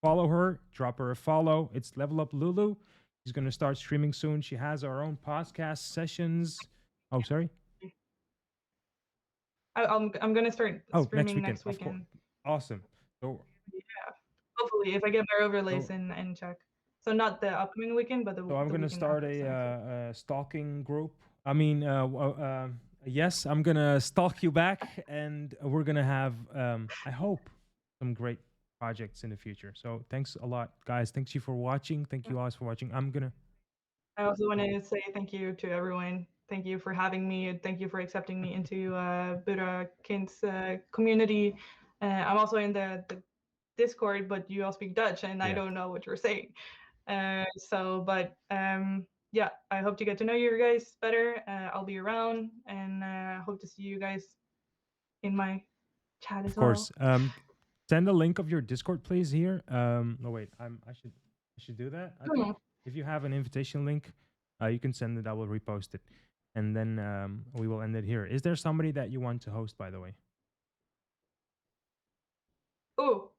follow her, drop her a follow. It's lvluplulu. She's going to start streaming soon. She has our own podcast sessions. Oh, sorry. I'm going to start streaming next weekend. Awesome. So yeah, hopefully if I get my overlays and check. So not the upcoming weekend, but the So I'm going to start a stalking group. I mean, yes, I'm going to stalk you back, and we're going to have, I hope, some great projects in the future. So thanks a lot, guys. Thank you for watching. Thank you guys for watching. I also want to say thank you to everyone. Thank you for having me. And thank you for accepting me into Buddha Kind's community. I'm also in the Discord, but you all speak Dutch, and I don't know what you're saying. Yeah, I hope to get to know you guys better. I'll be around, and hope to see you guys in my chat as well. Of course. Send a link of your Discord, please. Here. No, wait. I should do that. I think if you have an invitation link, you can send it. I will repost it, and then we will end it here. Is there somebody that you want to host, by the way? Oh.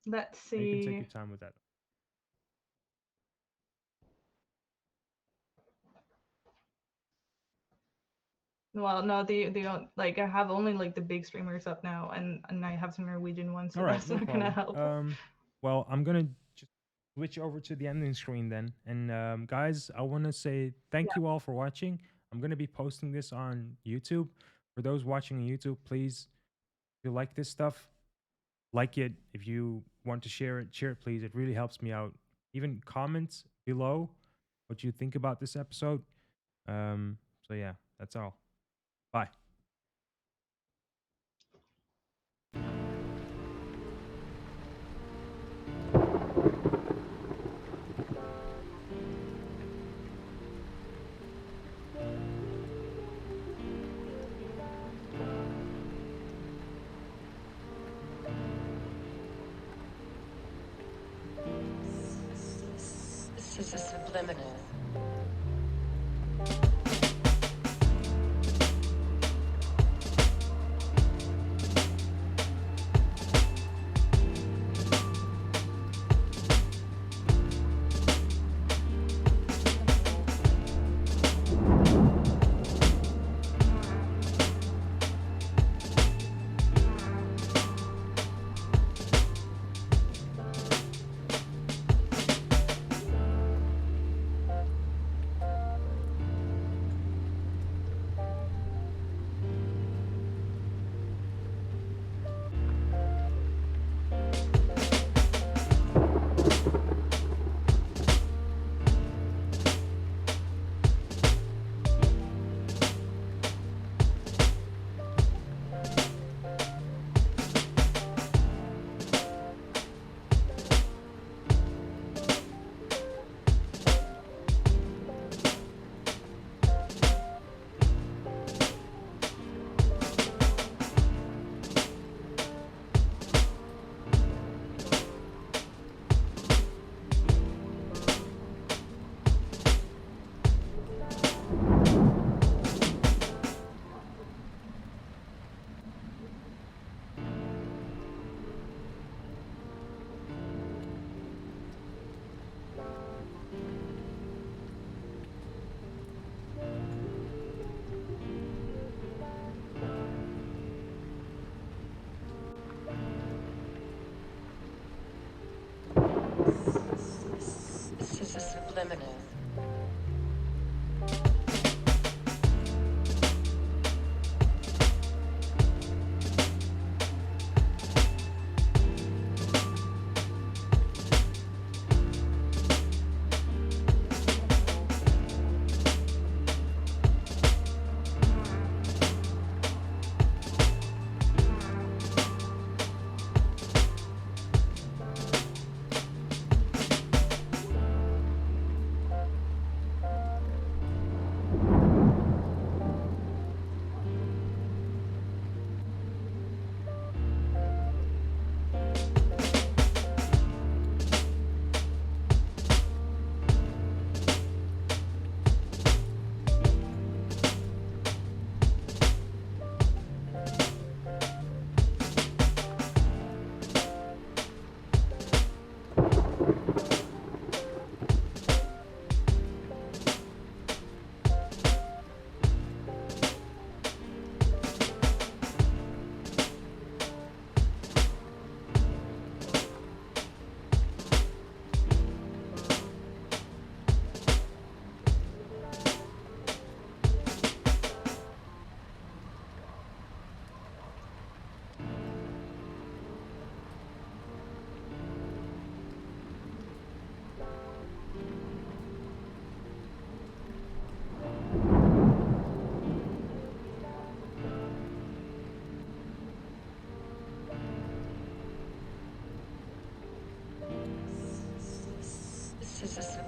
Let's see. You can take your time with that. Well, no, the like I have only like the big streamers up now, and I have some Norwegian ones, so all right, that's not gonna help. Well, I'm gonna just switch over to the ending screen then, and guys, I want to say thank you all for watching. I'm gonna be posting this on YouTube. For those watching on YouTube, please, if you like this stuff, like it. If you want to share it, please. It really helps me out. Even comments below what you think about this episode. So yeah, that's all. Bye. This is subliminal. subliminal.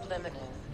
Subliminal.